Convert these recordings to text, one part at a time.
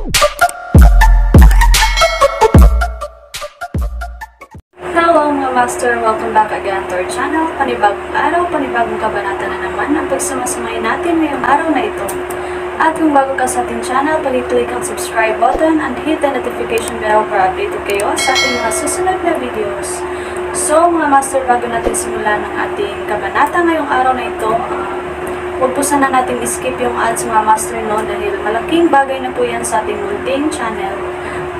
Hello mga master! Welcome back again to our channel. Panibagong araw, panibagong kabanata na naman ang pagsamasamayin natin ngayong araw na ito. At kung bago ka sa ating channel, pag-click ang subscribe button and hit the notification bell para updated kayo sa ating mga susunod na videos. So mga master, bago natin simulan ang ating kabanata ngayong araw na ito, huwag po sana natin skip yung ads mga master, no, dahil malaking bagay na po yan sa ating munting channel.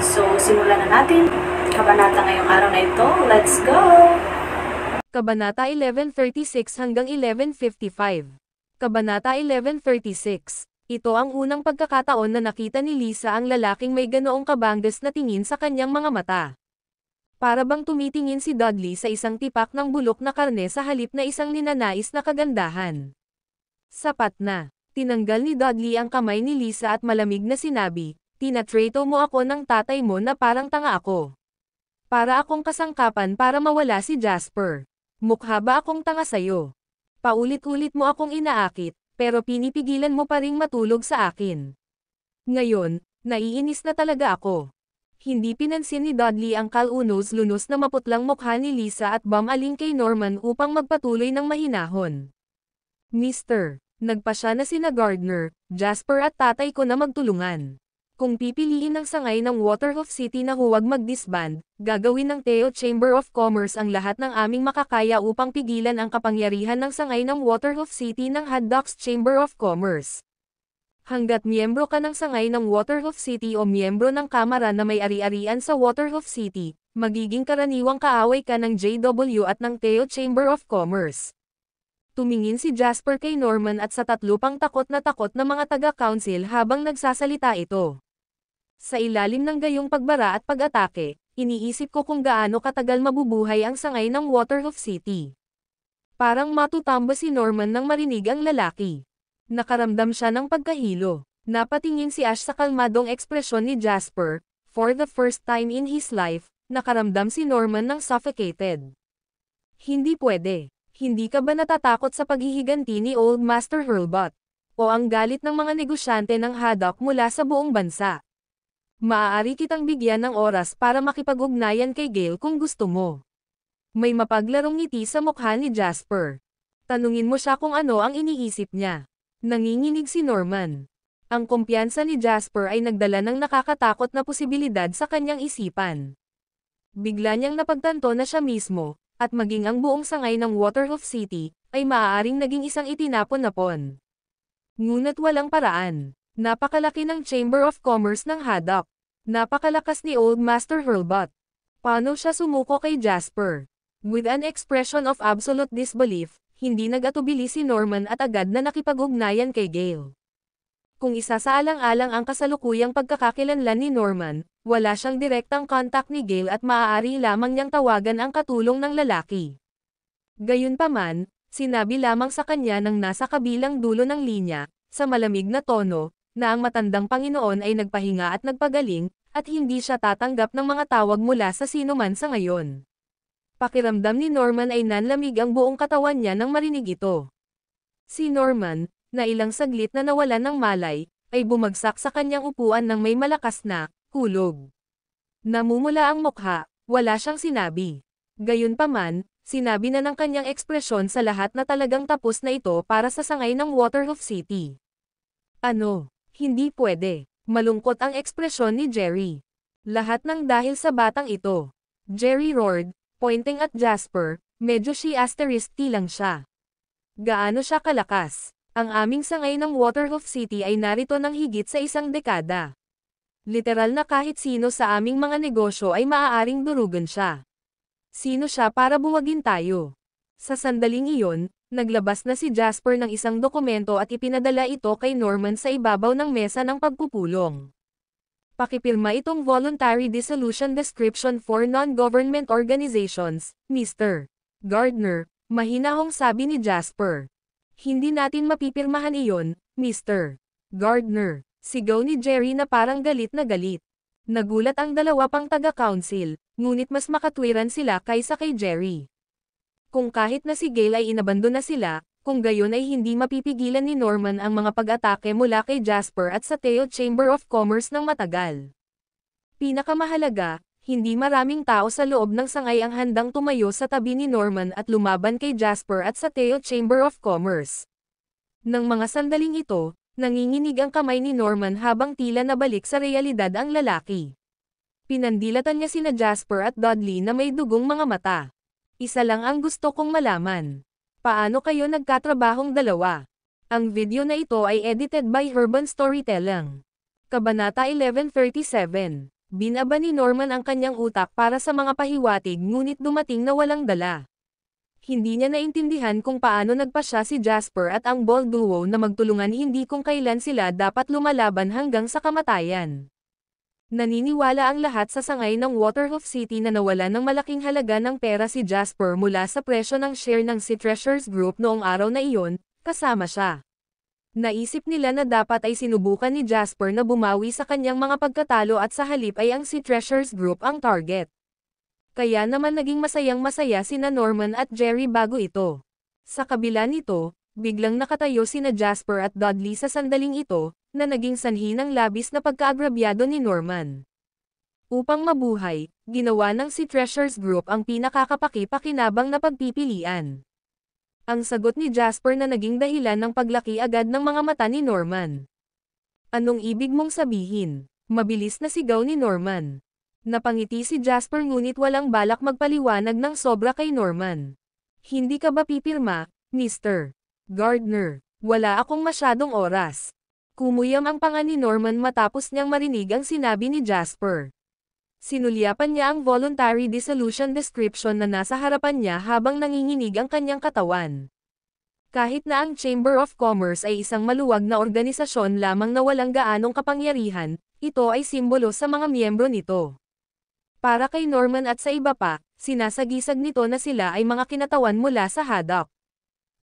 So simulan na natin kabanata ngayong araw na ito. Let's go! Kabanata 1136 hanggang 1155. Kabanata 1136. Ito ang unang pagkakataon na nakita ni Lisa ang lalaking may ganoong kabanggas na tingin sa kanyang mga mata. Para bang tumitingin si Dudley sa isang tipak ng bulok na karne sa halip na isang ninanais na kagandahan. Sapat na. Tinanggal ni Dudley ang kamay ni Lisa at malamig na sinabi, "Tinatrato mo ako ng tatay mo na parang tanga ako. Para akong kasangkapan para mawala si Jasper. Mukha ba akong tanga sayo? Paulit-ulit mo akong inaakit, pero pinipigilan mo pa ring matulog sa akin. Ngayon, naiinis na talaga ako." Hindi pinansin ni Dudley ang kalunos-lunos na maputlang mukha ni Lisa at bumaling kay Norman upang magpatuloy ng mahinahon. "Mister, nagpasya na sina Gardner, Jasper at tatay ko na magtulungan. Kung pipiliin ng sangay ng Waterhoof City na huwag mag-disband, gagawin ng Theo Chamber of Commerce ang lahat ng aming makakaya upang pigilan ang kapangyarihan ng sangay ng Waterhoof City ng Haddock's Chamber of Commerce. Hanggat miyembro ka ng sangay ng Waterhoof City o miyembro ng kamara na may ari-arian sa Waterhoof City, magiging karaniwang kaaway ka ng JW at ng Theo Chamber of Commerce." Tumingin si Jasper kay Norman at sa tatlo pang takot na mga taga-council habang nagsasalita ito. "Sa ilalim ng gayong pagbara at pag-atake, iniisip ko kung gaano katagal mabubuhay ang sangay ng Waterhoof City." Parang matutamba si Norman nang marinig ang lalaki. Nakaramdam siya ng pagkahilo. Napatingin si Ash sa kalmadong ekspresyon ni Jasper. For the first time in his life, nakaramdam si Norman ng suffocated. "Hindi pwede. Hindi ka ba natatakot sa paghihiganti ni Old Master Hurlbut? O ang galit ng mga negosyante ng Haddock mula sa buong bansa? Maaari kitang bigyan ng oras para makipag-ugnayan kay Gale kung gusto mo." May mapaglarong ngiti sa mukha ni Jasper. Tanungin mo siya kung ano ang iniisip niya. Nanginginig si Norman. Ang kumpiyansa ni Jasper ay nagdala ng nakakatakot na posibilidad sa kanyang isipan. Bigla niyang napagtanto na siya mismo, at maging ang buong sangay ng Waterhoof City, ay maaaring naging isang itinapon-napon. Ngunit walang paraan. Napakalaki ng Chamber of Commerce ng Haddock. Napakalakas ni Old Master Hurlbut. Paano siya sumuko kay Jasper? With an expression of absolute disbelief, hindi nag-atubili si Norman at agad na nakipag-ugnayan kay Gale. Kung isasaalang-alang ang kasalukuyang pagkakakilanlan ni Norman, wala siyang direktang contact ni Gale at maaari lamang niyang tawagan ang katulong ng lalaki. Gayunpaman, sinabi lamang sa kanya ng nasa kabilang dulo ng linya, sa malamig na tono, na ang matandang Panginoon ay nagpahinga at nagpagaling, at hindi siya tatanggap ng mga tawag mula sa sinuman sa ngayon. Pakiramdam ni Norman ay nanlamig ang buong katawan niya nang marinig ito. Si Norman, na ilang saglit na nawalan ng malay, ay bumagsak sa kanyang upuan ng may malakas na hulog. Namumula ang mukha, wala siyang sinabi. Gayunpaman, sinabi na ng kanyang ekspresyon sa lahat na talagang tapos na ito para sa sangay ng Waterhoof City. "Ano? Hindi pwede." Malungkot ang ekspresyon ni Jerry. "Lahat ng dahil sa batang ito." Jerry roared, pointing at Jasper. Medyo T lang siya. "Gaano siya kalakas? Ang aming sangay ng Waterhoof City ay narito ng higit sa isang dekada. Literal na kahit sino sa aming mga negosyo ay maaaring durugan siya. Sino siya para buwagin tayo?" Sa sandaling iyon, naglabas na si Jasper ng isang dokumento at ipinadala ito kay Norman sa ibabaw ng mesa ng pagpupulong. "Pakipirma itong Voluntary Dissolution Description for Non-Government Organizations, Mr. Gardner," mahinahong sabi ni Jasper. "Hindi natin mapipirmahan iyon, Mr. Gardner," sigaw ni Jerry na parang galit na galit. Nagulat ang dalawa pang taga-council, ngunit mas makatwiran sila kaysa kay Jerry. Kung kahit na si Gale ay inabandon na sila, kung gayon ay hindi mapipigilan ni Norman ang mga pag-atake mula kay Jasper at sa Theo Chamber of Commerce ng matagal. Pinakamahalaga, hindi maraming tao sa loob ng sangay ang handang tumayo sa tabi ni Norman at lumaban kay Jasper at sa Theo Chamber of Commerce. Nang mga sandaling ito, nanginginig ang kamay ni Norman habang tila nabalik sa realidad ang lalaki. Pinandilatan niya sina Jasper at Dudley na may dugong mga mata. Isa lang ang gusto kong malaman. Paano kayo nagkatrabahong dalawa? Ang video na ito ay edited by Urban Storytelling. Kabanata 1137. Binaba ni Norman ang kanyang utak para sa mga pahiwatig ngunit dumating na walang dala. Hindi niya naintindihan kung paano nagpasya si Jasper at ang Bold Duo na magtulungan hindi kung kailan sila dapat lumalaban hanggang sa kamatayan. Naniniwala ang lahat sa sangay ng Waterhoof City na nawala ng malaking halaga ng pera si Jasper mula sa presyo ng share ng Sea Treasures Group noong araw na iyon, kasama siya. Naisip nila na dapat ay sinubukan ni Jasper na bumawi sa kanyang mga pagkatalo at sa halip ay ang Sea Treasures Group ang target. Kaya naman naging masayang-masaya sina Norman at Jerry bago ito. Sa kabila nito, biglang nakatayo sina Jasper at Dudley sa sandaling ito, na naging sanhi ng labis na pagkaagrabyado ni Norman. Upang mabuhay, ginawa ng Sea Treasures Group ang pinakakapaki-pakinabang na pagpipilian. Ang sagot ni Jasper na naging dahilan ng paglaki agad ng mga mata ni Norman. Anong ibig mong sabihin? Mabilis na sigaw ni Norman. Napangiti si Jasper ngunit walang balak magpaliwanag ng sobra kay Norman. Hindi ka ba pipirma, Mr. Gardner? Wala akong masyadong oras. Kumuyam ang panga ni Norman matapos niyang marinig ang sinabi ni Jasper. Sinulyapan niya ang voluntary dissolution description na nasa harapan niya habang nanginginig ang kanyang katawan. Kahit na ang Chamber of Commerce ay isang maluwag na organisasyon lamang na walang gaanong kapangyarihan, ito ay simbolo sa mga miyembro nito. Para kay Norman at sa iba pa, sinasagisag nito na sila ay mga kinatawan mula sa Haddock.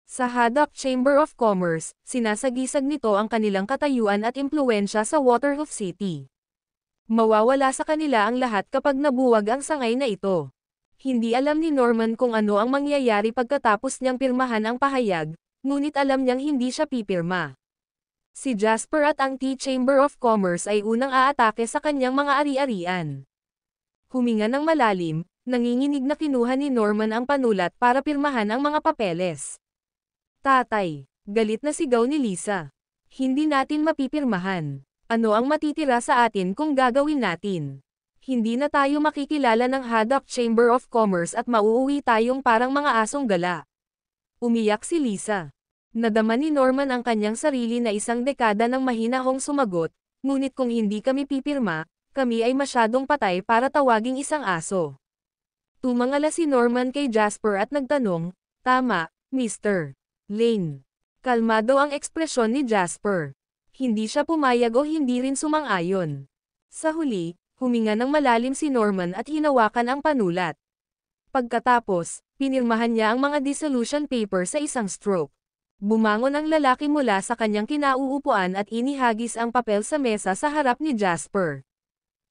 Sa Haddock Chamber of Commerce, sinasagisag nito ang kanilang katayuan at impluwensya sa Waterhoof City. Mawawala sa kanila ang lahat kapag nabuwag ang sangay na ito. Hindi alam ni Norman kung ano ang mangyayari pagkatapos niyang pirmahan ang pahayag, ngunit alam niyang hindi siya pipirma. Si Jasper at ang Chamber of Commerce ay unang aatake sa kanyang mga ari-arian. Huminga ng malalim, nanginginig na kinuha ni Norman ang panulat para pirmahan ang mga papeles. Tatay, galit na sigaw ni Lisa. Hindi natin mapipirmahan. Ano ang matitira sa atin kung gagawin natin? Hindi na tayo makikilala ng Haddock Chamber of Commerce at mauuwi tayong parang mga asong gala. Umiyak si Lisa. Nadama ni Norman ang kanyang sarili na isang dekada ng mahinahong sumagot, ngunit kung hindi kami pipirma, kami ay masyadong patay para tawaging isang aso. Tumangala si Norman kay Jasper at nagtanong, "Tama, Mr. Lane." Kalmado ang ekspresyon ni Jasper. Hindi siya pumayag o hindi rin sumang-ayon. Sa huli, huminga ng malalim si Norman at hinawakan ang panulat. Pagkatapos, pinirmahan niya ang mga dissolution paper sa isang stroke. Bumangon ang lalaki mula sa kanyang kinauupuan at inihagis ang papel sa mesa sa harap ni Jasper.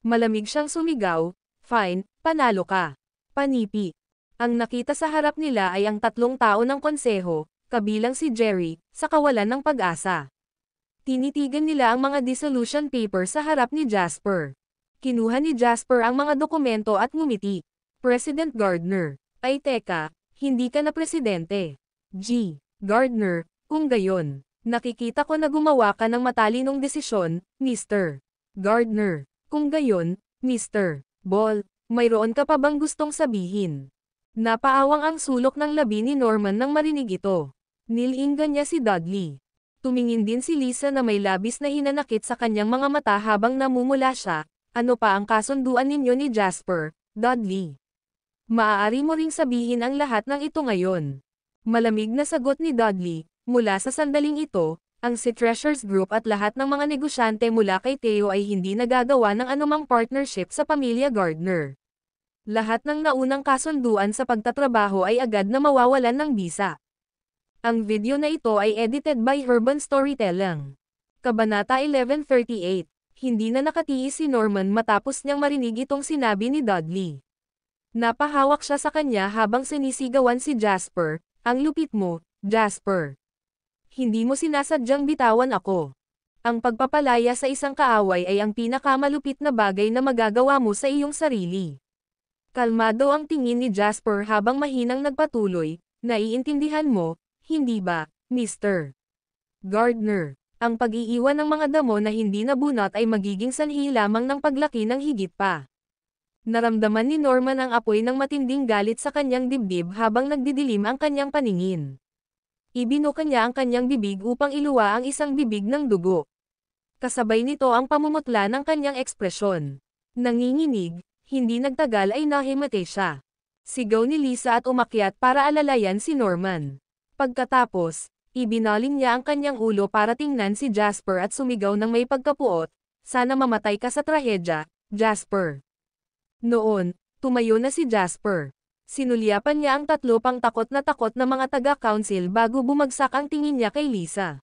Malamig siyang sumigaw, "Fine, panalo ka." Panipi. Ang nakita sa harap nila ay ang 3 tao ng konseho, kabilang si Jerry, sa kawalan ng pag-asa. Tinitigan nila ang mga dissolution paper sa harap ni Jasper. Kinuha ni Jasper ang mga dokumento at ngumiti. "President Gardner." "Ay teka, hindi ka na presidente. Gardner, kung gayon, nakikita ko na gumawa ka ng matalinong desisyon, Mr. Gardner. Kung gayon, Mr. Ball, mayroon ka pa bang gustong sabihin?" Napaawang ang sulok ng labi ni Norman nang marinig ito. Nilinggan niya si Dudley. Tumingin din si Lisa na may labis na hinanakit sa kanyang mga mata habang namumula siya. "Ano pa ang kasunduan ninyo ni Jasper, Dudley? Maaari mo ring sabihin ang lahat ng ito ngayon." Malamig na sagot ni Dudley. Mula sa sandaling ito, ang Sea Treasures Group at lahat ng mga negosyante mula kay Theo ay hindi nagagawa ng anumang partnership sa pamilya Gardner. Lahat ng naunang kasunduan sa pagtatrabaho ay agad na mawawalan ng bisa. Ang video na ito ay edited by Urban Storytelling. Kabanata 1138. Hindi na nakatiis si Norman matapos niyang marinig itong sinabi ni Dudley. Napahawak siya sa kanya habang sinisigawan si Jasper, "Ang lupit mo, Jasper. Hindi mo sinasadyang bitawan ako. Ang pagpapalaya sa isang kaaway ay ang pinakamalupit na bagay na magagawa mo sa iyong sarili. Kalmado ang tingin ni Jasper habang mahinang nagpatuloy, naiintindihan mo, hindi ba, Mr. Gardner? Ang pag-iiwan ng mga damo na hindi nabunot ay magiging sanhi lamang ng paglaki ng higit pa. Naramdaman ni Norman ang apoy ng matinding galit sa kanyang dibdib habang nagdidilim ang kanyang paningin. Ibinuka niya ang kanyang bibig upang iluwa ang isang bibig ng dugo. Kasabay nito ang pamumutla ng kanyang ekspresyon. Nanginginig, hindi nagtagal ay nahimate siya. Sigaw ni Lisa at umakyat para alalayan si Norman. Pagkatapos, ibinaling niya ang kanyang ulo para tingnan si Jasper at sumigaw ng may pagkapuot, "Sana mamatay ka sa trahedya, Jasper." Noon, tumayo na si Jasper. Sinulyapan niya ang tatlo pang takot na mga taga-council bago bumagsak ang tingin niya kay Lisa.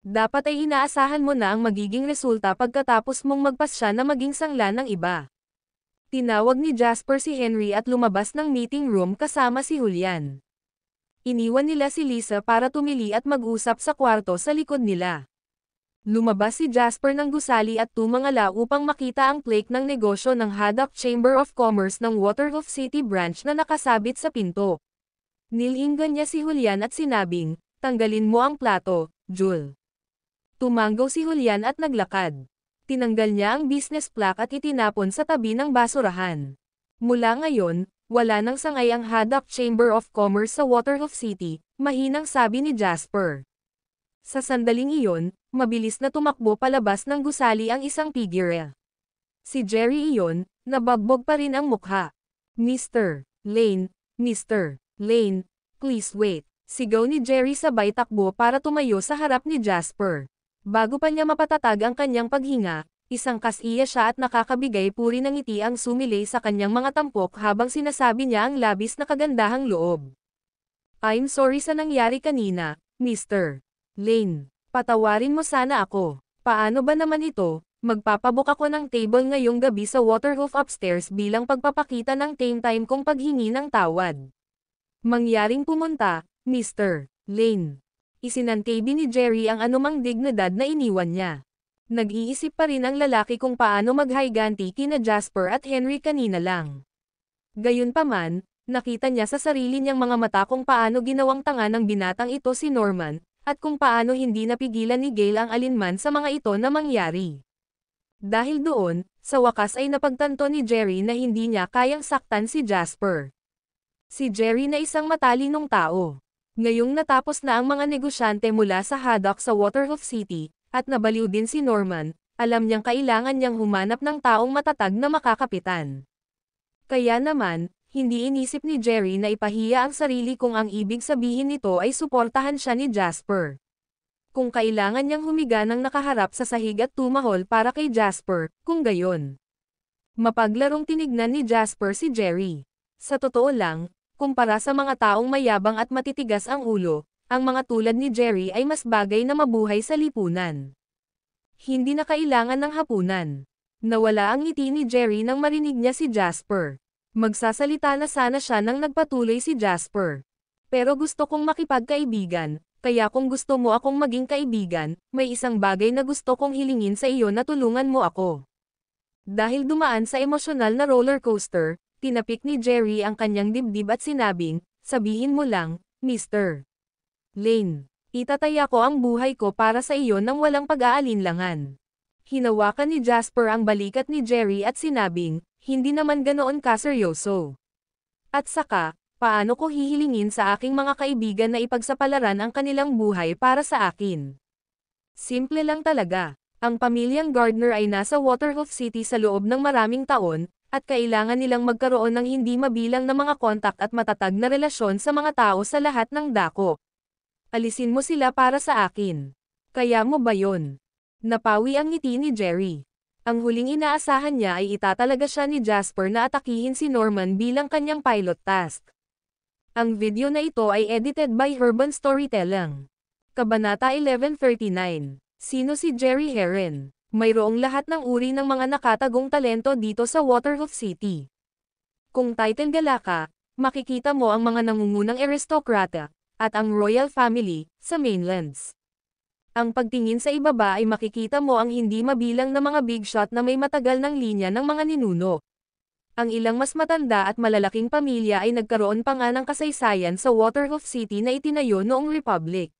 Dapat ay inaasahan mo na ang magiging resulta pagkatapos mong magpasya na maging sangla ng iba. Tinawag ni Jasper si Henry at lumabas ng meeting room kasama si Julian. Iniwan nila si Lisa para tumili at mag-usap sa kwarto sa likod nila. Lumabas si Jasper ng gusali at tumangala upang makita ang plaque ng negosyo ng Haddock Chamber of Commerce ng Waterhoof City branch na nakasabit sa pinto. Nilinggan niya si Julian at sinabing, "Tanggalin mo ang plato, Jul." Tumanggaw si Julian at naglakad. Tinanggal niya ang business plaque at itinapon sa tabi ng basurahan. Mula ngayon, wala nang sangay ang Haddock Chamber of Commerce sa Waterhoof City, mahinang sabi ni Jasper. Sa sandaling iyon, mabilis na tumakbo palabas ng gusali ang isang figure. Si Jerry iyon, nabagbog pa rin ang mukha. "Mr. Lane, Mr. Lane, please wait." Sigaw ni Jerry sabay takbo para tumayo sa harap ni Jasper. Bago pa niya mapatatag ang kanyang paghinga, isang kasiya siya at nakakabigay puri ng ngiti ang sumilay sa kanyang mga tampok habang sinasabi niya ang labis na kagandahang loob. "I'm sorry sa nangyari kanina, Mr. Lane. Patawarin mo sana ako. Paano ba naman ito? Magpapabook ako ng table ngayong gabi sa Waterhoof upstairs bilang pagpapakita ng tame time kong paghingi ng tawad. Mangyaring pumunta, Mr. Lane." Isinantabi ni Jerry ang anumang dignidad na iniwan niya. Nag-iisip pa rin ang lalaki kung paano maghiganti kina Jasper at Henry kanina lang. Gayunpaman, nakita niya sa sarili niyang mga mata kung paano ginawang tanga ng binatang ito si Norman, at kung paano hindi napigilan ni Gail ang alinman sa mga ito na mangyari. Dahil doon, sa wakas ay napagtanto ni Jerry na hindi niya kayang saktan si Jasper. Si Jerry na isang matalinong tao. Ngayong natapos na ang mga negosyante mula sa Haddock sa Waterhoof City, at nabaliw din si Norman, alam niyang kailangan niyang humanap ng taong matatag na makakapitan. Kaya naman, hindi inisip ni Jerry na ipahiya ang sarili kung ang ibig sabihin nito ay suportahan siya ni Jasper. Kung kailangan niyang humiga ng nakaharap sa sahig at tumahol para kay Jasper, kung gayon. Mapaglarong tinignan ni Jasper si Jerry. Sa totoo lang, kumpara sa mga taong mayabang at matitigas ang ulo, ang mga tulad ni Jerry ay mas bagay na mabuhay sa lipunan. Hindi na kailangan ng hapunan. Nawala ang ngiti ni Jerry nang marinig niya si Jasper. Magsasalita na sana siya nang nagpatuloy si Jasper. "Pero gusto kong makipagkaibigan, kaya kung gusto mo akong maging kaibigan, may isang bagay na gusto kong hilingin sa iyo na tulungan mo ako." Dahil dumaan sa emosyonal na roller coaster, tinapik ni Jerry ang kanyang dibdib at sinabing, "Sabihin mo lang, Mr. Lane. Itataya ko ang buhay ko para sa iyo nang walang pag-aalinlangan." Hinawakan ni Jasper ang balikat ni Jerry at sinabing, "Hindi naman ganoon kaseryoso. At saka, paano ko hihilingin sa aking mga kaibigan na ipagsapalaran ang kanilang buhay para sa akin? Simple lang talaga. Ang pamilyang Gardner ay nasa Waterhoof City sa loob ng maraming taon, at kailangan nilang magkaroon ng hindi mabilang na mga kontak at matatag na relasyon sa mga tao sa lahat ng dako. Alisin mo sila para sa akin. Kaya mo ba yon?" Napawi ang ngiti ni Jerry. Ang huling inaasahan niya ay itatalaga siya ni Jasper na atakihin si Norman bilang kanyang pilot task. Ang video na ito ay edited by Urban Storytelling. Kabanata 1139. Sino si Jerry Heron? Mayroong lahat ng uri ng mga nakatagong talento dito sa Waterhoof City. Kung title gala ka, makikita mo ang mga nangungunang aristokrata, at ang royal family, sa mainlands. Ang pagtingin sa ibaba ay makikita mo ang hindi mabilang na mga big shot na may matagal ng linya ng mga ninuno. Ang ilang mas matanda at malalaking pamilya ay nagkaroon pa nga ng kasaysayan sa Waterhoof City na itinayo noong Republic.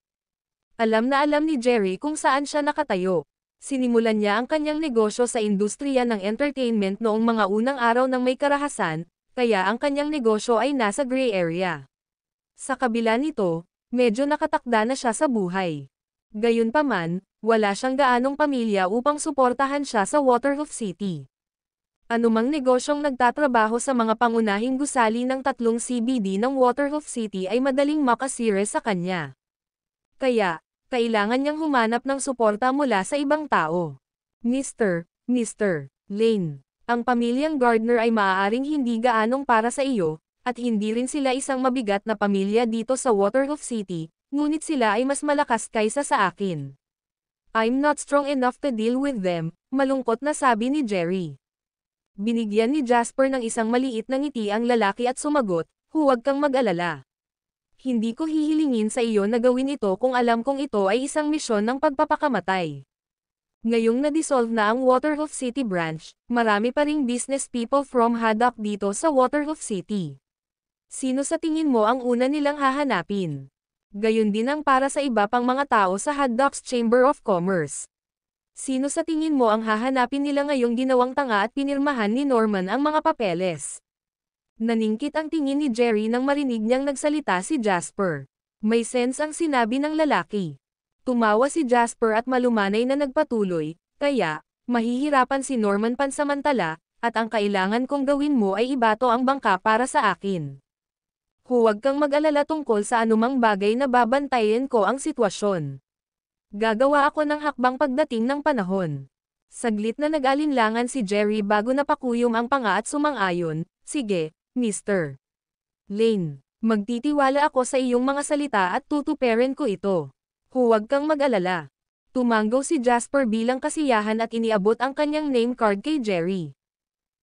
Alam na alam ni Jerry kung saan siya nakatayo. Sinimulan niya ang kanyang negosyo sa industriya ng entertainment noong mga unang araw ng may karahasan, kaya ang kanyang negosyo ay nasa gray area. Sa kabila nito, medyo nakatakda na siya sa buhay. Gayunpaman, wala siyang gaanong pamilya upang suportahan siya sa Waterhoof City. Anumang negosyong nagtatrabaho sa mga pangunahing gusali ng 3 CBD ng Waterhoof City ay madaling makasire sa kanya. Kaya, kailangan niyang humanap ng suporta mula sa ibang tao. Mr. Lane, ang pamilyang Gardner ay maaaring hindi gaanong para sa iyo, at hindi rin sila isang mabigat na pamilya dito sa Waterhoof City, ngunit sila ay mas malakas kaysa sa akin. I'm not strong enough to deal with them, malungkot na sabi ni Jerry. Binigyan ni Jasper ng isang maliit na ngiti ang lalaki at sumagot, huwag kang mag-alala. Hindi ko hihilingin sa iyo na gawin ito kung alam kong ito ay isang misyon ng pagpapakamatay. Ngayong na-dissolve na ang Waterhoof City branch, marami pa ring business people from Haddock dito sa Waterhoof City. Sino sa tingin mo ang una nilang hahanapin? Gayon din ang para sa iba pang mga tao sa Haddock's Chamber of Commerce. Sino sa tingin mo ang hahanapin nila ngayong ginawang tanga at pinirmahan ni Norman ang mga papeles? Naningkit ang tingin ni Jerry nang marinig niyang nagsalita si Jasper. May sense ang sinabi ng lalaki. Tumawa si Jasper at malumanay na nagpatuloy, kaya, mahihirapan si Norman pansamantala, at ang kailangan kong gawin mo ay ibato ang bangka para sa akin. Huwag kang mag-alala tungkol sa anumang bagay na babantayan ko ang sitwasyon. Gagawa ako ng hakbang pagdating ng panahon. Saglit na nag-alinlangan si Jerry bago napakuyom ang panga at sumang-ayon, sige, Mr. Lane, magtitiwala ako sa iyong mga salita at tutuperin ko ito. Huwag kang mag-alala. Tumanggaw si Jasper bilang kasiyahan at iniabot ang kanyang name card kay Jerry.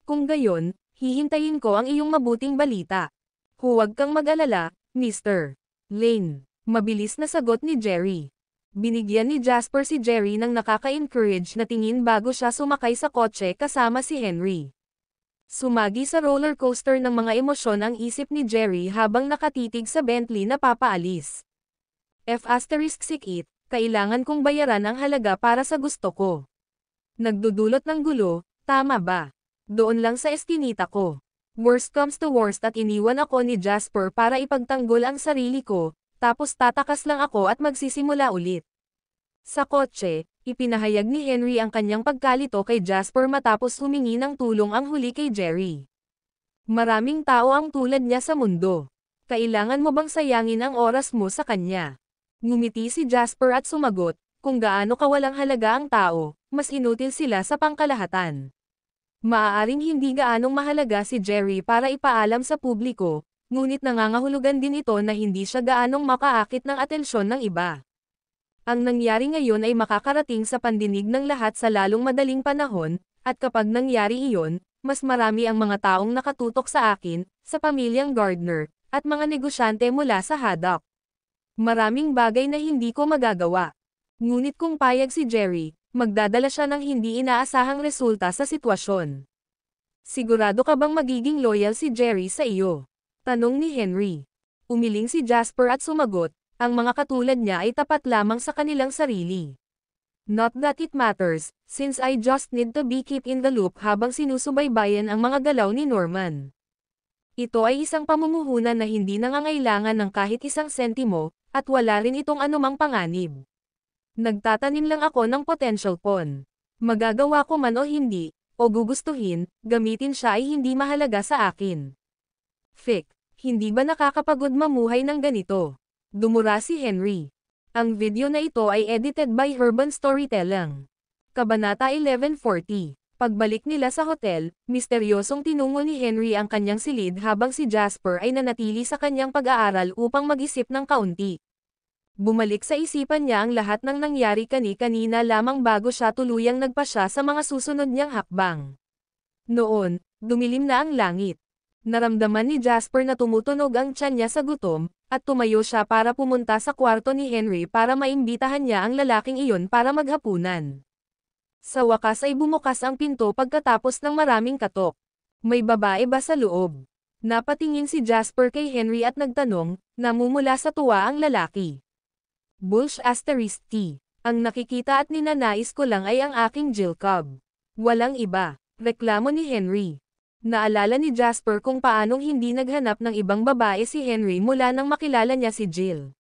Kung gayon, hihintayin ko ang iyong mabuting balita. Huwag kang mag-alala, Mr. Lane, mabilis na sagot ni Jerry. Binigyan ni Jasper si Jerry ng nakaka-encourage na tingin bago siya sumakay sa kotse kasama si Henry. Sumagi sa roller coaster ng mga emosyon ang isip ni Jerry habang nakatitig sa Bentley na papaalis. F***it, kailangan kong bayaran ang halaga para sa gusto ko. Nagdudulot ng gulo, tama ba? Doon lang sa eskinita ko. Worst comes to worst at iniwan ako ni Jasper para ipagtanggol ang sarili ko, tapos tatakas lang ako at magsisimula ulit. Sa kotse, ipinahayag ni Henry ang kanyang pagkalito kay Jasper matapos humingi ng tulong ang huli kay Jerry. Maraming tao ang tulad niya sa mundo. Kailangan mo bang sayangin ang oras mo sa kanya? Ngumiti si Jasper at sumagot, kung gaano kawalang halaga ang tao, mas inutil sila sa pangkalahatan. Maaaring hindi gaanong mahalaga si Jerry para ipaalam sa publiko, ngunit nangangahulugan din ito na hindi siya gaanong makaakit ng atensyon ng iba. Ang nangyari ngayon ay makakarating sa pandinig ng lahat sa lalong madaling panahon, at kapag nangyari iyon, mas marami ang mga taong nakatutok sa akin, sa pamilyang Gardner, at mga negosyante mula sa Haddock. Maraming bagay na hindi ko magagawa. Ngunit kung payag si Jerry, magdadala siya ng hindi inaasahang resulta sa sitwasyon. Sigurado ka bang magiging loyal si Jerry sa iyo? Tanong ni Henry. Umiling si Jasper at sumagot, ang mga katulad niya ay tapat lamang sa kanilang sarili. Not that it matters, since I just need to be kept in the loop habang sinusubaybayan ang mga galaw ni Norman. Ito ay isang pamumuhunan na hindi nangangailangan ng kahit isang sentimo, at wala rin itong anumang panganib. Nagtatanim lang ako ng potential pawn. Magagawa ko man o hindi, o gugustuhin, gamitin siya ay hindi mahalaga sa akin. Fick, hindi ba nakakapagod mamuhay ng ganito? Dumura si Henry. Ang video na ito ay edited by Urban Storytelling. Kabanata 1140. Pagbalik nila sa hotel, misteryosong tinungo ni Henry ang kanyang silid habang si Jasper ay nanatili sa kanyang pag-aaral upang mag-isip ng kaunti. Bumalik sa isipan niya ang lahat ng nangyari kani-kanina lamang bago siya tuluyang nagpasya sa mga susunod niyang hakbang. Noon, dumilim na ang langit. Naramdaman ni Jasper na tumutunog ang tiyan niya sa gutom, At tumayo siya para pumunta sa kwarto ni Henry para maimbitahan niya ang lalaking iyon para maghapunan. Sa wakas ay bumukas ang pinto pagkatapos ng maraming katok. May babae ba sa loob? Napatingin si Jasper kay Henry at nagtanong, namumula sa tuwa ang lalaki. Bulsh asterisk T. Ang nakikita at ninanais ko lang ay ang aking Jill Cobb. Walang iba. Reklamo ni Henry. Naalala ni Jasper kung paanong hindi naghanap ng ibang babae si Henry mula nang makilala niya si Jill.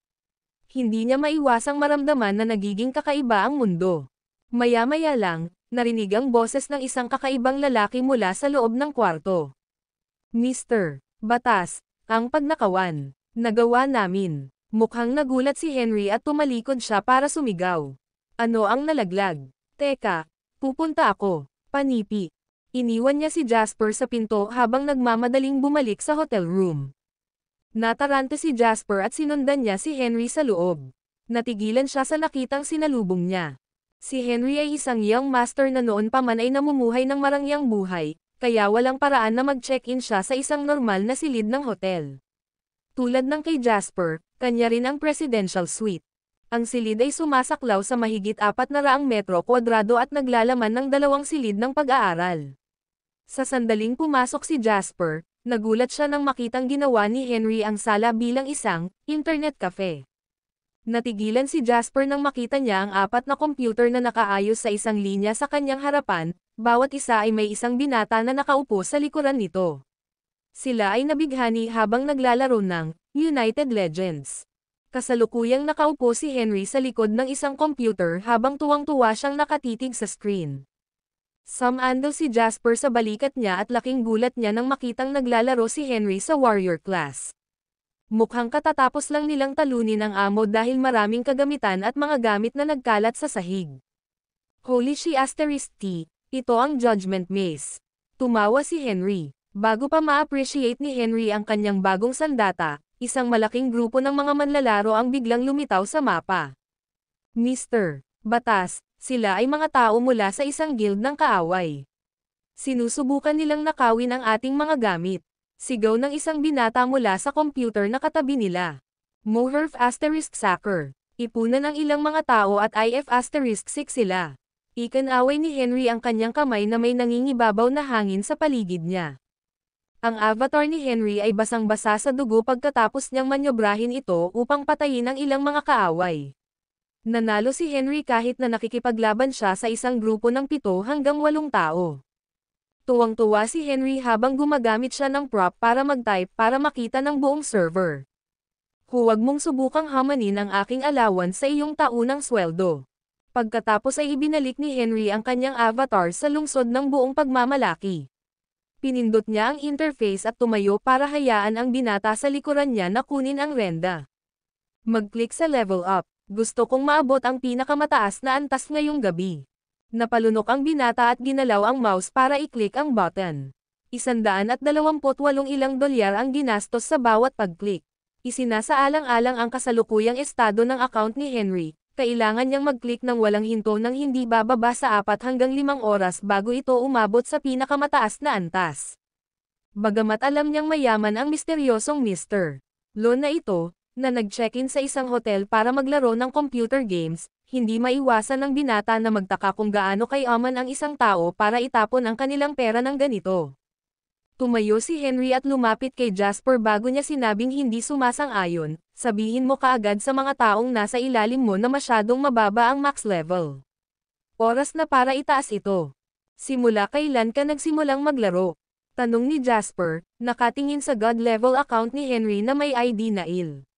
Hindi niya maiwasang maramdaman na nagiging kakaiba ang mundo. Maya-maya lang, narinig ang boses ng isang kakaibang lalaki mula sa loob ng kwarto. Mr. Batas, ang pagnakawan. Nagawa namin. Mukhang nagulat si Henry at tumalikod siya para sumigaw. Ano ang nalaglag? Teka, pupunta ako. Panipi. Iniwan niya si Jasper sa pinto habang nagmamadaling bumalik sa hotel room. Natarante si Jasper at sinundan niya si Henry sa loob. Natigilan siya sa nakitang sinalubong niya. Si Henry ay isang young master na noon pa man ay namumuhay ng marangyang buhay, kaya walang paraan na mag-check-in siya sa isang normal na silid ng hotel. Tulad ng kay Jasper, kanya rin ang presidential suite. Ang silid ay sumasaklaw sa mahigit 400 metro kwadrado at naglalaman ng 2 silid ng pag-aaral. Sa sandaling pumasok si Jasper, nagulat siya nang makitang ginawa ni Henry ang sala bilang isang internet cafe. Natigilan si Jasper nang makita niya ang 4 na computer na nakaayos sa isang linya sa kanyang harapan, bawat isa ay may isang binata na nakaupo sa likuran nito. Sila ay nabighani habang naglalaro ng United Legends. Kasalukuyang nakaupo si Henry sa likod ng isang computer habang tuwang-tuwa siyang nakatitig sa screen. Sumando si Jasper sa balikat niya at laking gulat niya nang makitang naglalaro si Henry sa warrior class. Mukhang katatapos lang nilang talunin ang amo dahil maraming kagamitan at mga gamit na nagkalat sa sahig. Holy she asterisk T, ito ang Judgment Maze. Tumawa si Henry. Bago pa ma-appreciate ni Henry ang kanyang bagong sandata, isang malaking grupo ng mga manlalaro ang biglang lumitaw sa mapa. Mr. Batas, sila ay mga tao mula sa isang guild ng kaaway. Sinusubukan nilang nakawin ang ating mga gamit. Sigaw ng isang binata mula sa computer na katabi nila. Moherf asterisk Sacker. Ipunan ng ilang mga tao at IF asterisk 6 sila. Ikanaway ni Henry ang kanyang kamay na may nangingibabaw na hangin sa paligid niya. Ang avatar ni Henry ay basang-basa sa dugo pagkatapos niyang manyobrahin ito upang patayin ang ilang mga kaaway. Nanalo si Henry kahit na nakikipaglaban siya sa isang grupo ng 7 hanggang 8 tao. Tuwang-tuwa si Henry habang gumagamit siya ng prop para mag-type para makita ng buong server. Huwag mong subukang hamanin ang aking allowance sa iyong taunang sweldo. Pagkatapos ay ibinalik ni Henry ang kanyang avatar sa lungsod ng buong pagmamalaki. Pinindot niya ang interface at tumayo para hayaan ang binata sa likuran niya na kunin ang renda. Mag-click sa level up. Gusto kong maabot ang pinakamataas na antas ngayong gabi. Napalunok ang binata at ginalaw ang mouse para i-click ang button. 128 ilang dolyar ang ginastos sa bawat pag-click. Isinasaalang-alang ang kasalukuyang estado ng account ni Henry. Kailangan niyang mag-click ng walang hinto nang hindi bababa sa 4 hanggang 5 oras bago ito umabot sa pinakamataas na antas. Bagamat alam niyang mayaman ang misteryosong Mr. Lo na ito, na nag-check-in sa isang hotel para maglaro ng computer games, hindi maiwasan ng binata na magtaka kung gaano kayaman ang isang tao para itapon ang kanilang pera ng ganito. Tumayo si Henry at lumapit kay Jasper bago niya sinabing hindi sumasang-ayon, sabihin mo kaagad sa mga taong nasa ilalim mo na masyadong mababa ang max level. Oras na para itaas ito. Simula kailan ka nagsimulang maglaro? Tanong ni Jasper, nakatingin sa God level account ni Henry na may ID na il.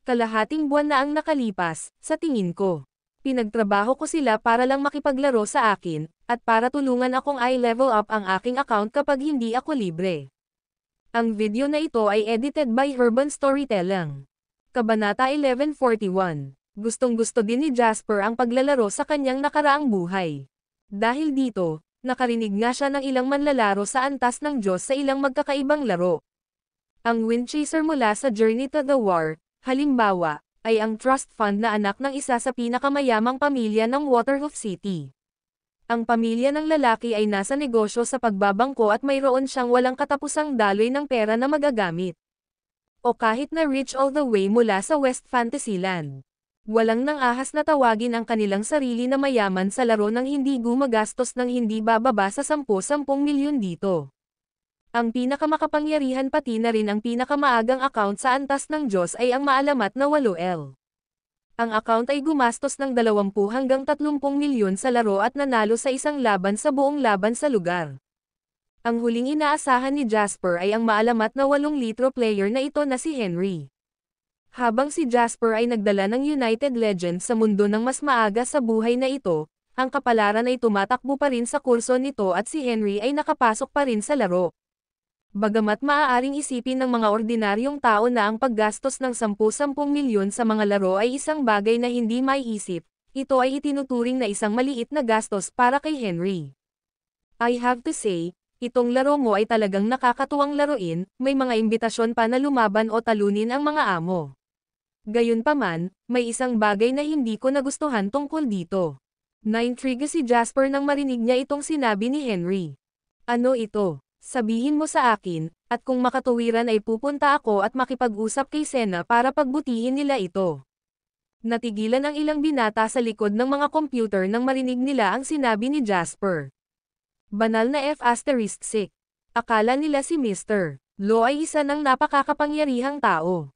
Kalahating buwan na ang nakalipas, sa tingin ko. Pinagtrabaho ko sila para lang makipaglaro sa akin, at para tulungan akong i-level up ang aking account kapag hindi ako libre. Ang video na ito ay edited by Urban Storytelling. Kabanata 1141. Gustong-gusto din ni Jasper ang paglalaro sa kanyang nakaraang buhay. Dahil dito, nakarinig nga siya ng ilang manlalaro sa antas ng Diyos sa ilang magkakaibang laro. Ang Windchaser mula sa Journey to the War, halimbawa, ay ang trust fund na anak ng isa sa pinakamayamang pamilya ng Waterhoof City. Ang pamilya ng lalaki ay nasa negosyo sa pagbabangko at mayroon siyang walang katapusang daloy ng pera na magagamit. O kahit na rich all the way mula sa West Fantasyland. Walang nang ahas na tawagin ang kanilang sarili na mayaman sa laro nang hindi gumagastos ng hindi bababa sa 10 milyon dito. Ang pinakamakapangyarihan pati na rin ang pinakamaagang account sa antas ng Diyos ay ang maalamat na 8L. Ang account ay gumastos ng 20 hanggang 30 milyon sa laro at nanalo sa isang laban sa buong laban sa lugar. Ang huling inaasahan ni Jasper ay ang maalamat na 8 litro player na ito na si Henry. Habang si Jasper ay nagdala ng United Legends sa mundo ng mas maaga sa buhay na ito, ang kapalaran ay tumatakbo pa rin sa kurso nito at si Henry ay nakapasok pa rin sa laro. Bagamat maaaring isipin ng mga ordinaryong tao na ang paggastos ng 10 milyon sa mga laro ay isang bagay na hindi maiisip, ito ay itinuturing na isang maliit na gastos para kay Henry. I have to say, itong laro mo ay talagang nakakatuwang laruin, may mga imbitasyon pa na lumaban o talunin ang mga amo. Gayunpaman, may isang bagay na hindi ko nagustuhan tungkol dito. Naintriga si Jasper nang marinig niya itong sinabi ni Henry. Ano ito? Sabihin mo sa akin, at kung makatuwiran ay pupunta ako at makipag-usap kay Senna para pagbutihin nila ito. Natigilan ang ilang binata sa likod ng mga computer nang marinig nila ang sinabi ni Jasper. Banal na F***. Akala nila si Mr. Lo ay isa ng napakakapangyarihang tao.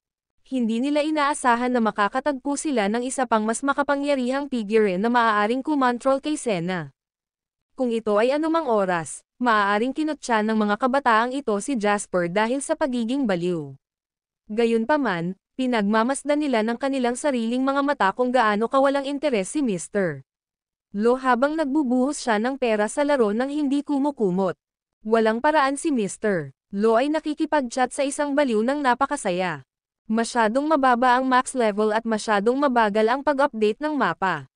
Hindi nila inaasahan na makakatagpo sila ng isa pang mas makapangyarihang figure na maaaring kumontrol kay Senna. Kung ito ay anumang oras, maaaring kinutya ng mga kabataang ito si Jasper dahil sa pagiging baliw. Gayunpaman, pinagmamasdan nila ng kanilang sariling mga mata kung gaano kawalang interes si Mr. Lo habang nagbubuhos siya ng pera sa laro nang hindi kumukumot. Walang paraan si Mr. Lo ay nakikipag-chat sa isang baliw ng napakasaya. Masyadong mababa ang max level at masyadong mabagal ang pag-update ng mapa.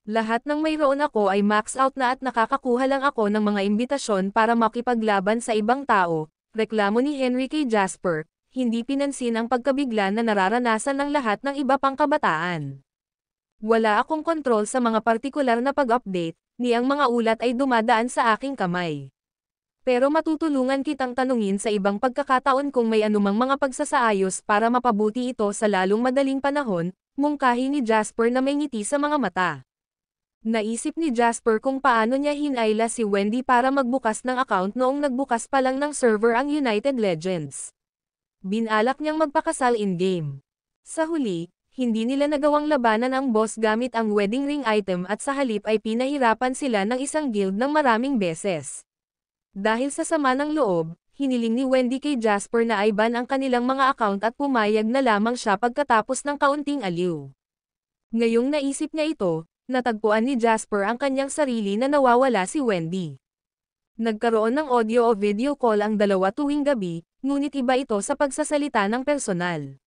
Lahat ng mayroon ako ay max out na at nakakakuha lang ako ng mga imbitasyon para makipaglaban sa ibang tao, reklamo ni Henry kay Jasper, hindi pinansin ang pagkabigla na nararanasan ng lahat ng iba pang kabataan. Wala akong kontrol sa mga partikular na pag-update, ni ang mga ulat ay dumadaan sa aking kamay. Pero matutulungan kitang tanungin sa ibang pagkakataon kung may anumang mga pagsasaayos para mapabuti ito sa lalong madaling panahon, mungkahi ni Jasper na may ngiti sa mga mata. Naisip ni Jasper kung paano niya hinayla si Wendy para magbukas ng account noong nagbukas pa lang ng server ang United Legends. Binalak niyang magpakasal in-game. Sa huli, hindi nila nagawang labanan ang boss gamit ang wedding ring item at sa halip ay pinahirapan sila ng isang guild ng maraming beses. Dahil sa sama ng loob, hiniling ni Wendy kay Jasper na i-ban ang kanilang mga account at pumayag na lamang siya pagkatapos ng kaunting aliw. Ngayong naisip niya ito, natagpuan ni Jasper ang kanyang sarili na nawawala si Wendy. Nagkaroon ng audio o video call ang dalawa tuwing gabi, ngunit iba ito sa pagsasalita ng personal.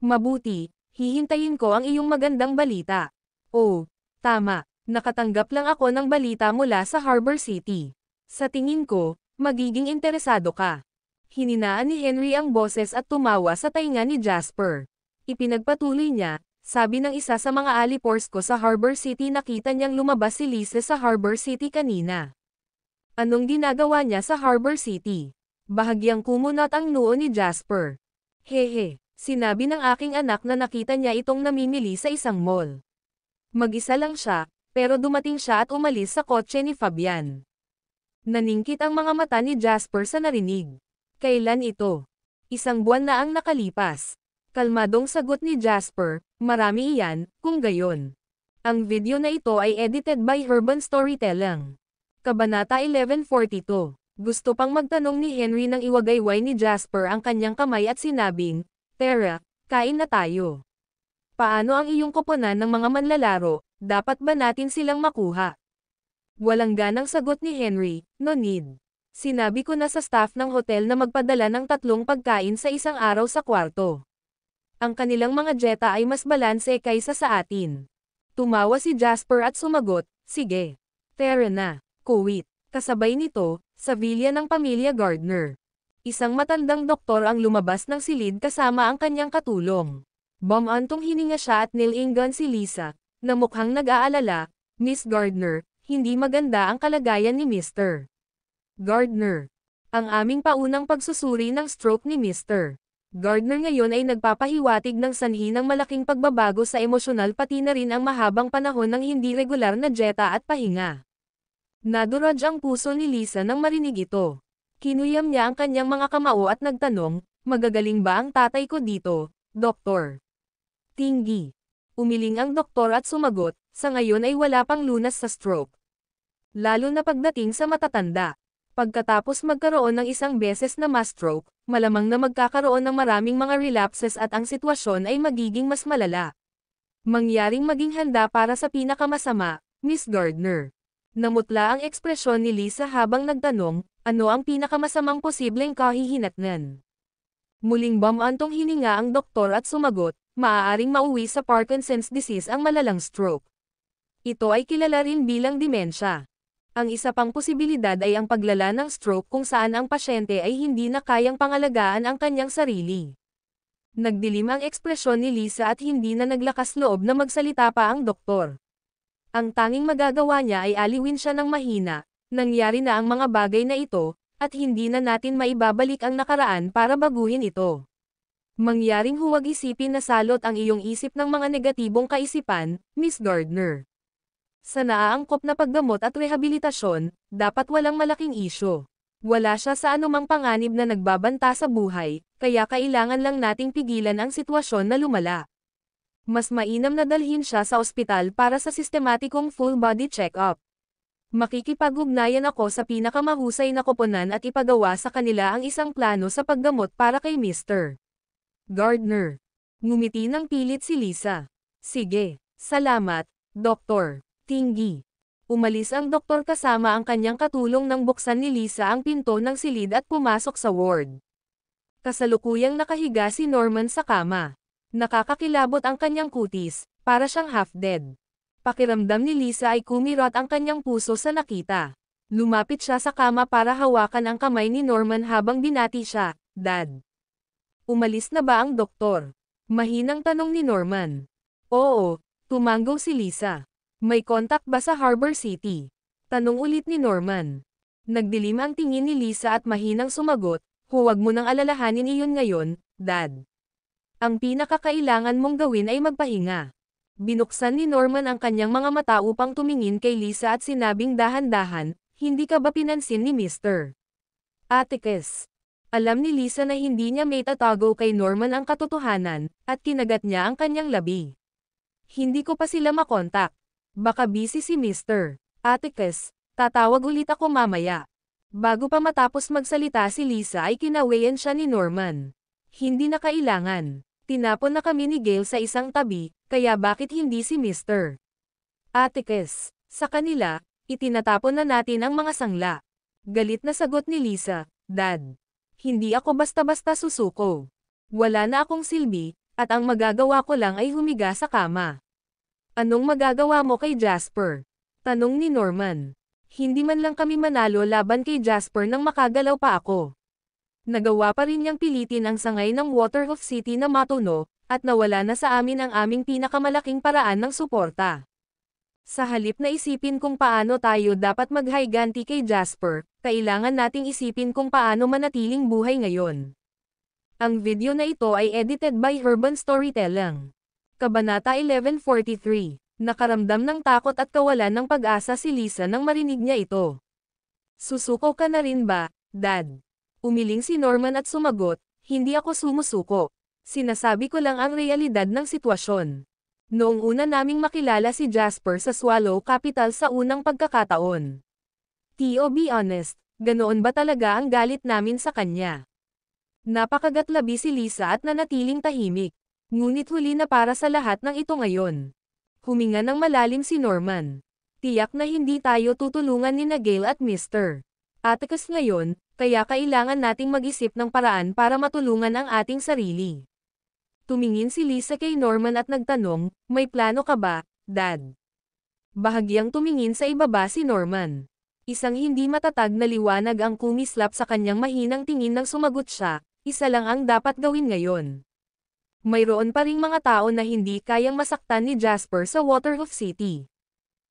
Mabuti, hihintayin ko ang iyong magandang balita. Oh, tama, nakatanggap lang ako ng balita mula sa Harbor City. Sa tingin ko, magiging interesado ka. Hininaan ni Henry ang boses at tumawa sa tainga ni Jasper. Ipinagpatuloy niya, sabi ng isa sa mga alipors ko sa Harbor City nakita niyang lumabas si Lisa sa Harbor City kanina. Anong ginagawa niya sa Harbor City? Bahagyang kumunot ang noo ni Jasper. Hehe, sinabi ng aking anak na nakita niya itong namimili sa isang mall. Mag-isa lang siya, pero dumating siya at umalis sa kotse ni Fabian. Naningkit ang mga mata ni Jasper sa narinig. Kailan ito? Isang buwan na ang nakalipas. Kalmadong sagot ni Jasper, marami iyan, kung gayon. Ang video na ito ay edited by Herban Storytelling. Kabanata 1142. Gusto pang magtanong ni Henry nang iwagayway ni Jasper ang kanyang kamay at sinabing, Tara, kain na tayo. Paano ang iyong koponan ng mga manlalaro, dapat ba natin silang makuha? Walang ganang sagot ni Henry, no need. Sinabi ko na sa staff ng hotel na magpadala ng 3 pagkain sa isang araw sa kwarto. Ang kanilang mga jeta ay mas balanse kaysa sa atin. Tumawa si Jasper at sumagot, sige. Tara na, Kuwait. Kasabay nito, sa villa ng pamilya Gardner. Isang matandang doktor ang lumabas ng silid kasama ang kanyang katulong. Bumantong hininga siya at nilingan si Lisa, na mukhang nag-aalala, Miss Gardner, hindi maganda ang kalagayan ni Mr. Gardner. Ang aming paunang pagsusuri ng stroke ni Mr. Gardner ngayon ay nagpapahiwatig ng sanhi ng malaking pagbabago sa emosyonal pati na rin ang mahabang panahon ng hindi regular na dieta at pahinga. Nadurog ang puso ni Lisa nang marinig ito. Kinuyam niya ang kanyang mga kamao at nagtanong, magagaling ba ang tatay ko dito, Doktor? Tinggi. Umiling ang doktor at sumagot, sa ngayon ay wala pang lunas sa stroke. Lalo na pagdating sa matatanda. Pagkatapos magkaroon ng isang beses na ma-stroke, malamang na magkakaroon ng maraming mga relapses at ang sitwasyon ay magiging mas malala. Mangyaring maging handa para sa pinakamasama, Miss Gardner. Namutla ang ekspresyon ni Lisa habang nagtanong, ano ang pinakamasamang posibleng kahihinatnan? Muling bumantong hininga ang doktor at sumagot, maaaring mauwi sa Parkinson's disease ang malalang stroke. Ito ay kilala rin bilang demensya. Ang isa pang posibilidad ay ang paglala ng stroke kung saan ang pasyente ay hindi na kayang pangalagaan ang kanyang sarili. Nagdilim ang ekspresyon ni Lisa at hindi na naglakas loob na magsalita pa ang doktor. Ang tanging magagawa niya ay aliwin siya ng mahina, nangyari na ang mga bagay na ito, at hindi na natin maibabalik ang nakaraan para baguhin ito. Mangyaring huwag isipin na salot ang iyong isip ng mga negatibong kaisipan, Miss Gardner. Sa naaangkop na paggamot at rehabilitasyon, dapat walang malaking isyo. Wala siya sa anumang panganib na nagbabanta sa buhay, kaya kailangan lang nating pigilan ang sitwasyon na lumala. Mas mainam na dalhin siya sa ospital para sa sistematikong full-body check-up. Makikipag-ugnayan ako sa pinakamahusay na koponan at ipagawa sa kanila ang isang plano sa paggamot para kay Mr. Gardner. Ngumiti ng pilit si Lisa. Sige, salamat, Doktor. Tinggi. Umalis ang doktor kasama ang kanyang katulong nang buksan ni Lisa ang pinto ng silid at pumasok sa ward. Kasalukuyang nakahiga si Norman sa kama. Nakakakilabot ang kanyang kutis, para siyang half-dead. Pakiramdam ni Lisa ay kumirot ang kanyang puso sa nakita. Lumapit siya sa kama para hawakan ang kamay ni Norman habang binati siya, Dad. Umalis na ba ang doktor? Mahinang tanong ni Norman. Oo, tumango si Lisa. May contact ba sa Harbor City? Tanong ulit ni Norman. Nagdilim ang tingin ni Lisa at mahinang sumagot, huwag mo nang alalahanin iyon ngayon, Dad. Ang pinakakailangan mong gawin ay magpahinga. Binuksan ni Norman ang kanyang mga mata upang tumingin kay Lisa at sinabing dahan-dahan, hindi ka ba pinansin ni Mr. Atticus? Alam ni Lisa na hindi niya may tatago kay Norman ang katotohanan, at kinagat niya ang kanyang labi. Hindi ko pa sila makontak. Baka busy si Mr. Atticus, tatawag ulit ako mamaya. Bago pa matapos magsalita si Lisa ay kinawayan siya ni Norman. Hindi na kailangan. Tinapon na kami ni Gail sa isang tabi, kaya bakit hindi si Mr. Atticus? Sa kanila, itinatapon na natin ang mga sangla. Galit na sagot ni Lisa, Dad. Hindi ako basta-basta susuko. Wala na akong silbi, at ang magagawa ko lang ay humiga sa kama. Anong magagawa mo kay Jasper? Tanong ni Norman. Hindi man lang kami manalo laban kay Jasper nang makagalaw pa ako. Nagawa pa rin niyang pilitin ang sangay ng Waterhoof City na matuno, at nawala na sa amin ang aming pinakamalaking paraan ng suporta. Sa halip na isipin kung paano tayo dapat maghiganti kay Jasper, kailangan nating isipin kung paano manatiling buhay ngayon. Ang video na ito ay edited by Urban Storytelling. Kabanata 1143. Nakaramdam ng takot at kawalan ng pag-asa si Lisa nang marinig niya ito. Susuko ka na rin ba, Dad? Umiling si Norman at sumagot, hindi ako sumusuko. Sinasabi ko lang ang realidad ng sitwasyon. Noong una naming makilala si Jasper sa Swallow Capital sa unang pagkakataon. To be honest, ganoon ba talaga ang galit namin sa kanya? Napakagatlabi si Lisa at nanatiling tahimik. Ngunit huli na para sa lahat ng ito ngayon. Huminga ng malalim si Norman. Tiyak na hindi tayo tutulungan ni Gail at Mr. Atticus ngayon, kaya kailangan nating mag-isip ng paraan para matulungan ang ating sarili. Tumingin si Lisa kay Norman at nagtanong, may plano ka ba, Dad? Bahagyang tumingin sa ibaba si Norman. Isang hindi matatag na liwanag ang kumislap sa kanyang mahinang tingin nang sumagot siya, isa lang ang dapat gawin ngayon. Mayroon pa ring mga tao na hindi kayang masaktan ni Jasper sa Waterhoof City.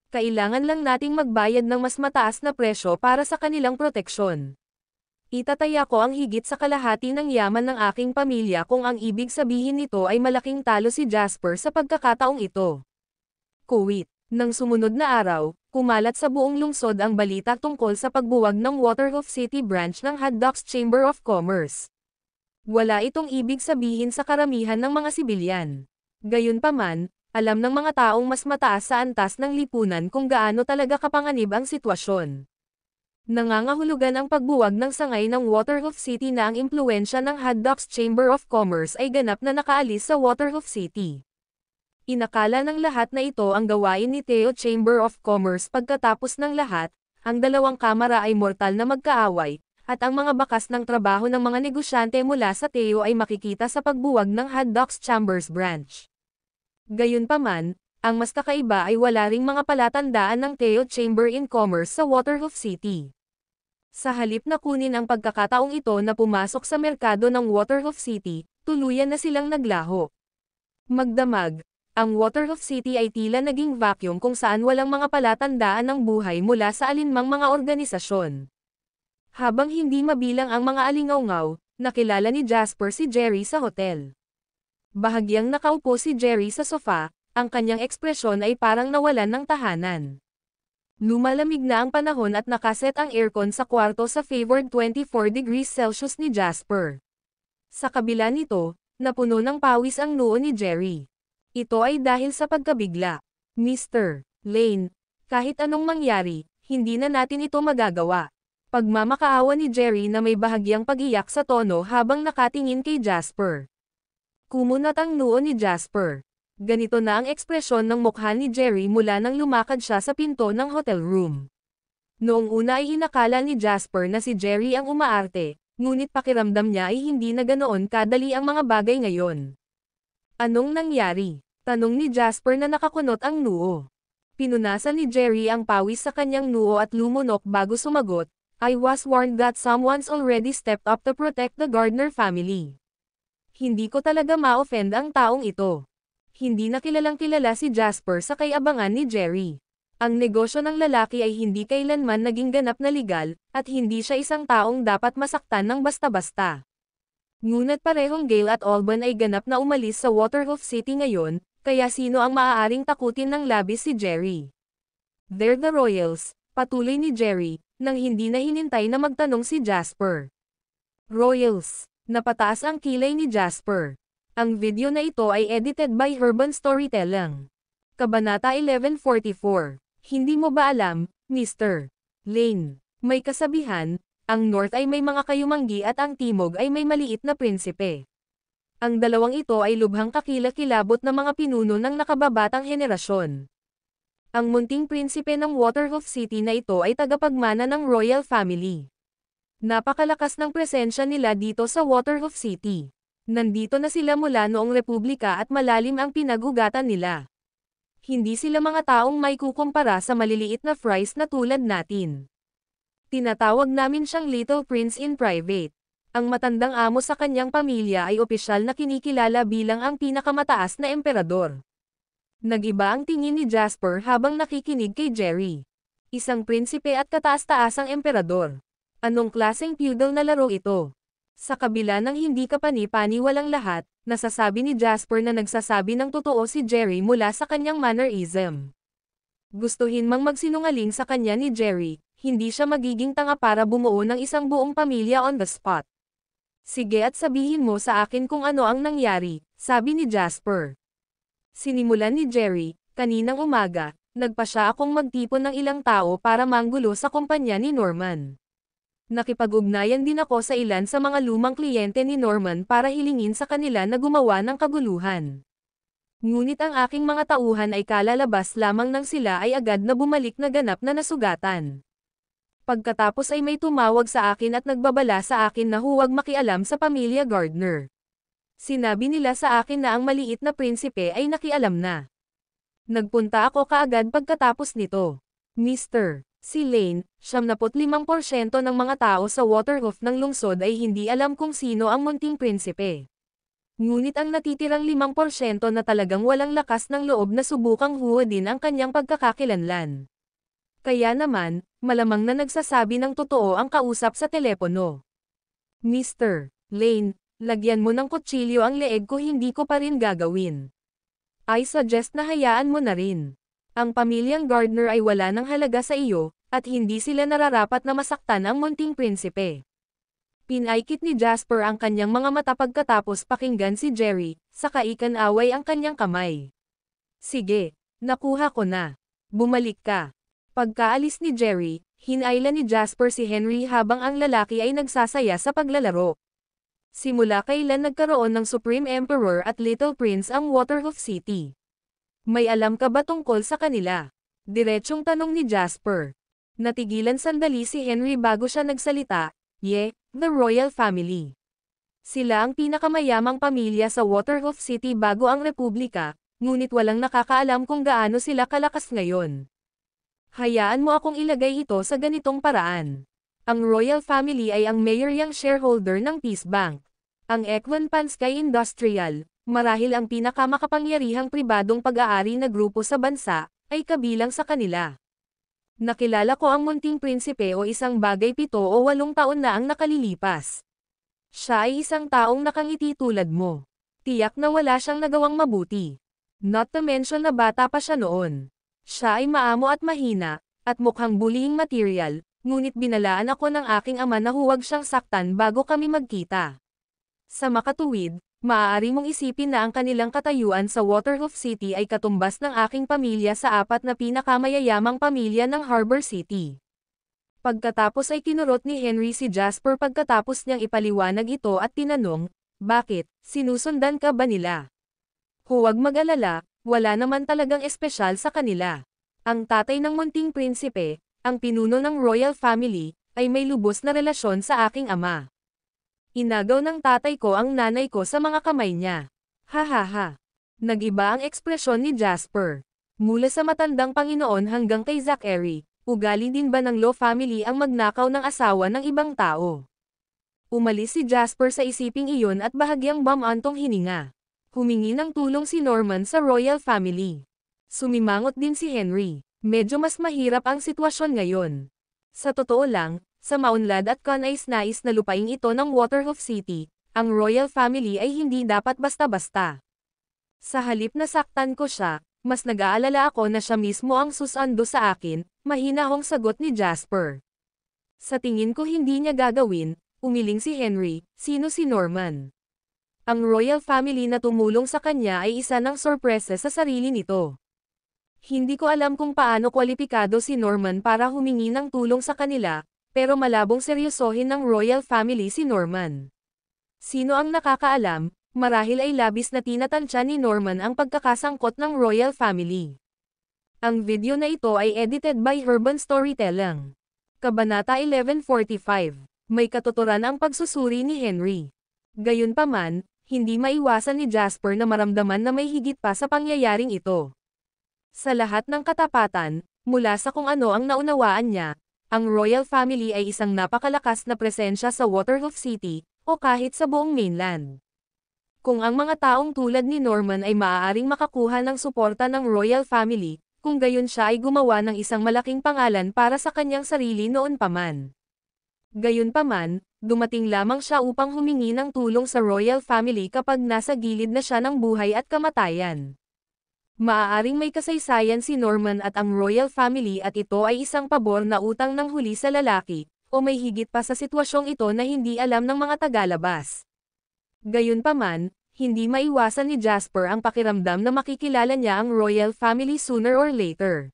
Kailangan lang nating magbayad ng mas mataas na presyo para sa kanilang proteksyon. Itataya ko ang higit sa kalahati ng yaman ng aking pamilya kung ang ibig sabihin nito ay malaking talo si Jasper sa pagkakataong ito. Kuwait. Nang sumunod na araw, kumalat sa buong lungsod ang balita tungkol sa pagbuwag ng Waterhoof City branch ng Haddock's Chamber of Commerce. Wala itong ibig sabihin sa karamihan ng mga sibilyan. Gayunpaman, alam ng mga taong mas mataas sa antas ng lipunan kung gaano talaga kapanganib ang sitwasyon. Nangangahulugan ang pagbuwag ng sangay ng Waterhoof City na ang impluwensya ng Haddock's Chamber of Commerce ay ganap na nakaalis sa Waterhoof City. Inakala ng lahat na ito ang gawain ni Theo Chamber of Commerce pagkatapos ng lahat, ang dalawang kamara ay mortal na magkaaway, at ang mga bakas ng trabaho ng mga negosyante mula sa Theo ay makikita sa pagbuwag ng Haddock's Chambers branch. Gayunpaman, ang mas kakaiba ay wala ring mga palatandaan ng Theo Chamber in Commerce sa Waterhoof City. Sa halip na kunin ang pagkakataong ito na pumasok sa merkado ng Waterhoof City, tuluyan na silang naglaho. Magdamag, ang Waterhoof City ay tila naging vacuum kung saan walang mga palatandaan ng buhay mula sa alinmang mga organisasyon. Habang hindi mabilang ang mga alingawngaw, nakilala ni Jasper si Jerry sa hotel. Bahagyang nakaupo si Jerry sa sofa, ang kanyang ekspresyon ay parang nawalan ng tahanan. Lumalamig na ang panahon at nakaset ang aircon sa kwarto sa favored 24 degrees Celsius ni Jasper. Sa kabila nito, napuno ng pawis ang noo ni Jerry. Ito ay dahil sa pagkabigla. Mr. Lane, kahit anong mangyari, hindi na natin ito magagawa. Pagmamakaawa ni Jerry na may bahagyang pag-iyak sa tono habang nakatingin kay Jasper. Kumunat ang noo ni Jasper. Ganito na ang ekspresyon ng mukha ni Jerry mula nang lumakad siya sa pinto ng hotel room. Noong una ay hinakala ni Jasper na si Jerry ang umaarte, ngunit pakiramdam niya ay hindi na ganoon kadali ang mga bagay ngayon. Anong nangyari? Tanong ni Jasper na nakakunot ang noo. Pinunasan ni Jerry ang pawis sa kanyang noo at lumunok bago sumagot, I was warned that someone's already stepped up to protect the Gardner family. Hindi ko talaga ma-offend ang taong ito. Hindi na kilalang kilala si Jasper sa kay-abangan ni Jerry. Ang negosyo ng lalaki ay hindi kailanman naging ganap na legal, at hindi siya isang taong dapat masaktan ng basta-basta. Ngunit parehong Gale at Alban ay ganap na umalis sa Waterhoof City ngayon, kaya sino ang maaaring takutin ng labis si Jerry? They're the Royals, patuloy ni Jerry, nang hindi na hinintay na magtanong si Jasper. Royals, napataas ang kilay ni Jasper. Ang video na ito ay edited by Urban Storytelling. Kabanata 1144. Hindi mo ba alam, Mr. Lane? May kasabihan, ang North ay may mga kayumanggi at ang Timog ay may maliit na prinsipe. Ang dalawang ito ay lubhang kakilakilabot na mga pinuno ng nakababatang henerasyon. Ang munting prinsipe ng Waterhoof City na ito ay tagapagmana ng royal family. Napakalakas ng presensya nila dito sa Waterhoof City. Nandito na sila mula noong Republika at malalim ang pinagugatan nila. Hindi sila mga taong may kukumpara sa maliliit na fries na tulad natin. Tinatawag namin siyang Little Prince in private. Ang matandang amo sa kanyang pamilya ay opisyal na kinikilala bilang ang pinakamataas na emperador. Nag-iba ang tingin ni Jasper habang nakikinig kay Jerry. Isang prinsipe at kataas-taasang emperador. Anong klaseng feudal na laro ito? Sa kabila ng hindi kapani-paniwalang lahat, nasasabi ni Jasper na nagsasabi ng totoo si Jerry mula sa kanyang mannerism. Gustuhin mang magsinungaling sa kanya ni Jerry, hindi siya magiging tanga para bumuo ng isang buong pamilya on the spot. Sige at sabihin mo sa akin kung ano ang nangyari, sabi ni Jasper. Sinimulan ni Jerry, kaninang umaga, nagpa siya akong magtipon ng ilang tao para manggulo sa kumpanya ni Norman. Nakipag-ugnayan din ako sa ilan sa mga lumang kliyente ni Norman para hilingin sa kanila na gumawa ng kaguluhan. Ngunit ang aking mga tauhan ay kalalabas lamang nang sila ay agad na bumalik na ganap na nasugatan. Pagkatapos ay may tumawag sa akin at nagbabala sa akin na huwag makialam sa pamilya Gardner. Sinabi nila sa akin na ang maliit na prinsipe ay nakialam na. Nagpunta ako kaagad pagkatapos nito. Mr. Si Lane, 75% ng mga tao sa Waterhoof ng lungsod ay hindi alam kung sino ang munting prinsipe. Ngunit ang natitirang 5% na talagang walang lakas ng loob na subukang huwadin ang kanyang pagkakakilanlan. Kaya naman, malamang na nagsasabi ng totoo ang kausap sa telepono. Mr. Lane, lagyan mo ng kutsilyo ang leeg ko, hindi ko pa rin gagawin. I suggest na hayaan mo na rin. Ang pamilyang Gardner ay wala ng halaga sa iyo, at hindi sila nararapat na masaktan ang munting prinsipe. Pinaikit ni Jasper ang kanyang mga mata pagkatapos pakinggan si Jerry, saka ikan-away ang kanyang kamay. Sige, nakuha ko na. Bumalik ka. Pagkaalis ni Jerry, hinayla ni Jasper si Henry habang ang lalaki ay nagsasaya sa paglalaro. Simula kailan nagkaroon ng Supreme Emperor at Little Prince ang Waterhoof City? May alam ka ba tungkol sa kanila? Diretsong tanong ni Jasper. Natigilan sandali si Henry bago siya nagsalita. The Royal Family. Sila ang pinakamayamang pamilya sa Waterhoof City bago ang Republika, ngunit walang nakakaalam kung gaano sila kalakas ngayon. Hayaan mo akong ilagay ito sa ganitong paraan. Ang Royal Family ay ang mayoryang shareholder ng Peace Bank. Ang Equan Pansky Industrial, marahil ang pinakamakapangyarihang pribadong pag-aari na grupo sa bansa, ay kabilang sa kanila. Nakilala ko ang munting prinsipe o isang bagay 7 o 8 taon na ang nakalilipas. Siya ay isang taong nakangiti tulad mo. Tiyak na wala siyang nagawang mabuti. Not to mention na bata pa siya noon. Siya ay maamo at mahina, at mukhang bullying material, ngunit binalaan ako ng aking ama na huwag siyang saktan bago kami magkita. Sa makatuwid, maaari mong isipin na ang kanilang katayuan sa Waterhoof City ay katumbas ng aking pamilya sa 4 na pinakamayayamang pamilya ng Harbor City. Pagkatapos ay kinurot ni Henry si Jasper pagkatapos niyang ipaliwanag ito at tinanong, bakit, sinusundan ka ba nila? Huwag mag-alala, wala naman talagang espesyal sa kanila. Ang tatay ng munting prinsipe, ang pinuno ng Royal Family, ay may lubos na relasyon sa aking ama. Inagaw ng tatay ko ang nanay ko sa mga kamay niya. Ha. Nag-iba ang ekspresyon ni Jasper. Mula sa matandang Panginoon hanggang kay Zachary, ugali din ba ng Law family ang magnakaw ng asawa ng ibang tao? Umalis si Jasper sa isiping iyon at bahagyang bumantong hininga. Humingi ng tulong si Norman sa Royal Family. Sumimangot din si Henry. Medyo mas mahirap ang sitwasyon ngayon. Sa totoo lang, sa maunlad at kanais-nais na lupain ito ng Waterhoof City, ang Royal Family ay hindi dapat basta-basta. Sa halip na saktan ko siya, mas nag-aalala ako na siya mismo ang susando sa akin, mahinahong sagot ni Jasper. Sa tingin ko hindi niya gagawin, umiling si Henry, sino si Norman? Ang Royal Family na tumulong sa kanya ay isa ng sorpresa sa sarili nito. Hindi ko alam kung paano kwalipikado si Norman para humingi ng tulong sa kanila, pero malabong seryosohin ng Royal Family si Norman. Sino ang nakakaalam, marahil ay labis na tinatansya ni Norman ang pagkakasangkot ng Royal Family. Ang video na ito ay edited by Herban Storytelling. Kabanata 1145. May katuturan ang pagsusuri ni Henry. Gayunpaman, hindi maiwasan ni Jasper na maramdaman na may higit pa sa pangyayaring ito. Sa lahat ng katapatan, mula sa kung ano ang naunawaan niya, ang Royal Family ay isang napakalakas na presensya sa Waterhoof City, o kahit sa buong mainland. Kung ang mga taong tulad ni Norman ay maaaring makakuha ng suporta ng Royal Family, kung gayon siya ay gumawa ng isang malaking pangalan para sa kanyang sarili noon pa man. Gayunpaman, dumating lamang siya upang humingi ng tulong sa Royal Family kapag nasa gilid na siya ng buhay at kamatayan. Maaaring may kasaysayan si Norman at ang Royal Family at ito ay isang pabor na utang ng huli sa lalaki, o may higit pa sa sitwasyong ito na hindi alam ng mga tagalabas. Gayunpaman, hindi maiwasan ni Jasper ang pakiramdam na makikilala niya ang Royal Family sooner or later.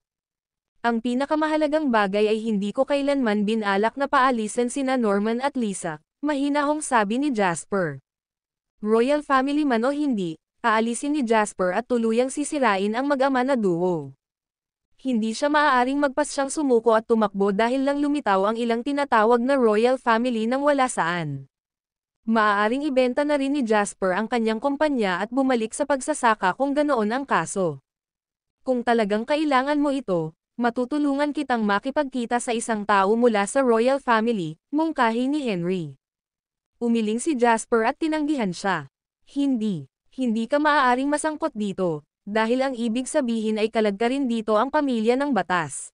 Ang pinakamahalagang bagay ay hindi ko kailanman binalak na paalisin sina Norman at Lisa, mahinahong sabi ni Jasper. Royal Family man o hindi, aalisin ni Jasper at tuluyang sisirain ang mag-ama na duo. Hindi siya maaaring magpasyang sumuko at tumakbo dahil lang lumitaw ang ilang tinatawag na Royal Family nang wala saan. Maaaring ibenta na rin ni Jasper ang kanyang kumpanya at bumalik sa pagsasaka kung ganoon ang kaso. Kung talagang kailangan mo ito, matutulungan kitang makipagkita sa isang tao mula sa Royal Family, mungkahi ni Henry. Umiling si Jasper at tinanggihan siya. Hindi ka maaaring masangkot dito, dahil ang ibig sabihin ay kalagkarin dito ang pamilya ng batas.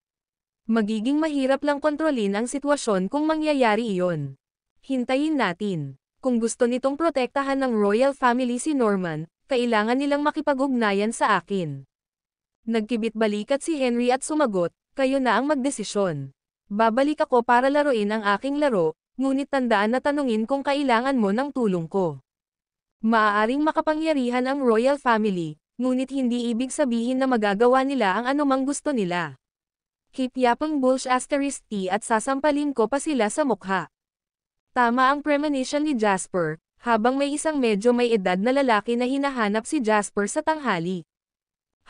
Magiging mahirap lang kontrolin ang sitwasyon kung mangyayari iyon. Hintayin natin. Kung gusto nitong protektahan ng royal family si Norman, kailangan nilang makipag-ugnayan sa akin. Nagkibit-balikat si Henry at sumagot, kayo na ang magdesisyon. Babalik ako para laruin ang aking laro, ngunit tandaan na tanungin kung kailangan mo ng tulong ko. Maaaring makapangyarihan ang royal family, ngunit hindi ibig sabihin na magagawa nila ang anumang gusto nila. Keep yapang bulsh asterisk T at sasampalin ko pa sila sa mukha. Tama ang premonition ni Jasper, habang may isang medyo may edad na lalaki na hinahanap si Jasper sa tanghali.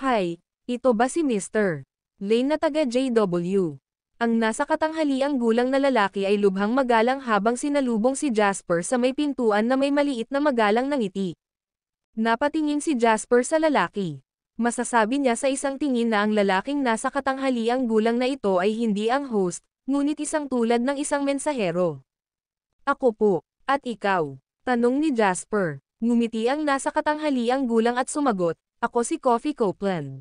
Hi, ito ba si Mr. Lane na taga JW? Ang nasa katanghaliang gulang na lalaki ay lubhang magalang habang sinalubong si Jasper sa may pintuan na may maliit na magalang na ngiti. Napatingin si Jasper sa lalaki. Masasabi niya sa isang tingin na ang lalaking nasa katanghaliang gulang na ito ay hindi ang host, ngunit isang tulad ng isang mensahero. Ako po, at ikaw? Tanong ni Jasper. Ngumiti ang nasa katanghaliang gulang at sumagot, ako si Coffee Copeland.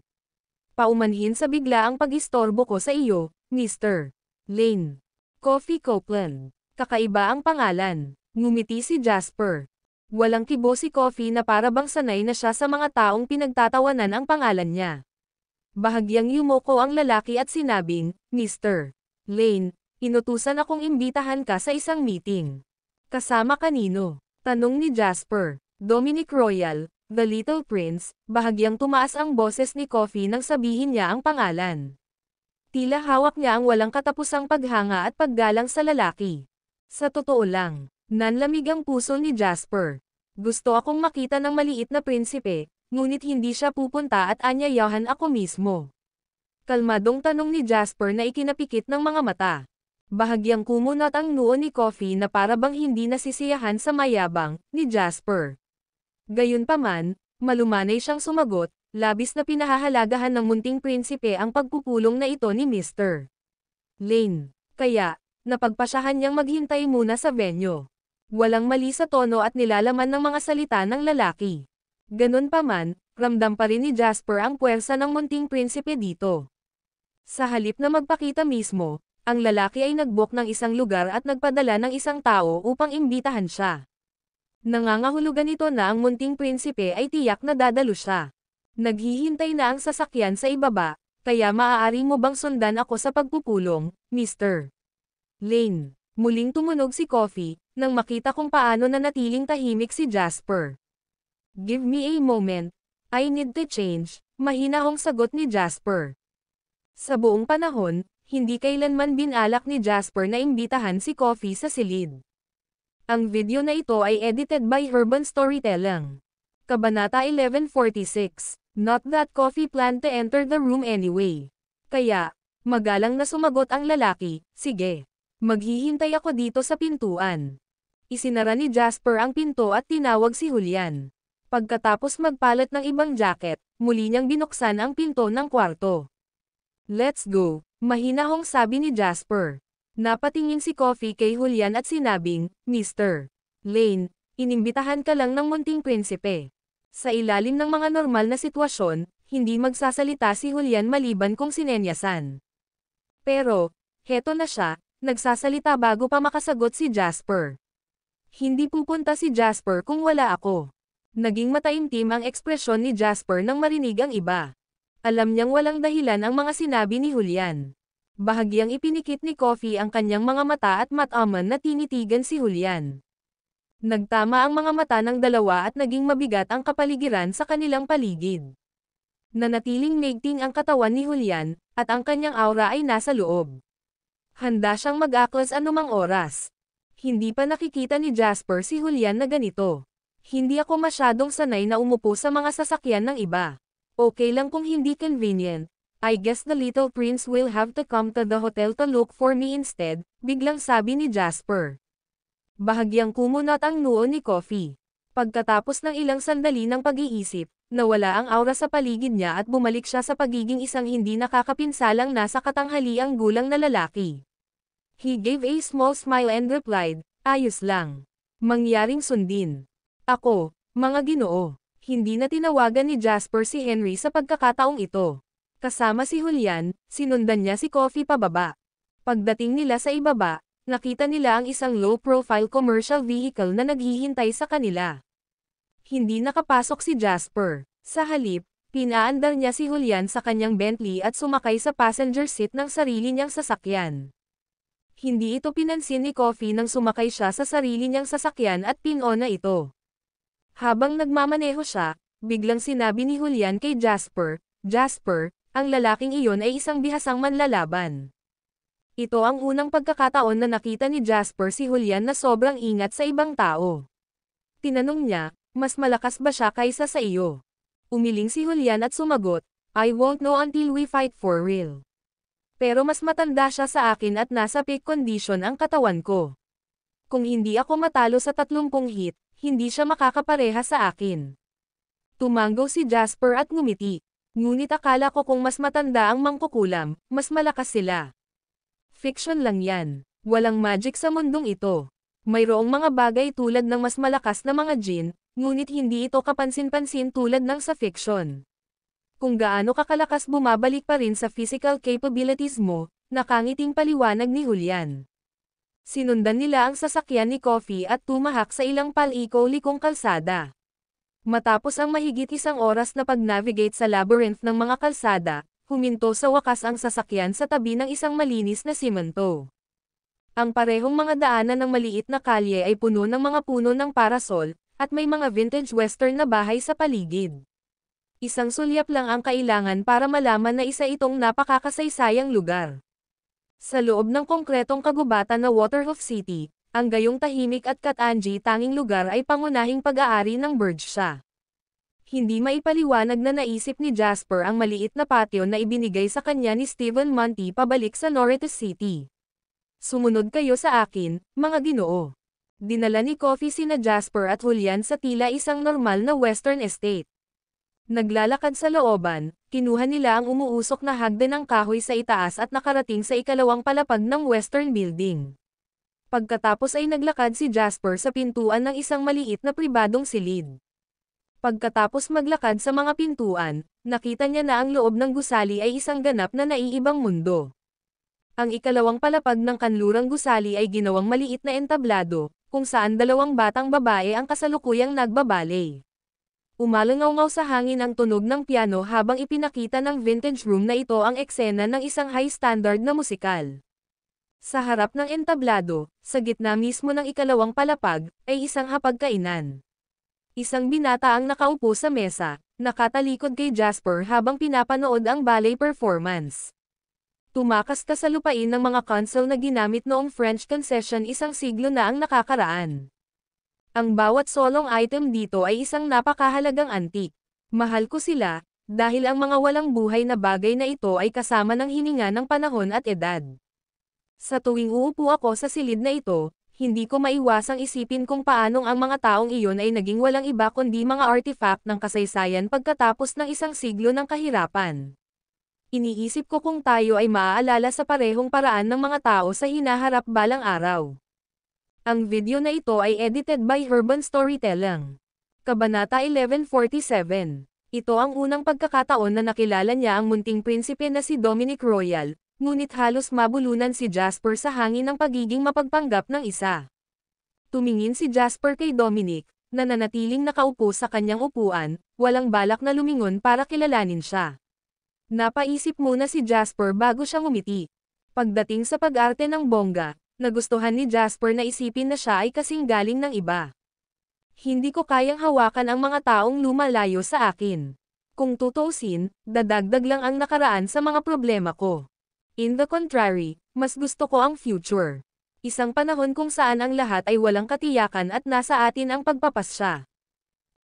Paumanhin sa biglaang pag-istorbo ko sa iyo, Mr. Lane. Coffee Copeland. Kakaiba ang pangalan. Ngumiti si Jasper. Walang kibo si Coffee na para bang sanay na siya sa mga taong pinagtatawanan ang pangalan niya. Bahagyang yumoko ang lalaki at sinabing, Mr. Lane, inutusan akong imbitahan ka sa isang meeting. Kasama kanino? Tanong ni Jasper. Dominic Royal, The Little Prince. Bahagyang tumaas ang boses ni Coffee nang sabihin niya ang pangalan. Tila hawak niya ang walang katapusang paghanga at paggalang sa lalaki. Sa totoo lang, nanlamig ang puso ni Jasper. Gusto akong makita ng maliit na prinsipe, ngunit hindi siya pupunta at anyayahan ako mismo. Kalmadong tanong ni Jasper na ikinapikit ng mga mata. Bahagyang kumunat ang noo ni Coffee na para bang hindi nasisiyahan sa mayabang ni Jasper. Gayunpaman, malumanay siyang sumagot, labis na pinahahalagahan ng munting prinsipe ang pagpupulong na ito ni Mr. Lane. Kaya, napagpasyahan niyang maghintay muna sa venue. Walang mali sa tono at nilalaman ng mga salita ng lalaki. Ganunpaman, ramdam pa rin ni Jasper ang puwersa ng munting prinsipe dito. Sa halip na magpakita mismo, ang lalaki ay nag-book ng isang lugar at nagpadala ng isang tao upang imbitahan siya. Nangangahulugan ito na ang munting prinsipe ay tiyak na dadalo siya. Naghihintay na ang sasakyan sa ibaba, kaya maaari mo bang sundan ako sa pagpupulong, Mr. Lane? Muling tumunog si Coffee, nang makita kung paano nanatiling tahimik si Jasper. Give me a moment, I need to change, mahinahong sagot ni Jasper. Sa buong panahon, hindi kailanman binalak ni Jasper na imbitahan si Coffee sa silid. Ang video na ito ay edited by Urban Storytelling. Kabanata 1146. Not that Coffee planned to enter the room anyway. Kaya, magalang na sumagot ang lalaki, sige. Maghihintay ako dito sa pintuan. Isinara ni Jasper ang pinto at tinawag si Julian. Pagkatapos magpalit ng ibang jacket, muli niyang binuksan ang pinto ng kwarto. Let's go, mahinahong sabi ni Jasper. Napatingin si Coffee kay Julian at sinabing, Mr. Lane, inimbitahan ka lang ng munting prinsipe. Sa ilalim ng mga normal na sitwasyon, hindi magsasalita si Julian maliban kung sinenyasan. Pero, heto na siya, nagsasalita bago pa makasagot si Jasper. Hindi pupunta si Jasper kung wala ako. Naging mataimtim ang ekspresyon ni Jasper nang marinig ang iba. Alam niyang walang dahilan ang mga sinabi ni Julian. Bahagyang ipinikit ni Coffee ang kanyang mga mata at mataman na tinitigan si Julian. Nagtama ang mga mata ng dalawa at naging mabigat ang kapaligiran sa kanilang paligid. Nanatiling maigting ang katawan ni Julian, at ang kanyang aura ay nasa loob. Handa siyang mag-aklas anumang oras. Hindi pa nakikita ni Jasper si Julian na ganito. Hindi ako masyadong sanay na umupo sa mga sasakyan ng iba. Okay lang kung hindi convenient. I guess the little prince will have to come to the hotel to look for me instead, biglang sabi ni Jasper. Bahagyang kumunat ang noo ni Coffee. Pagkatapos ng ilang sandali ng pag-iisip, nawala ang aura sa paligid niya at bumalik siya sa pagiging isang hindi nakakapinsalang nasa katanghaliang gulang na lalaki. He gave a small smile and replied, ayos lang. Mangyaring sundin. Ako, mga ginoo. Hindi na tinawagan ni Jasper si Henry sa pagkakataong ito. Kasama si Julian, sinundan niya si Coffee pababa. Pagdating nila sa ibaba, nakita nila ang isang low-profile commercial vehicle na naghihintay sa kanila. Hindi nakapasok si Jasper. Sa halip, pinaandar niya si Julian sa kanyang Bentley at sumakay sa passenger seat ng sarili niyang sasakyan. Hindi ito pinansin ni Coffee nang sumakay siya sa sarili niyang sasakyan at pinona ito. Habang nagmamaneho siya, biglang sinabi ni Julian kay Jasper, "Jasper, ang lalaking iyon ay isang bihasang manlalaban." Ito ang unang pagkakataon na nakita ni Jasper si Julian na sobrang ingat sa ibang tao. Tinanong niya, "Mas malakas ba siya kaysa sa iyo?" Umiling si Julian at sumagot, "I won't know until we fight for real. Pero mas matanda siya sa akin at nasa peak condition ang katawan ko. Kung hindi ako matalo sa 30 hit, hindi siya makakapareha sa akin." Tumango si Jasper at ngumiti. Ngunit akala ko kung mas matanda ang mangkukulam, mas malakas sila. Fiction lang yan. Walang magic sa mundong ito. Mayroong mga bagay tulad ng mas malakas na mga djinn, ngunit hindi ito kapansin-pansin tulad ng sa fiction. Kung gaano kakalakas bumabalik pa rin sa physical capabilities mo, nakangiting paliwanag ni Julian. Sinundan nila ang sasakyan ni Coffee at tumahak sa ilang paliko-likong kalsada. Matapos ang mahigit 1 oras na pag-navigate sa labyrinth ng mga kalsada, huminto sa wakas ang sasakyan sa tabi ng isang malinis na simento. Ang parehong mga daanan ng maliit na kalye ay puno ng mga puno ng parasol, at may mga vintage western na bahay sa paligid. Isang sulyap lang ang kailangan para malaman na isa itong napakakasaysayang lugar. Sa loob ng konkretong kagubatan na Waterhoof City, ang gayong tahimik at katangi tanging lugar ay pangunahing pag-aari ng Berkshire. Hindi maipaliwanag na naisip ni Jasper ang maliit na patio na ibinigay sa kanya ni Stephen Monty pabalik sa Norritos City. "Sumunod kayo sa akin, mga ginoo." Dinala ni Coffee sina Jasper at Julian sa tila isang normal na western estate. Naglalakad sa looban, kinuha nila ang umuusok na hagdan ng kahoy sa itaas at nakarating sa ikalawang palapag ng western building. Pagkatapos ay naglakad si Jasper sa pintuan ng isang maliit na pribadong silid. Pagkatapos maglakad sa mga pintuan, nakita niya na ang loob ng gusali ay isang ganap na naiibang mundo. Ang ikalawang palapag ng kanlurang gusali ay ginawang maliit na entablado, kung saan 2 batang babae ang kasalukuyang nagbabaley. Umalangaw-ngaw sa hangin ang tunog ng piano habang ipinakita ng vintage room na ito ang eksena ng isang high-standard na musikal. Sa harap ng entablado, sa gitna mismo ng ikalawang palapag, ay isang hapagkainan. Isang binata ang nakaupo sa mesa, nakatalikod kay Jasper habang pinapanood ang ballet performance. Tumakas ka sa lupain ng mga console na ginamit noong French Concession 1 siglo na ang nakakaraan. Ang bawat solong item dito ay isang napakahalagang antique. Mahal ko sila, dahil ang mga walang buhay na bagay na ito ay kasama ng hininga ng panahon at edad. Sa tuwing uupo ako sa silid na ito, hindi ko maiwasang isipin kung paanong ang mga taong iyon ay naging walang iba kundi mga artifact ng kasaysayan pagkatapos ng 1 siglo ng kahirapan. Iniisip ko kung tayo ay maaalala sa parehong paraan ng mga tao sa hinaharap balang araw. Ang video na ito ay edited by Urban Storytelling. Kabanata 1147. Ito ang unang pagkakataon na nakilala niya ang munting prinsipe na si Dominic Royal, ngunit halos mabulunan si Jasper sa hangin ng pagiging mapagpanggap ng isa. Tumingin si Jasper kay Dominic, na nanatiling nakaupo sa kanyang upuan, walang balak na lumingon para kilalanin siya. Napaisip muna si Jasper bago siya ngumiti. Pagdating sa pag-arte ng bongga, nagustuhan ni Jasper na isipin na siya ay kasing galing ng iba. "Hindi ko kayang hawakan ang mga taong lumalayo sa akin. Kung tutuusin, dadagdag lang ang nakaraan sa mga problema ko. In the contrary, mas gusto ko ang future. Isang panahon kung saan ang lahat ay walang katiyakan at nasa atin ang pagpapasya."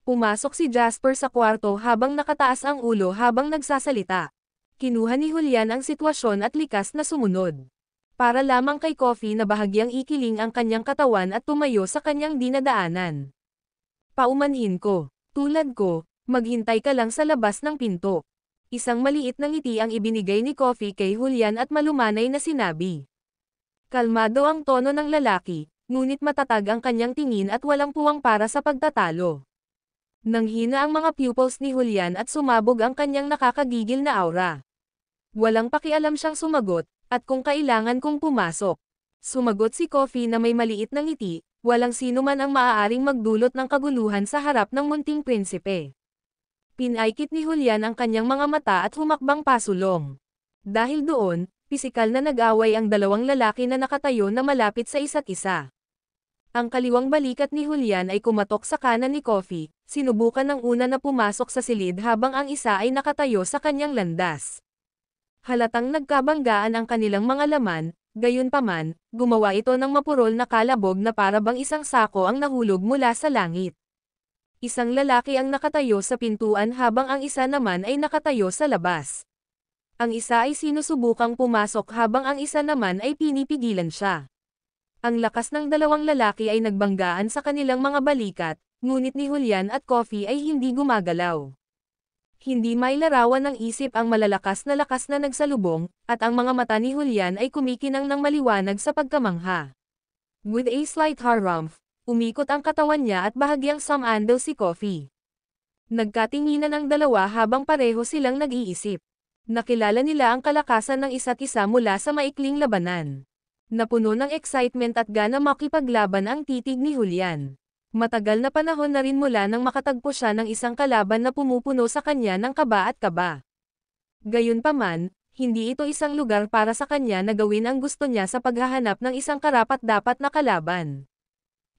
Pumasok si Jasper sa kwarto habang nakataas ang ulo habang nagsasalita. Kinuha ni Julian ang sitwasyon at likas na sumunod. Para lamang kay Coffee na bahagyang ikiling ang kanyang katawan at tumayo sa kanyang dinadaanan. "Paumanhin ko. Tulad ko, maghintay ka lang sa labas ng pinto." Isang maliit na ngiti ang ibinigay ni Coffee kay Julian at malumanay na sinabi. Kalmado ang tono ng lalaki, ngunit matatag ang kanyang tingin at walang puwang para sa pagtatalo. Nanghina ang mga pupils ni Julian at sumabog ang kanyang nakakagigil na aura. Walang pakialam siyang sumagot, "At kung kailangan kong pumasok." Sumagot si Coffee na may maliit na ngiti, walang sino man ang maaaring magdulot ng kaguluhan sa harap ng munting prinsipe. Pinaikit ni Julian ang kanyang mga mata at humakbang pasulong. Dahil doon, pisikal na nag-away ang dalawang lalaki na nakatayo na malapit sa isa't isa. Ang kaliwang balikat ni Julian ay kumatok sa kanan ni Coffee, sinubukan ng una na pumasok sa silid habang ang isa ay nakatayo sa kanyang landas. Halatang nagkabanggaan ang kanilang mga laman, gayunpaman, gumawa ito ng mapurol na kalabog na para bang isang sako ang nahulog mula sa langit. Isang lalaki ang nakatayo sa pintuan habang ang isa naman ay nakatayo sa labas. Ang isa ay sinusubukang pumasok habang ang isa naman ay pinipigilan siya. Ang lakas ng dalawang lalaki ay nagbanggaan sa kanilang mga balikat, ngunit ni Julian at Coffee ay hindi gumagalaw. Hindi mailarawan ng isip ang malalakas na nagsalubong, at ang mga mata ni Julian ay kumikinang ng maliwanag sa pagkamangha. With a slight harumph, umikot ang katawan niya at bahagyang sumandal si Coffee. Nagkatinginan ang dalawa habang pareho silang nag-iisip. Nakilala nila ang kalakasan ng isa't isa mula sa maikling labanan. Napuno ng excitement at gana makipaglaban ang titig ni Julian. Matagal na panahon na rin mula nang makatagpo siya ng isang kalaban na pumupuno sa kanya ng kaba at kaba. Gayunpaman, hindi ito isang lugar para sa kanya na gawin ang gusto niya sa paghahanap ng isang karapat-dapat na kalaban.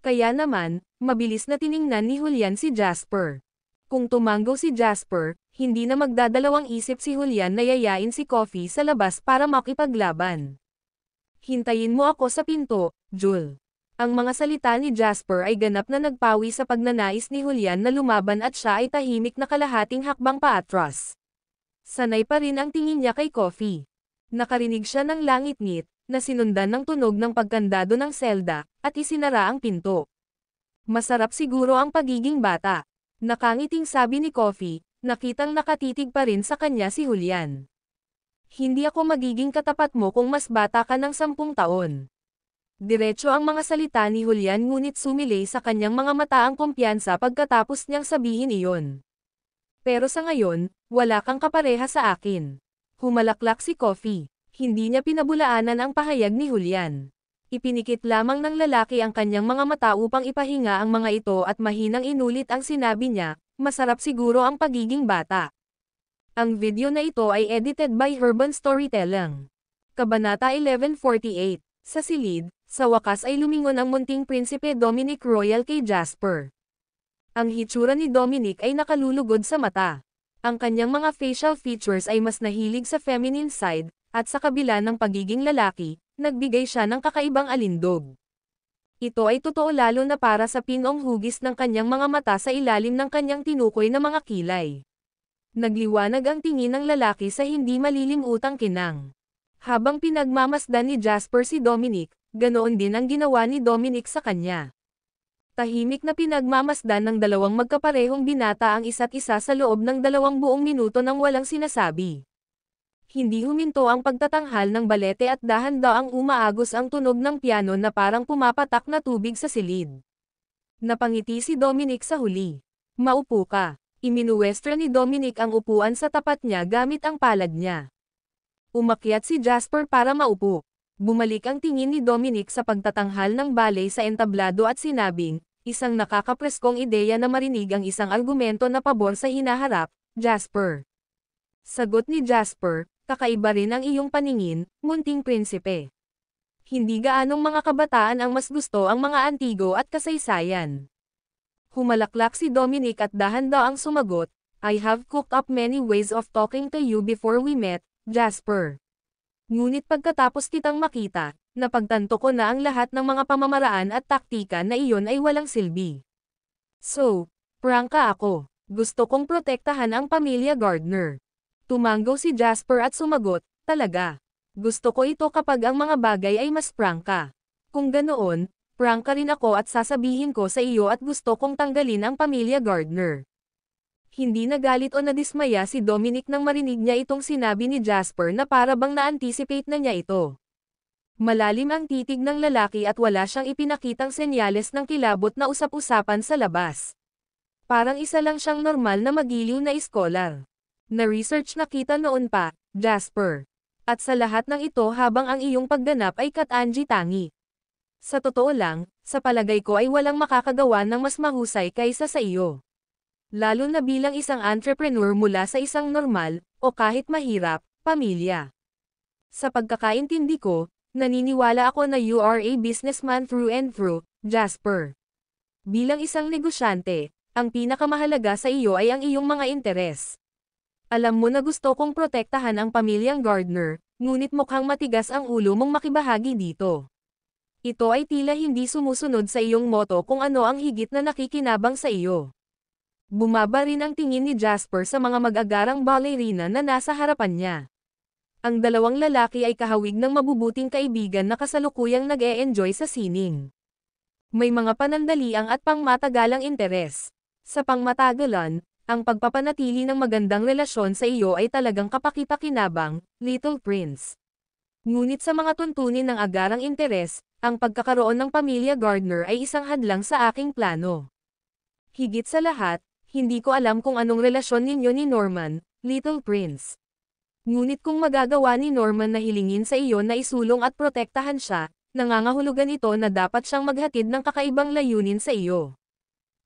Kaya naman, mabilis na tiningnan ni Julian si Jasper. Kung tumango si Jasper, hindi na magdadalawang isip si Julian na yayain si Coffee sa labas para makipaglaban. Hintayin mo ako sa pinto, Jul. Ang mga salita ni Jasper ay ganap na nagpawi sa pagnanais ni Julian na lumaban at siya ay tahimik na kalahating hakbang paatras. Sanay pa rin ang tingin niya kay Coffee. Nakarinig siya ng langit-ngit, na sinundan ng tunog ng pagkandado ng selda, at isinara ang pinto. Masarap siguro ang pagiging bata. Nakangiting sabi ni Coffee, nakitang nakatitig pa rin sa kanya si Julian. Hindi ako magiging katapat mo kung mas bata ka ng 10 taon. Diretso ang mga salita ni Julian ngunit sumilay sa kanyang mga mata ang kumpiyansa pagkatapos niyang sabihin iyon. Pero sa ngayon, wala kang kapareha sa akin. Humalaklak si Coffee. Hindi niya pinabulaanan ang pahayag ni Julian. Ipinikit lamang ng lalaki ang kanyang mga mata upang ipahinga ang mga ito at mahinang inulit ang sinabi niya, masarap siguro ang pagiging bata. Ang video na ito ay edited by Urban Storytelling. Kabanata 1148. Sa silid, sa wakas ay lumingon ang munting prinsipe Dominic Royal kay Jasper. Ang hitsura ni Dominic ay nakalulugod sa mata. Ang kanyang mga facial features ay mas nahilig sa feminine side, at sa kabila ng pagiging lalaki, nagbigay siya ng kakaibang alindog. Ito ay totoo lalo na para sa pinong hugis ng kanyang mga mata sa ilalim ng kanyang tinukoy na mga kilay. Nagliwanag ang tingin ng lalaki sa hindi malilimutang kinang. Habang pinagmamasdan ni Jasper si Dominic, ganoon din ang ginawa ni Dominic sa kanya. Tahimik na pinagmamasdan ng dalawang magkaparehong binata ang isa't isa sa loob ng 2 buong minuto nang walang sinasabi. Hindi huminto ang pagtatanghal ng balete at dahan-daang umaagos ang tunog ng piano na parang pumapatak na tubig sa silid. Napangiti si Dominic sa huli. Maupo ka. Iminuwestra ni Dominic ang upuan sa tapat niya gamit ang palad niya. Umakyat si Jasper para maupo. Bumalik ang tingin ni Dominic sa pagtatanghal ng ballet sa entablado at sinabing, isang nakakapreskong ideya na marinig ang isang argumento na pabor sa hinaharap, Jasper. Sagot ni Jasper, kakaiba rin ang iyong paningin, munting prinsipe. Hindi gaanong mga kabataan ang mas gusto ang mga antigo at kasaysayan. Humalaklak si Dominic at dahan-daang sumagot, I have cooked up many ways of talking to you before we met, Jasper. Ngunit pagkatapos kitang makita, napagtanto ko na ang lahat ng mga pamamaraan at taktika na iyon ay walang silbi. So, prangka ako. Gusto kong protektahan ang pamilya Gardner. Tumango si Jasper at sumagot, talaga. Gusto ko ito kapag ang mga bagay ay mas prangka. Kung ganoon, prangka rin ako at sasabihin ko sa iyo at gusto kong tanggalin ang pamilya Gardner. Hindi nagalit o nadismaya si Dominic nang marinig niya itong sinabi ni Jasper na para bang na-anticipate na niya ito. Malalim ang titig ng lalaki at wala siyang ipinakitang senyales ng kilabot na usap-usapan sa labas. Parang isa lang siyang normal na magiliw na iskolar. Na-research na kita noon pa, Jasper. At sa lahat ng ito habang ang iyong pagganap ay katangi-tangi. Sa totoo lang, sa palagay ko ay walang makakagawa ng mas mahusay kaysa sa iyo. Lalo na bilang isang entrepreneur mula sa isang normal, o kahit mahirap, pamilya. Sa pagkakaintindi ko, naniniwala ako na you are a businessman through and through, Jasper. Bilang isang negosyante, ang pinakamahalaga sa iyo ay ang iyong mga interes. Alam mo na gusto kong protektahan ang pamilyang Gardner, ngunit mukhang matigas ang ulo mong makibahagi dito. Ito ay tila hindi sumusunod sa iyong moto kung ano ang higit na nakikinabang sa iyo. Bumaba rin ang tingin ni Jasper sa mga mag-agarang ballerina na nasa harapan niya. Ang dalawang lalaki ay kahawig ng mabubuting kaibigan na kasalukuyang nag-e-enjoy sa sining. May mga panandaliang at pangmatagalang interes. Sa pangmatagalan, ang pagpapanatili ng magandang relasyon sa iyo ay talagang kapaki-pakinabang, Little Prince. Ngunit sa mga tuntunin ng agarang interes, ang pagkakaroon ng pamilya Gardner ay isang hadlang sa aking plano. Higit sa lahat, hindi ko alam kung anong relasyon ninyo ni Norman, Little Prince. Ngunit kung magagawa ni Norman na hilingin sa iyo na isulong at protektahan siya, nangangahulugan ito na dapat siyang maghatid ng kakaibang layunin sa iyo.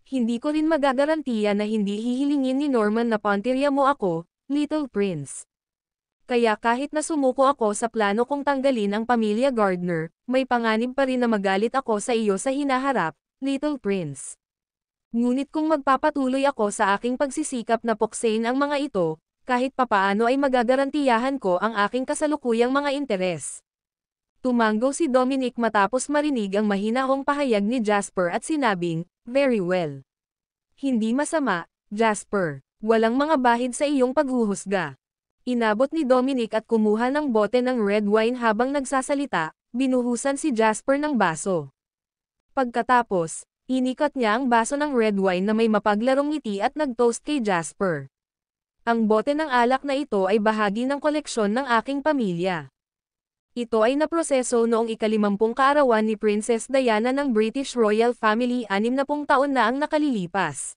Hindi ko rin magagarantiya na hindi hihilingin ni Norman na pantirya mo ako, Little Prince. Kaya kahit na sumuko ako sa plano kong tanggalin ang pamilya Gardner, may panganib pa rin na magalit ako sa iyo sa hinaharap, Little Prince. Ngunit kung magpapatuloy ako sa aking pagsisikap na puksain ang mga ito, kahit papaano ay magagarantiyahan ko ang aking kasalukuyang mga interes. Tumango si Dominic matapos marinig ang mahinahong pahayag ni Jasper at sinabing, "Very well. Hindi masama, Jasper. Walang mga bahid sa iyong paghuhusga." Inabot ni Dominic at kumuha ng bote ng red wine habang nagsasalita, binuhusan si Jasper ng baso. Pagkatapos, inikat niya ang baso ng red wine na may mapaglarong ngiti at nag-toast kay Jasper. Ang bote ng alak na ito ay bahagi ng koleksyon ng aking pamilya. Ito ay naproseso noong ika-50 kaarawan ni Princess Diana ng British Royal Family 60 taon na ang nakalilipas.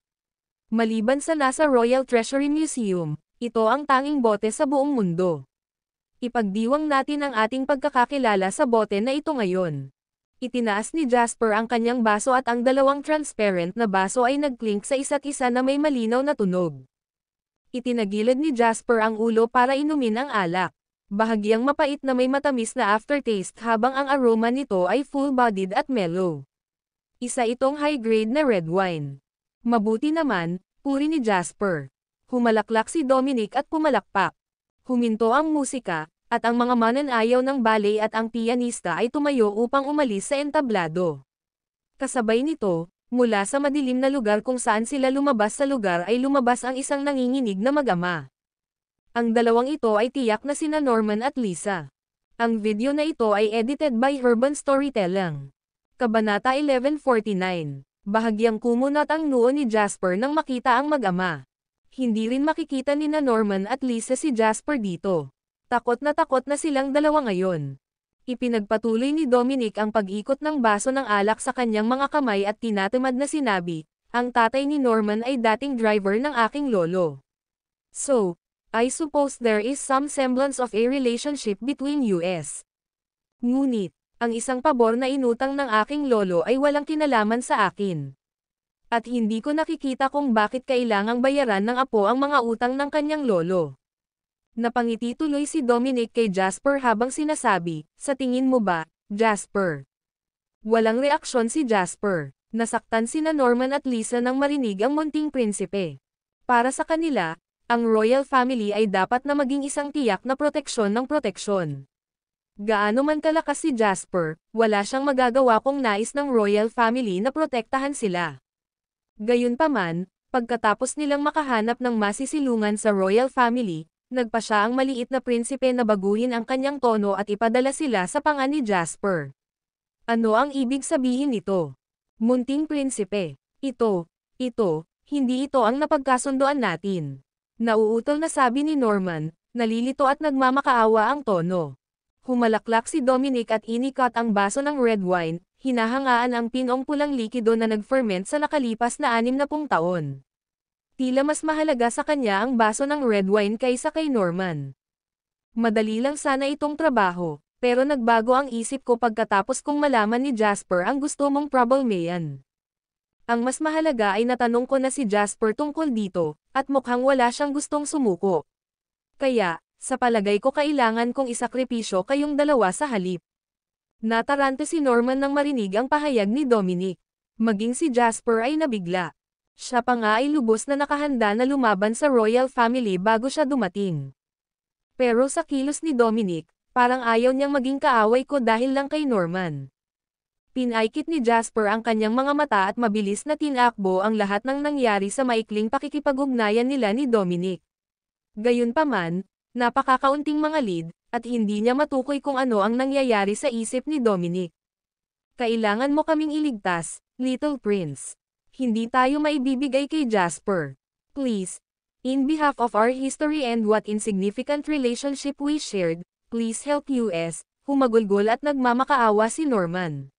Maliban sa nasa Royal Treasury Museum, ito ang tanging bote sa buong mundo. Ipagdiwang natin ang ating pagkakakilala sa bote na ito ngayon. Itinaas ni Jasper ang kanyang baso at ang dalawang transparent na baso ay nag-clink sa isa't isa na may malinaw na tunog. Itinagilid ni Jasper ang ulo para inumin ang alak. Bahagyang mapait na may matamis na aftertaste habang ang aroma nito ay full-bodied at mellow. Isa itong high-grade na red wine. Mabuti naman, puri ni Jasper. Humalaklak si Dominic at pumalakpak. Huminto ang musika, at ang mga mananayaw ng ballet at ang pianista ay tumayo upang umalis sa entablado. Kasabay nito, mula sa madilim na lugar kung saan sila lumabas sa lugar ay lumabas ang isang nanginginig na mag-ama. Ang dalawang ito ay tiyak na sina Norman at Lisa. Ang video na ito ay edited by Urban Storytelling. Kabanata 1149. Bahagyang kumunat ang noo ni Jasper nang makita ang mag-ama. Hindi rin makikita ni Norman at Lisa si Jasper dito. Takot na silang dalawa ngayon. Ipinagpatuloy ni Dominic ang pag-ikot ng baso ng alak sa kanyang mga kamay at tinatamad na sinabi, "Ang tatay ni Norman ay dating driver ng aking lolo. So, I suppose there is some semblance of a relationship between us." Ngunit, ang isang pabor na inutang ng aking lolo ay walang kinalaman sa akin. At hindi ko nakikita kung bakit kailangang bayaran ng apo ang mga utang ng kanyang lolo. Napangiti tuloy si Dominic kay Jasper habang sinasabi, "Sa tingin mo ba, Jasper?" Walang reaksyon si Jasper. Nasaktan sina Norman at Lisa nang marinig ang munting prinsipe. Para sa kanila, ang royal family ay dapat na maging isang tiyak na proteksyon ng proteksyon. Gaano man kalakas si Jasper, wala siyang magagawa kung nais ng royal family na protektahan sila. Gayunpaman, pagkatapos nilang makahanap ng masisilungan sa royal family, nagpa siya ang maliit na prinsipe na baguhin ang kanyang tono at ipadala sila sa panga ni Jasper. Ano ang ibig sabihin nito? Munting prinsipe. Ito, hindi ito ang napagkasundoan natin. Nauutol na sabi ni Norman, nalilito at nagmamakaawa ang tono. Humalaklak si Dominic at inikat ang baso ng red wine, hinahangaan ang pinong pulang likido na nag-ferment sa nakalipas na 60 taon. Tila mas mahalaga sa kanya ang baso ng red wine kaysa kay Norman. Madali lang sana itong trabaho, Pero nagbago ang isip ko pagkatapos kong malaman ni Jasper ang gusto mong problemayan. Ang mas mahalaga ay natanong ko na si Jasper tungkol dito, at mukhang wala siyang gustong sumuko. Kaya, sa palagay ko kailangan kong isakripisyo kayong dalawa sa halip. Natarante si Norman nang marinig ang pahayag ni Dominic. Maging si Jasper ay nabigla. Siya pa nga ay lubos na nakahanda na lumaban sa royal family bago siya dumating. Pero sa kilos ni Dominic, parang ayaw niyang maging kaaway ko dahil lang kay Norman. Pinaikit ni Jasper ang kanyang mga mata at mabilis na tinakbo ang lahat ng nangyari sa maikling pakikipag-ugnayan nila ni Dominic. Gayunpaman, napakakaunting mga lead, at hindi niya matukoy kung ano ang nangyayari sa isip ni Dominic. Kailangan mo kaming iligtas, Little Prince. Hindi tayo maibibigay kay Jasper. Please, in behalf of our history and what insignificant relationship we shared, please help us, humagulgol at nagmamakaawa si Norman.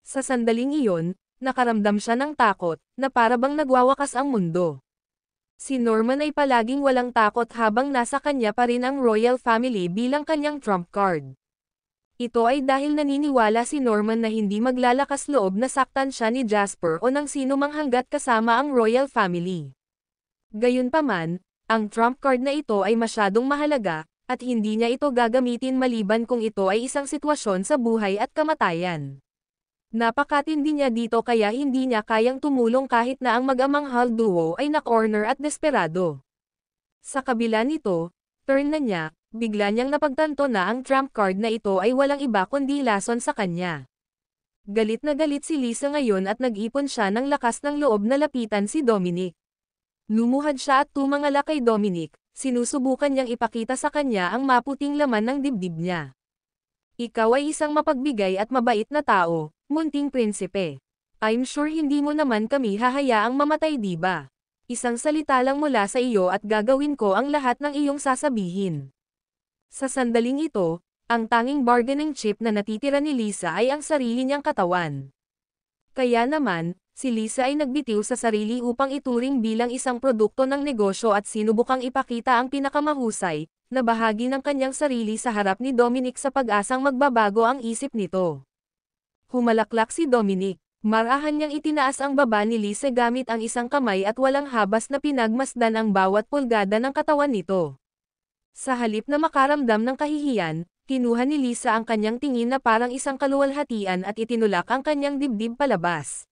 Sa sandaling iyon, nakaramdam siya ng takot, na parabang nagwawakas ang mundo. Si Norman ay palaging walang takot habang nasa kanya pa rin ang royal family bilang kanyang trump card. Ito ay dahil naniniwala si Norman na hindi maglalakas loob na saktan siya ni Jasper o ng sino mang hanggat kasama ang royal family. Gayunpaman, ang trump card na ito ay masyadong mahalaga, at hindi niya ito gagamitin maliban kung ito ay isang sitwasyon sa buhay at kamatayan. Napakatindi niya dito kaya hindi niya kayang tumulong kahit na ang mag-amang Hall duo ay na-corner at desperado. Sa kabila nito, turn na niya, bigla niyang napagtanto na ang trump card na ito ay walang iba kundi lason sa kanya. Galit na galit si Lisa ngayon at nag-ipon siya ng lakas ng loob na lapitan si Dominic. Lumuhad siya at tumangala kay Dominic, sinusubukan niyang ipakita sa kanya ang maputing laman ng dibdib niya. Ikaw ay isang mapagbigay at mabait na tao, munting prinsipe. I'm sure hindi mo naman kami hahayaang mamatay diba? Isang salita lang mula sa iyo at gagawin ko ang lahat ng iyong sasabihin. Sa sandaling ito, ang tanging bargaining chip na natitira ni Lisa ay ang sarili niyang katawan. Kaya naman, si Lisa ay nagbitiw sa sarili upang ituring bilang isang produkto ng negosyo at sinubukang ipakita ang pinakamahusay na bahagi ng kanyang sarili sa harap ni Dominic sa pag-asang magbabago ang isip nito. Humalaklak si Dominic. Marahan niyang itinaas ang baba ni Lisa gamit ang isang kamay at walang habas na pinagmasdan ang bawat pulgada ng katawan nito. Sa halip na makaramdam ng kahihiyan, kinuha ni Lisa ang kanyang tingin na parang isang kaluwalhatian at itinulak ang kanyang dibdib palabas.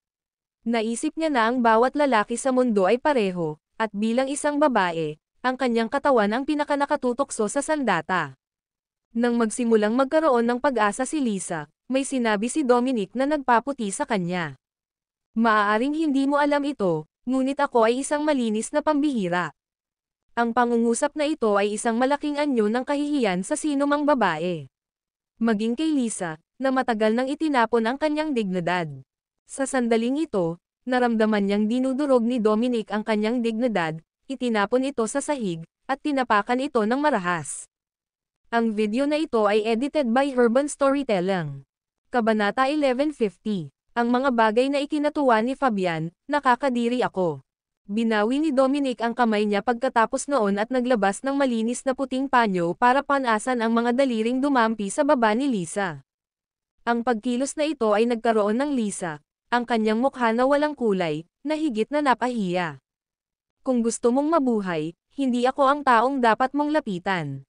Naisip niya na ang bawat lalaki sa mundo ay pareho, at bilang isang babae, ang kanyang katawan ang pinakanakatutokso sa sandata. Nang magsimulang magkaroon ng pag-asa si Lisa, may sinabi si Dominic na nagpaputi sa kanya. Maaaring hindi mo alam ito, ngunit ako ay isang malinis na pambihira. Ang pangungusap na ito ay isang malaking anyo ng kahihiyan sa sinumang babae. Maging kay Lisa, na matagal nang itinapon ang kanyang dignidad. Sa sandaling ito, naramdaman niyang dinudurog ni Dominic ang kanyang dignidad, itinapon ito sa sahig, at tinapakan ito ng marahas. Ang video na ito ay edited by Urban Storytelling. Kabanata 1150. Ang mga bagay na ikinatuwa ni Fabian, nakakadiri ako. Binawi ni Dominic ang kamay niya pagkatapos noon at naglabas ng malinis na puting panyo para panasan ang mga daliring dumampi sa baba ni Lisa. Ang pagkilos na ito ay nagkaroon ng Lisa, ang kanyang mukha na walang kulay, na higit na napahiya. Kung gusto mong mabuhay, hindi ako ang taong dapat mong lapitan.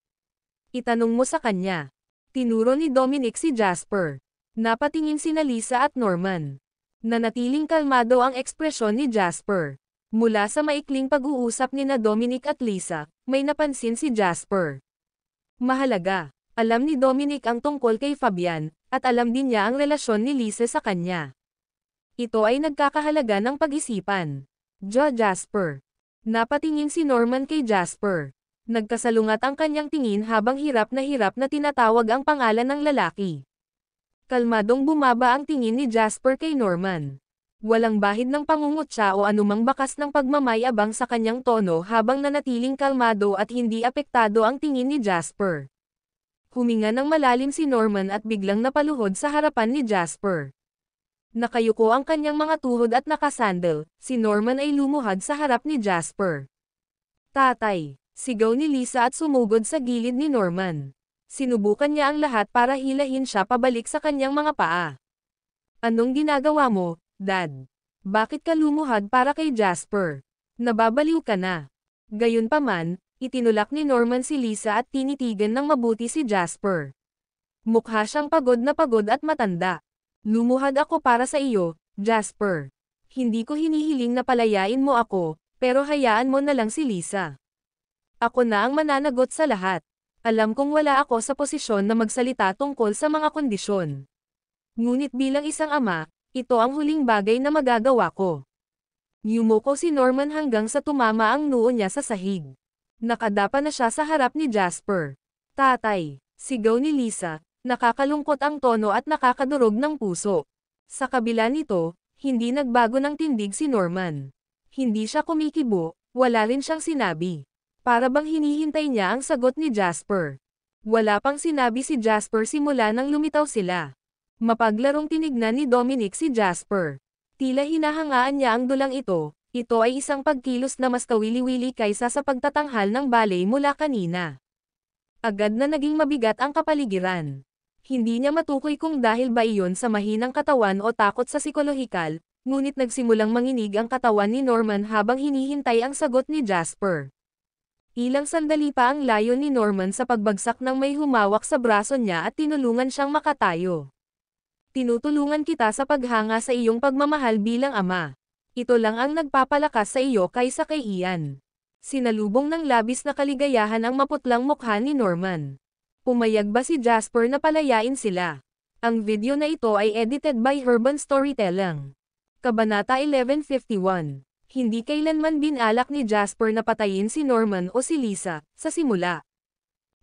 Itanong mo sa kanya. Tinuro ni Dominic si Jasper. Napatingin sina Lisa at Norman. Nanatiling kalmado ang ekspresyon ni Jasper. Mula sa maikling pag-uusap ni na Dominic at Lisa, may napansin si Jasper. Mahalaga. Alam ni Dominic ang tungkol kay Fabian, at alam din niya ang relasyon ni Lisa sa kanya. Ito ay nagkakahalaga ng pag-isipan. Jasper. Napatingin si Norman kay Jasper. Nagkasalungat ang kanyang tingin habang hirap na tinatawag ang pangalan ng lalaki. Kalmadong bumaba ang tingin ni Jasper kay Norman. Walang bahid ng pangungutya o anumang bakas ng pagmamayabang sa kanyang tono habang nanatiling kalmado at hindi apektado ang tingin ni Jasper. Huminga ng malalim si Norman at biglang napaluhod sa harapan ni Jasper. Nakayuko ang kanyang mga tuhod at nakasandal, si Norman ay lumuhad sa harap ni Jasper. Tatay, sigaw ni Lisa at sumugod sa gilid ni Norman. Sinubukan niya ang lahat para hilahin siya pabalik sa kanyang mga paa. Anong ginagawa mo, Dad? Bakit ka lumuhad para kay Jasper? Nababaliw ka na. Gayunpaman, itinulak ni Norman si Lisa at tinitigan ng mabuti si Jasper. Mukha siyang pagod at matanda. Lumuhad ako para sa iyo, Jasper. Hindi ko hinihiling na palayain mo ako, pero hayaan mo na lang si Lisa. Ako na ang mananagot sa lahat. Alam kong wala ako sa posisyon na magsalita tungkol sa mga kondisyon. Ngunit bilang isang ama, ito ang huling bagay na magagawa ko. Yumuko si Norman hanggang sa tumama ang noo niya sa sahig. Nakadapa na siya sa harap ni Jasper. Tatay, sigaw ni Lisa, nakakalungkot ang tono at nakakadurog ng puso. Sa kabila nito, hindi nagbago ng tindig si Norman. Hindi siya kumikibo, wala rin siyang sinabi. Para bang hinihintay niya ang sagot ni Jasper. Wala pang sinabi si Jasper simula nang lumitaw sila. Mapaglarong tinignan ni Dominic si Jasper. Tila hinahangaan niya ang dulang ito ay isang pagkilos na mas kawili-wili kaysa sa pagtatanghal ng ballet mula kanina. Agad na naging mabigat ang kapaligiran. Hindi niya matukoy kung dahil ba iyon sa mahinang katawan o takot sa psikolohikal, ngunit nagsimulang manginig ang katawan ni Norman habang hinihintay ang sagot ni Jasper. Ilang sandali pa ang layo ni Norman sa pagbagsak ng may humawak sa braso niya at tinulungan siyang makatayo. Tinutulungan kita sa paghanga sa iyong pagmamahal bilang ama. Ito lang ang nagpapalakas sa iyo kaysa kay Ian. Sinalubong ng labis na kaligayahan ang maputlang mukha ni Norman. Pumayag ba si Jasper na palayain sila? Ang video na ito ay edited by Urban Storytelling. Kabanata 1151. Hindi kailanman binalak ni Jasper na patayin si Norman o si Lisa, sa simula.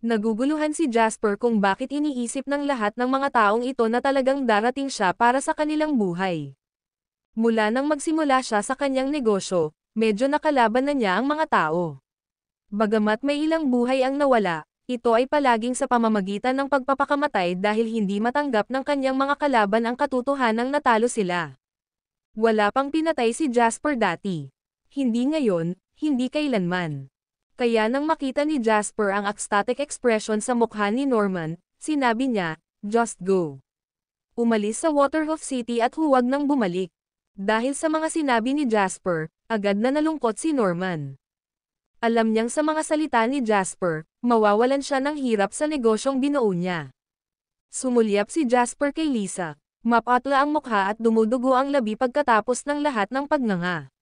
Naguguluhan si Jasper kung bakit iniisip ng lahat ng mga taong ito na talagang darating siya para sa kanilang buhay. Mula nang magsimula siya sa kanyang negosyo, medyo nakalaban na niya ang mga tao. Bagamat may ilang buhay ang nawala, ito ay palaging sa pamamagitan ng pagpapakamatay dahil hindi matanggap ng kanyang mga kalaban ang katotohanang natalo sila. Wala pang pinatay si Jasper dati. Hindi ngayon, hindi kailanman. Kaya nang makita ni Jasper ang ecstatic expression sa mukha ni Norman, sinabi niya, "Just go. Umalis sa Waterhoof City at huwag nang bumalik." Dahil sa mga sinabi ni Jasper, agad na nalungkot si Norman. Alam niyang sa mga salita ni Jasper, mawawalan siya ng hirap sa negosyong binuo niya. Sumulyap si Jasper kay Lisa. Mapatla ang mukha at dumudugo ang labi pagkatapos ng lahat ng pagnganga.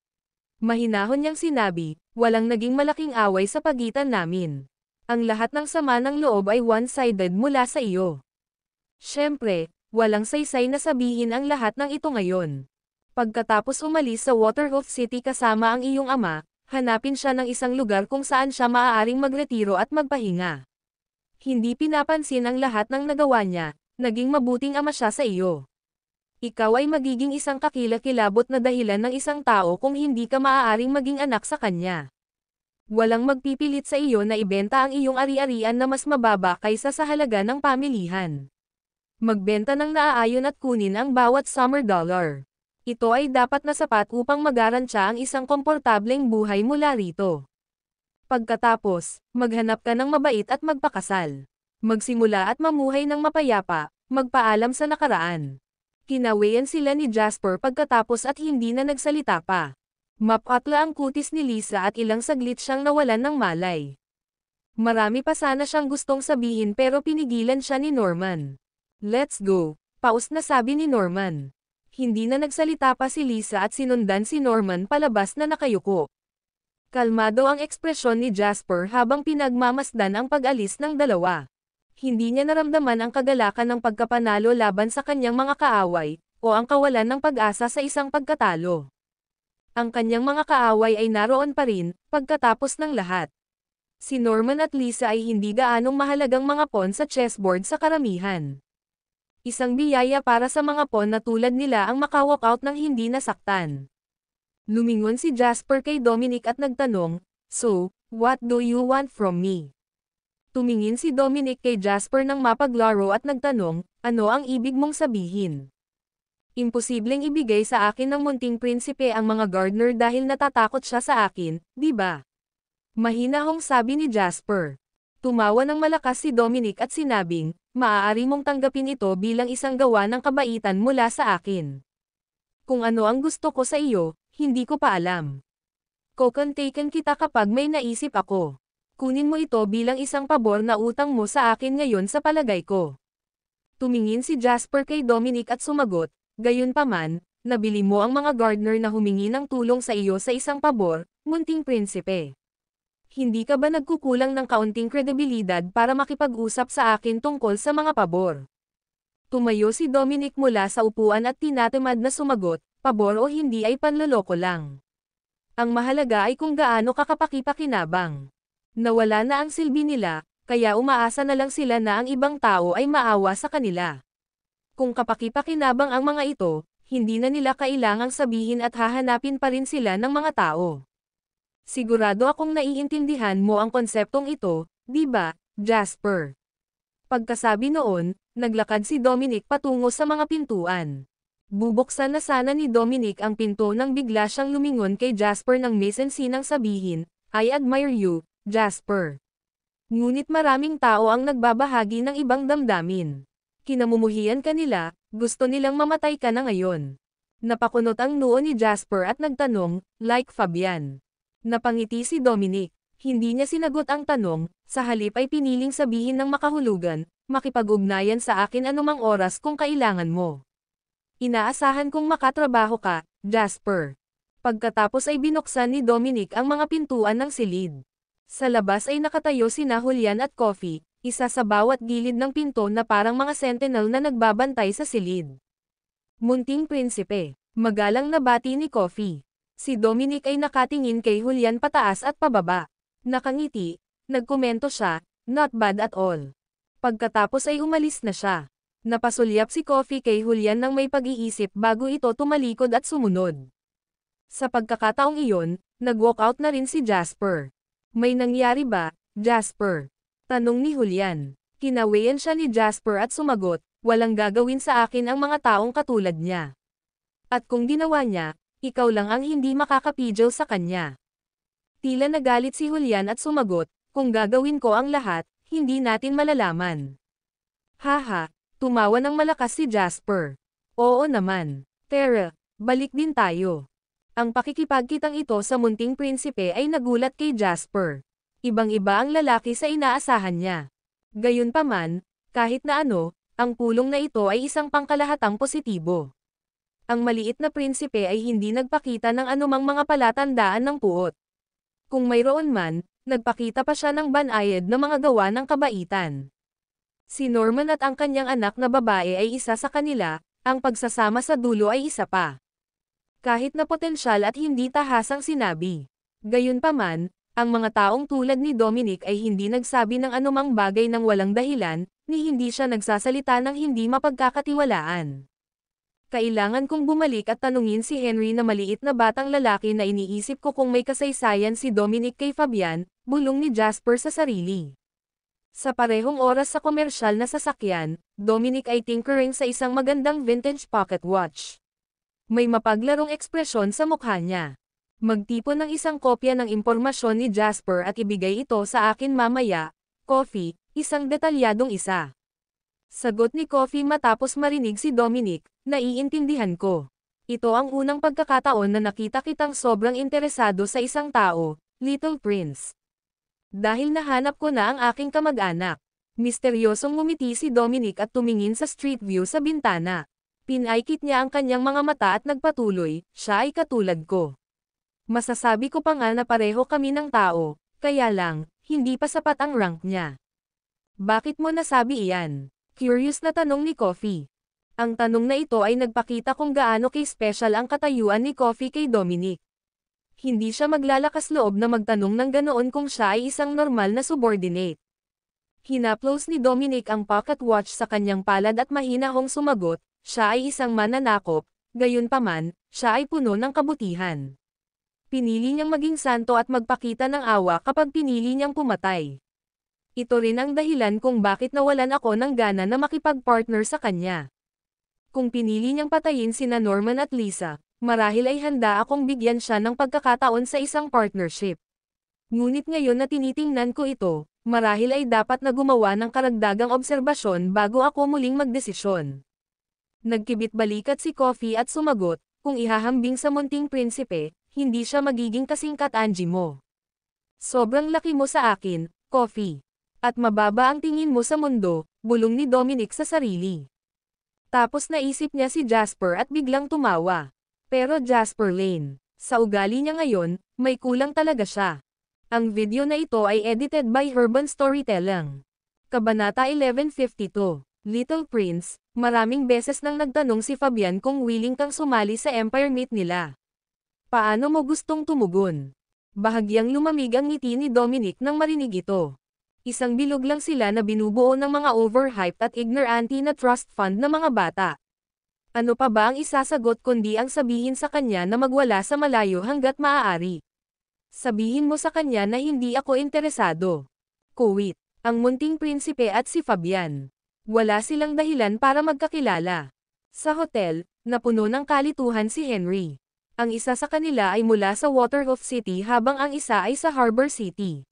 Mahinahon niyang sinabi, "Walang naging malaking away sa pagitan namin. Ang lahat ng sama ng loob ay one-sided mula sa iyo. Siyempre, walang saysay na sabihin ang lahat ng ito ngayon. Pagkatapos umalis sa Waterhoof City kasama ang iyong ama, hanapin siya ng isang lugar kung saan siya maaaring magretiro at magpahinga. Hindi pinapansin ang lahat ng nagawa niya, naging mabuting ama siya sa iyo. Ikaw ay magiging isang kakilakilabot na dahilan ng isang tao kung hindi ka maaaring maging anak sa kanya. Walang magpipilit sa iyo na ibenta ang iyong ari-arian na mas mababa kaysa sa halaga ng pamilihan. Magbenta ng naaayon at kunin ang bawat summer dollar. Ito ay dapat na sapat upang magarantya ang isang komportableng buhay mula rito. Pagkatapos, maghanap ka ng mabait at magpakasal. Magsimula at mamuhay ng mapayapa, magpaalam sa nakaraan." Kinawayan sila ni Jasper pagkatapos at hindi na nagsalita pa. Mapatla ang kutis ni Lisa at ilang saglit siyang nawalan ng malay. Marami pa sana siyang gustong sabihin pero pinigilan siya ni Norman. "Let's go," paus na sabi ni Norman. Hindi na nagsalita pa si Lisa at sinundan si Norman palabas na nakayuko. Kalmado ang ekspresyon ni Jasper habang pinagmamasdan ang pag-alis ng dalawa. Hindi niya naramdaman ang kagalakan ng pagkapanalo laban sa kanyang mga kaaway, o ang kawalan ng pag-asa sa isang pagkatalo. Ang kanyang mga kaaway ay naroon pa rin, pagkatapos ng lahat. Si Norman at Lisa ay hindi gaanong mahalagang mga pawn sa chessboard sa karamihan. Isang biyaya para sa mga pawn na tulad nila ang makawalkout ng hindi nasaktan. Lumingon si Jasper kay Dominic at nagtanong, "So, what do you want from me?" Tumingin si Dominic kay Jasper ng mapaglaro at nagtanong, "Ano ang ibig mong sabihin?" "Imposibleng ibigay sa akin ng munting prinsipe ang mga gardener dahil natatakot siya sa akin, di ba?" Mahinahong sabi ni Jasper. Tumawa ng malakas si Dominic at sinabing, maaari mong tanggapin ito bilang isang gawa ng kabaitan mula sa akin. Kung ano ang gusto ko sa iyo, hindi ko pa alam. Kokontaken kita kapag may naisip ako. Kunin mo ito bilang isang pabor na utang mo sa akin ngayon sa palagay ko. Tumingin si Jasper kay Dominic at sumagot, gayunpaman, nabili mo ang mga gardener na humingi ng tulong sa iyo sa isang pabor, munting prinsipe. Hindi ka ba nagkukulang ng kaunting kredibilidad para makipag-usap sa akin tungkol sa mga pabor? Tumayo si Dominic mula sa upuan at tinatamad na sumagot, pabor o hindi ay panloloko lang. Ang mahalaga ay kung gaano kakapaki-pakinabang. Nawala na ang silbi nila, kaya umaasa na lang sila na ang ibang tao ay maawa sa kanila. Kung kapaki-pakinabang ang mga ito, hindi na nila kailangang sabihin at hahanapin pa rin sila ng mga tao. Sigurado akong naiintindihan mo ang konseptong ito, di ba, Jasper? Pagkasabi noon, naglakad si Dominic patungo sa mga pintuan. Bubuksan na sana ni Dominic ang pinto nang bigla siyang lumingon kay Jasper ng may sensinang sabihin, I admire you, Jasper. Ngunit maraming tao ang nagbabahagi ng ibang damdamin. Kinamumuhian ka nila, gusto nilang mamatay ka na ngayon. Napakunot ang noo ni Jasper at nagtanong, like Fabian. Napangiti si Dominic. Hindi niya sinagot ang tanong, sa halip ay piniling sabihin ng makahulugan, makipag-ugnayan sa akin anumang oras kung kailangan mo. Inaasahan kong makatrabaho ka, Jasper. Pagkatapos ay binuksan ni Dominic ang mga pintuan ng silid. Sa labas ay nakatayo sina Julian at Coffee, isa sa bawat gilid ng pinto na parang mga sentinel na nagbabantay sa silid. Munting prinsipe, magalang na bati ni Coffee. Si Dominic ay nakatingin kay Julian pataas at pababa. Nakangiti, nagkomento siya, not bad at all. Pagkatapos ay umalis na siya. Napasulyap si Coffee kay Julian nang may pag-iisip bago ito tumalikod at sumunod. Sa pagkakataong iyon, nag-walk out na rin si Jasper. May nangyari ba, Jasper? Tanong ni Julian. Kinawayan siya ni Jasper at sumagot, walang gagawin sa akin ang mga taong katulad niya. At kung ginawa niya, ikaw lang ang hindi makakapidyo sa kanya. Tila nagalit si Julian at sumagot, kung gagawin ko ang lahat, hindi natin malalaman. Haha, tumawa ng malakas si Jasper. Oo naman. Tara, balik din tayo. Ang pakikipagkitang ito sa munting prinsipe ay nagulat kay Jasper. Ibang-iba ang lalaki sa inaasahan niya. Gayunpaman, kahit na ano, ang pulong na ito ay isang pangkalahatang positibo. Ang maliit na prinsipe ay hindi nagpakita ng anumang mga palatandaan ng puot. Kung mayroon man, nagpakita pa siya ng banayad na mga gawa ng kabaitan. Si Norman at ang kanyang anak na babae ay isa sa kanila, ang pagsasama sa dulo ay isa pa. Kahit na potensyal at hindi tahasang sinabi. Gayunpaman, ang mga taong tulad ni Dominic ay hindi nagsabi ng anumang bagay ng walang dahilan, ni hindi siya nagsasalita ng hindi mapagkakatiwalaan. Kailangan kong bumalik at tanungin si Henry na maliit na batang lalaki na iniisip ko kung may kasaysayan si Dominic kay Fabian, bulong ni Jasper sa sarili. Sa parehong oras sa komersyal na sasakyan, Dominic ay tinkering sa isang magandang vintage pocket watch. May mapaglarong ekspresyon sa mukha niya. Magtipon ng isang kopya ng impormasyon ni Jasper at ibigay ito sa akin mamaya, Coffee, isang detalyadong isa. Sagot ni Coffee matapos marinig si Dominic, naiintindihan ko. Ito ang unang pagkakataon na nakita kitang sobrang interesado sa isang tao, Little Prince. Dahil nahanap ko na ang aking kamag-anak. Misteryosong ngumiti si Dominic at tumingin sa street view sa bintana. Pinaikit niya ang kanyang mga mata at nagpatuloy, siya ay katulad ko. Masasabi ko pa nga na pareho kami ng tao, kaya lang, hindi pa sapat ang rank niya. Bakit mo nasabi iyan? Curious na tanong ni Coffee. Ang tanong na ito ay nagpakita kung gaano kay-special ang katayuan ni Coffee kay Dominic. Hindi siya maglalakas loob na magtanong ng ganoon kung siya ay isang normal na subordinate. Hinaplos ni Dominic ang pocket watch sa kanyang palad at mahinahong sumagot, siya ay isang mananakop, gayunpaman, siya ay puno ng kabutihan. Pinili niyang maging santo at magpakita ng awa kapag pinili niyang pumatay. Ito rin ang dahilan kung bakit nawalan ako ng gana na makipag-partner sa kanya. Kung pinili niyang patayin sina Norman at Lisa, marahil ay handa akong bigyan siya ng pagkakataon sa isang partnership. Ngunit ngayon na tinitingnan ko ito, Marahil ay dapat na gumawa ng karagdagang obserbasyon bago ako muling magdesisyon. Nagkibit balikat si Coffee at sumagot, kung ihahambing sa munting prinsipe, hindi siya magiging kasing Kat-Angie mo. Sobrang laki mo sa akin, Coffee. At mababa ang tingin mo sa mundo, bulong ni Dominic sa sarili. Tapos naisip niya si Jasper at biglang tumawa. Pero Jasper Lane, sa ugali niya ngayon, may kulang talaga siya. Ang video na ito ay edited by Urban Storytelling. Kabanata 1152, Little Prince, maraming beses nang nagtanong si Fabian kung willing kang sumali sa Empire Meet nila. Paano mo gustong tumugon? Bahagyang lumamig ang ngiti ni Dominic nang marinig ito. Isang bilog lang sila na binubuo ng mga overhyped at ignorante na trust fund na mga bata. Ano pa ba ang isasagot kundi ang sabihin sa kanya na magwala sa malayo hanggat maaari? Sabihin mo sa kanya na hindi ako interesado. Kuwit, ang munting prinsipe at si Fabian. Wala silang dahilan para magkakilala. Sa hotel, napuno ng kalituhan si Henry. Ang isa sa kanila ay mula sa Waterhoof City habang ang isa ay sa Harbor City.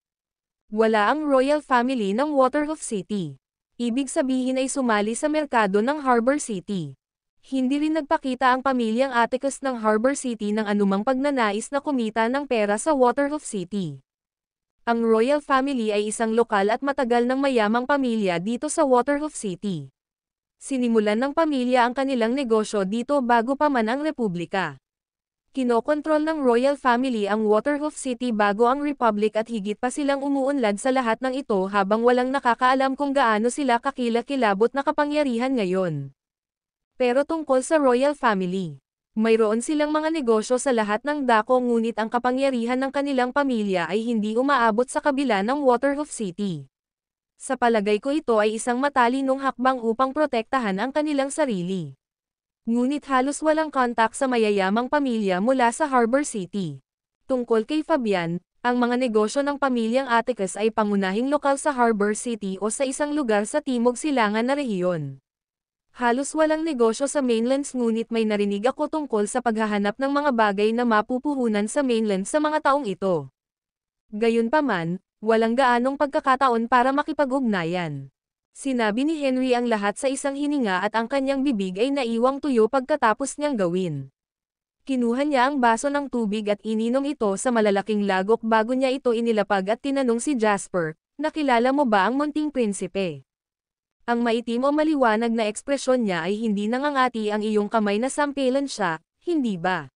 Wala ang royal family ng Waterhoof City. Ibig sabihin ay sumali sa merkado ng Harbor City. Hindi rin nagpakita ang pamilyang Atticus ng Harbor City ng anumang pagnanais na kumita ng pera sa Waterhoof City. Ang royal family ay isang lokal at matagal ng mayamang pamilya dito sa Waterhoof City. Sinimulan ng pamilya ang kanilang negosyo dito bago pa man ang republika. Kinokontrol ng royal family ang Waterhoof City bago ang republic at higit pa silang umuunlad sa lahat ng ito habang walang nakakaalam kung gaano sila kakilakilabot na kapangyarihan ngayon. Pero tungkol sa royal family, mayroon silang mga negosyo sa lahat ng dako ngunit ang kapangyarihan ng kanilang pamilya ay hindi umaabot sa kabila ng Waterhoof City. Sa palagay ko ito ay isang matalinong hakbang upang protektahan ang kanilang sarili. Ngunit halos walang kontak sa mayayamang pamilya mula sa Harbor City. Tungkol kay Fabian, ang mga negosyo ng pamilyang Atticus ay pangunahing lokal sa Harbor City o sa isang lugar sa timog silangan na rehiyon. Halos walang negosyo sa mainlands ngunit may narinig ako tungkol sa paghahanap ng mga bagay na mapupuhunan sa mainland sa mga taong ito. Gayunpaman, walang gaanong pagkakataon para makipag-ugnayan. Sinabi ni Henry ang lahat sa isang hininga at ang kanyang bibig ay naiwang tuyo pagkatapos niyang gawin. Kinuha niya ang baso ng tubig at ininom ito sa malalaking lagok bago niya ito inilapag at tinanong si Jasper, "Nakilala mo ba ang munting prinsipe?" Ang maitim o maliwanag na ekspresyon niya ay hindi nangangati ang iyong kamay na sampilan siya, hindi ba?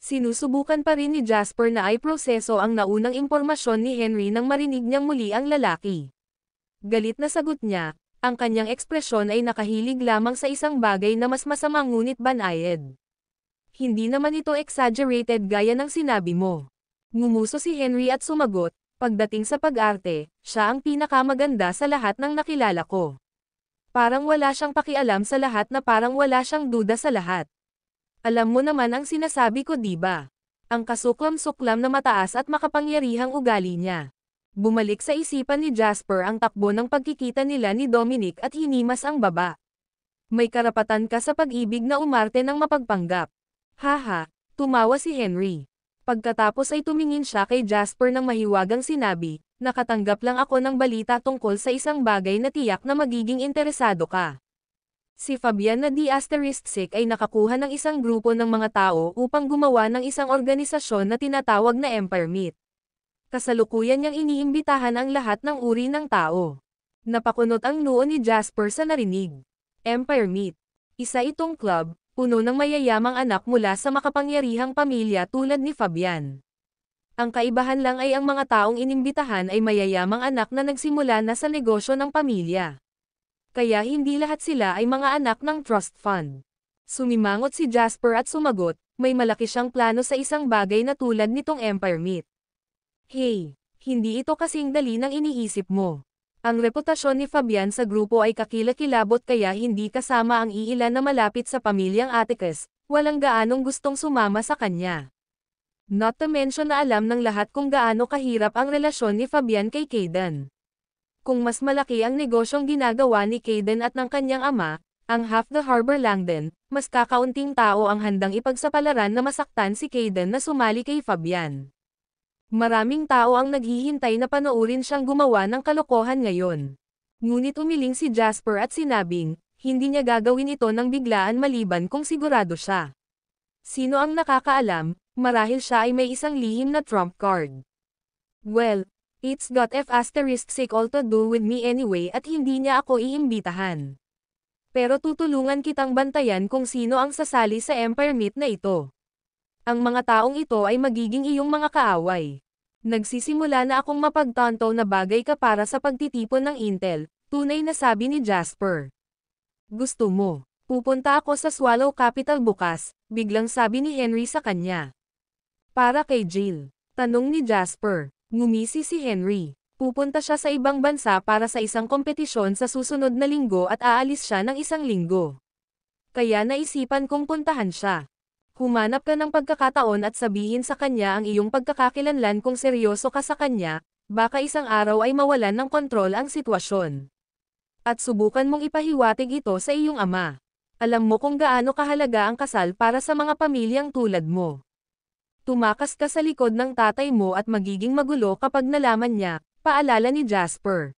Sinusubukan pa rin ni Jasper na ay proseso ang naunang impormasyon ni Henry nang marinig niyang muli ang lalaki. Galit na sagot niya, ang kanyang ekspresyon ay nakahilig lamang sa isang bagay na mas masama ngunit banayad. Hindi naman ito exaggerated gaya ng sinabi mo. Ngumuso si Henry at sumagot, pagdating sa pag-arte, siya ang pinakamaganda sa lahat ng nakilala ko. Parang wala siyang pakialam sa lahat na parang wala siyang duda sa lahat. Alam mo naman ang sinasabi ko diba? Ang kasuklam-suklam na mataas at makapangyarihang ugali niya. Bumalik sa isipan ni Jasper ang takbo ng pagkikita nila ni Dominic at hinimas ang baba. May karapatan ka sa pag-ibig na umarte ng mapagpanggap. Haha, tumawa si Henry. Pagkatapos ay tumingin siya kay Jasper ng mahiwagang sinabi, "Nakatanggap lang ako ng balita tungkol sa isang bagay na tiyak na magiging interesado ka." Si Fabian na D*6 ay nakakuha ng isang grupo ng mga tao upang gumawa ng isang organisasyon na tinatawag na Empire Meet. Kasalukuyan niyang iniimbitahan ang lahat ng uri ng tao. Napakunot ang noo ni Jasper sa narinig. Empire Meet. Isa itong club, puno ng mayayamang anak mula sa makapangyarihang pamilya tulad ni Fabian. Ang kaibahan lang ay ang mga taong inimbitahan ay mayayamang anak na nagsimula na sa negosyo ng pamilya. Kaya hindi lahat sila ay mga anak ng trust fund. Sumimangot si Jasper at sumagot, may malaki siyang plano sa isang bagay na tulad nitong Empire Meet. Hey, hindi ito kasing dali ng iniisip mo. Ang reputasyon ni Fabian sa grupo ay kakilakilabot kaya hindi kasama ang iilan na malapit sa pamilyang Atticus, walang gaanong gustong sumama sa kanya. Not to mention na alam ng lahat kung gaano kahirap ang relasyon ni Fabian kay Caden. Kung mas malaki ang negosyong ginagawa ni Caden at ng kanyang ama, ang Half the Harbor Langdon, mas kakaunting tao ang handang ipagsapalaran na masaktan si Caden na sumali kay Fabian. Maraming tao ang naghihintay na panoorin siyang gumawa ng kalokohan ngayon. Ngunit umiling si Jasper at sinabing, hindi niya gagawin ito ng biglaan maliban kung sigurado siya. Sino ang nakakaalam, marahil siya ay may isang lihim na trump card. Well, it's got f*** all to do with me anyway at hindi niya ako iimbitahan. Pero tutulungan kitang bantayan kung sino ang sasali sa Empire Meet na ito. Ang mga taong ito ay magiging iyong mga kaaway. Nagsisimula na akong mapagtanto na bagay ka para sa pagtitipon ng intel, tunay na sabi ni Jasper. Gusto mo? Pupunta ako sa Swallow Capital bukas, biglang sabi ni Henry sa kanya. Para kay Jill. Tanong ni Jasper. Ngumisi si Henry. Pupunta siya sa ibang bansa para sa isang kompetisyon sa susunod na linggo at aalis siya ng isang linggo. Kaya naisipan kong puntahan siya. Humanap ka ng pagkakataon at sabihin sa kanya ang iyong pagkakakilanlan kung seryoso ka sa kanya, baka isang araw ay mawalan ng kontrol ang sitwasyon. At subukan mong ipahiwatig ito sa iyong ama. Alam mo kung gaano kahalaga ang kasal para sa mga pamilyang tulad mo. Tumakas ka sa likod ng tatay mo at magiging magulo kapag nalaman niya, paalala ni Jasper.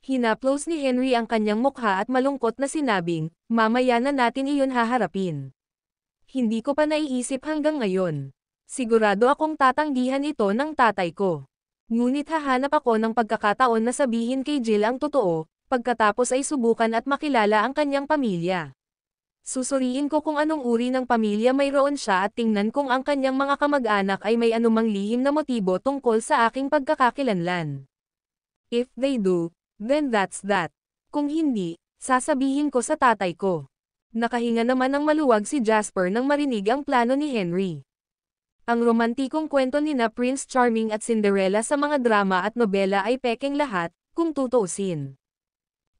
Hinaplos ni Henry ang kanyang mukha at malungkot na sinabing, mamaya na natin iyon haharapin. Hindi ko pa naiisip hanggang ngayon. Sigurado akong tatanggihan ito ng tatay ko. Ngunit hahanap ako ng pagkakataon na sabihin kay Jill ang totoo, pagkatapos ay subukan at makilala ang kanyang pamilya. Susuriin ko kung anong uri ng pamilya mayroon siya at tingnan kung ang kanyang mga kamag-anak ay may anumang lihim na motibo tungkol sa aking pagkakakilanlan. If they do, then that's that. Kung hindi, sasabihin ko sa tatay ko. Nakahinga naman ng maluwag si Jasper nang marinig ang plano ni Henry. Ang romantikong kwento nina Prince Charming at Cinderella sa mga drama at nobela ay pekeng lahat, kung tutuusin.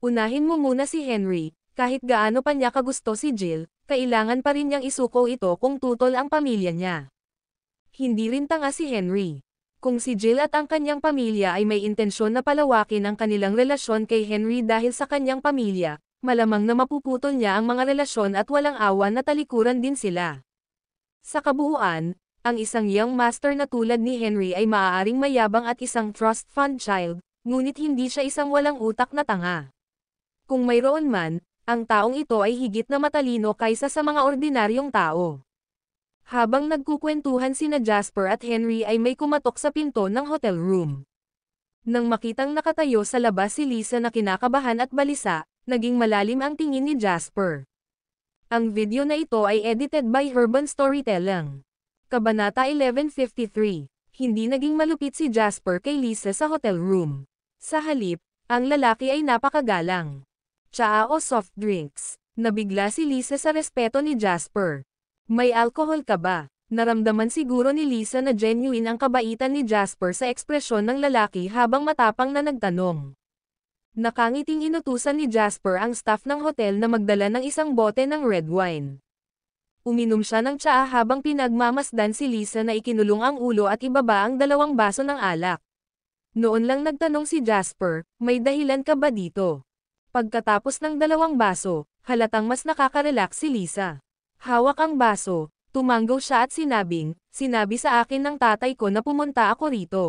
Unahin mo muna si Henry, kahit gaano pa niya kagusto si Jill, kailangan pa rin niyang isuko ito kung tutol ang pamilya niya. Hindi rin tanga si Henry. Kung si Jill at ang kanyang pamilya ay may intensyon na palawakin ang kanilang relasyon kay Henry dahil sa kanyang pamilya, malamang na mapuputol niya ang mga relasyon at walang awa na talikuran din sila. Sa kabuuan, ang isang young master na tulad ni Henry ay maaaring mayabang at isang trust fund child, ngunit hindi siya isang walang utak na tanga. Kung mayroon man, ang taong ito ay higit na matalino kaysa sa mga ordinaryong tao. Habang nagkukwentuhan sina Jasper at Henry ay may kumatok sa pinto ng hotel room. Nang makitang nakatayo sa labas si Lisa na kinakabahan at balisa, naging malalim ang tingin ni Jasper. Ang video na ito ay edited by Urban Storytelling. Kabanata 1153. Hindi naging malupit si Jasper kay Lisa sa hotel room. Sa halip, ang lalaki ay napakagalang. Tsaa o soft drinks. Nabigla si Lisa sa respeto ni Jasper. May alcohol ka ba? Naramdaman siguro ni Lisa na genuine ang kabaitan ni Jasper sa ekspresyon ng lalaki habang matapang na nagtanong. Nakangiting inutusan ni Jasper ang staff ng hotel na magdala ng isang bote ng red wine. Uminom siya ng tsaa habang pinagmamasdan si Lisa na ikinulong ang ulo at ibaba ang 2 baso ng alak. Noon lang nagtanong si Jasper, may dahilan ka ba dito? Pagkatapos ng 2 baso, halatang mas nakaka-relax si Lisa. Hawak ang baso, tumanggaw siya at sinabi sa akin ng tatay ko na pumunta ako rito.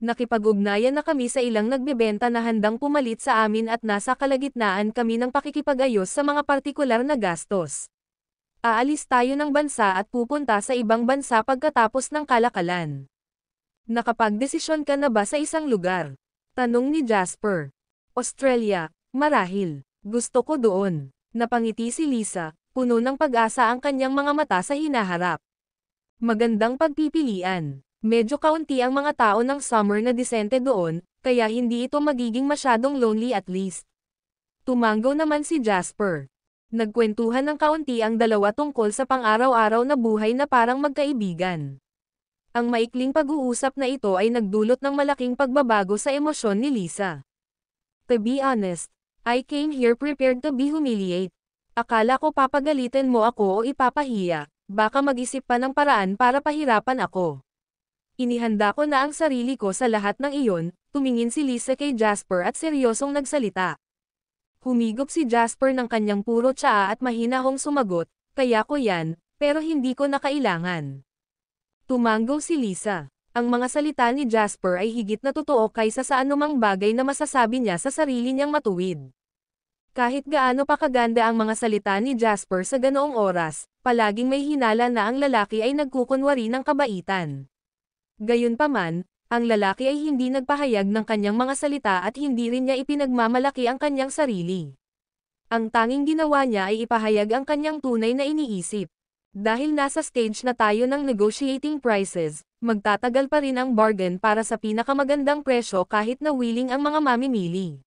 Nakipag-ugnayan na kami sa ilang nagbebenta na handang pumalit sa amin at nasa kalagitnaan kami ng pakikipag-ayos sa mga partikular na gastos. Aalis tayo ng bansa at pupunta sa ibang bansa pagkatapos ng kalakalan. Nakapagdesisyon ka na ba sa isang lugar? Tanong ni Jasper. Australia, marahil. Gusto ko doon. Napangiti si Lisa, puno ng pag-asa ang kanyang mga mata sa hinaharap. Magandang pagpipilian. Medyo kaunti ang mga tao ng summer na disente doon, kaya hindi ito magiging masyadong lonely at least. Tumanggaw naman si Jasper. Nagkwentuhan ng kaunti ang dalawa tungkol sa pang-araw-araw na buhay na parang magkaibigan. Ang maikling pag-uusap na ito ay nagdulot ng malaking pagbabago sa emosyon ni Lisa. To be honest, I came here prepared to be humiliated. Akala ko papagalitin mo ako o ipapahiya, baka mag-isip pa ng paraan para pahirapan ako. Inihanda ko na ang sarili ko sa lahat ng iyon, tumingin si Lisa kay Jasper at seryosong nagsalita. Humigop si Jasper ng kanyang puro tsaa at mahinahong sumagot, kaya ko yan, pero hindi ko na kailangan. Tumanggaw si Lisa. Ang mga salita ni Jasper ay higit na totoo kaysa sa anumang bagay na masasabi niya sa sarili niyang matuwid. Kahit gaano pa kaganda ang mga salita ni Jasper sa ganoong oras, palaging may hinala na ang lalaki ay nagkukunwari ng kabaitan. Gayunpaman, ang lalaki ay hindi nagpahayag ng kanyang mga salita at hindi rin niya ipinagmamalaki ang kanyang sarili. Ang tanging ginawa niya ay ipahayag ang kanyang tunay na iniisip. Dahil nasa stage na tayo ng negotiating prices, magtatagal pa rin ang bargain para sa pinakamagandang presyo kahit na willing ang mga mamimili.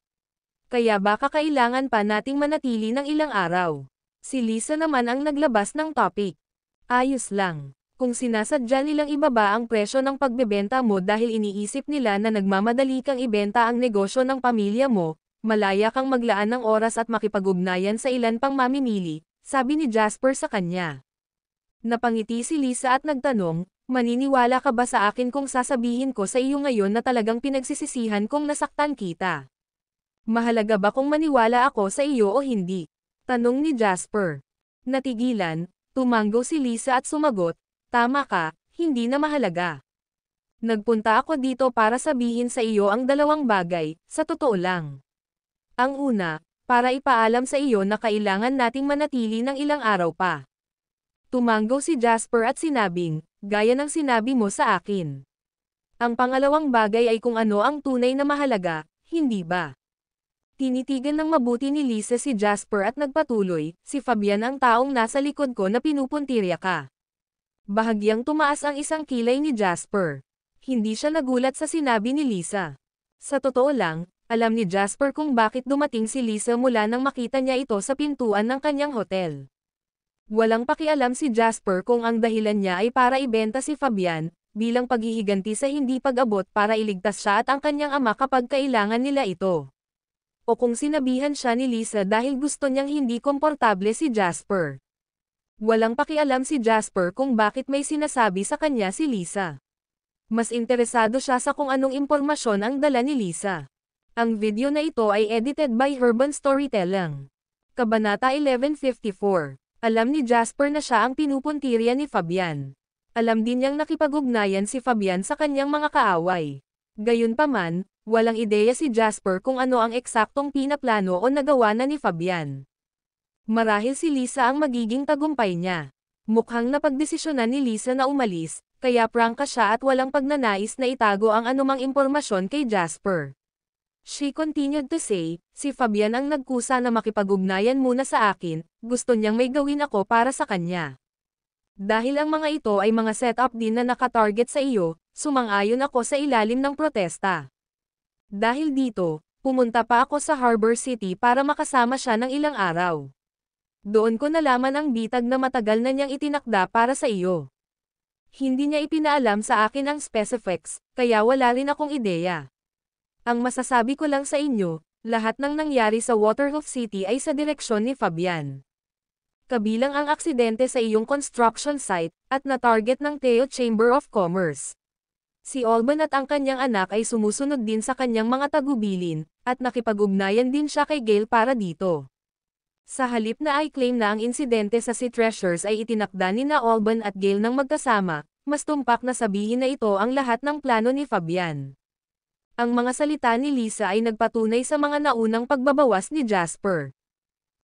Kaya baka kailangan pa nating manatili ng ilang araw. Si Lisa naman ang naglabas ng topic. Ayos lang. Kung sinasadya nilang ibaba ang presyo ng pagbebenta mo dahil iniisip nila na nagmamadali kang ibenta ang negosyo ng pamilya mo, malaya kang maglaan ng oras at makipag-ugnayan sa ilan pang mamimili, sabi ni Jasper sa kanya. Napangiti si Lisa at nagtanong, maniniwala ka ba sa akin kung sasabihin ko sa iyo ngayon na talagang pinagsisisihan kong nasaktan kita? Mahalaga ba kung maniwala ako sa iyo o hindi? Tanong ni Jasper. Natigilan, tumango si Lisa at sumagot, tama ka, hindi na mahalaga. Nagpunta ako dito para sabihin sa iyo ang dalawang bagay, sa totoo lang. Ang una, para ipaalam sa iyo na kailangan nating manatili ng ilang araw pa. Tumango si Jasper at sinabing, gaya ng sinabi mo sa akin. Ang pangalawang bagay ay kung ano ang tunay na mahalaga, hindi ba? Tinitigan ng mabuti ni Lisa si Jasper at nagpatuloy, si Fabian ang taong nasa likod ko na pinupuntirya ka. Bahagyang tumaas ang isang kilay ni Jasper. Hindi siya nagulat sa sinabi ni Lisa. Sa totoo lang, alam ni Jasper kung bakit dumating si Lisa mula nang makita niya ito sa pintuan ng kanyang hotel. Walang pakialam si Jasper kung ang dahilan niya ay para ibenta si Fabian, bilang paghihiganti sa hindi pag-abot para iligtas siya at ang kanyang ama kapag kailangan nila ito. O kung sinabihan siya ni Lisa dahil gusto niyang hindi komportable si Jasper. Walang pakialam si Jasper kung bakit may sinasabi sa kanya si Lisa. Mas interesado siya sa kung anong impormasyon ang dala ni Lisa. Ang video na ito ay edited by Urban Storytelling. Kabanata 1154. Alam ni Jasper na siya ang pinupuntirya ni Fabian. Alam din niyang nakipag-ugnayan si Fabian sa kanyang mga kaaway. Gayunpaman, walang ideya si Jasper kung ano ang eksaktong pinaplano o nagawa na ni Fabian. Marahil si Lisa ang magiging tagumpay niya. Mukhang napagdesisyonan ni Lisa na umalis, kaya prangka siya at walang pagnanais na itago ang anumang impormasyon kay Jasper. She continued to say, si Fabian ang nagkusa na makipag-ugnayan muna sa akin, gusto niyang may gawin ako para sa kanya. Dahil ang mga ito ay mga setup din na nakatarget sa iyo, sumang-ayon ako sa ilalim ng protesta. Dahil dito, pumunta pa ako sa Harbor City para makasama siya ng ilang araw. Doon ko nalaman ang bitag na matagal na niyang itinakda para sa iyo. Hindi niya ipinaalam sa akin ang specifics, kaya wala rin akong ideya. Ang masasabi ko lang sa inyo, lahat ng nangyari sa Waterhoof City ay sa direksyon ni Fabian. Kabilang ang aksidente sa iyong construction site, at na-target ng Teo Chamber of Commerce. Si Alban at ang kanyang anak ay sumusunod din sa kanyang mga tagubilin, at nakipag-ugnayan din siya kay Gail para dito. Sa halip na i-claim na ang insidente sa Sea Treasures ay itinakda ni na Alban at Gail ng magkasama, mas tumpak na sabihin na ito ang lahat ng plano ni Fabian. Ang mga salita ni Lisa ay nagpatunay sa mga naunang pagbabawas ni Jasper.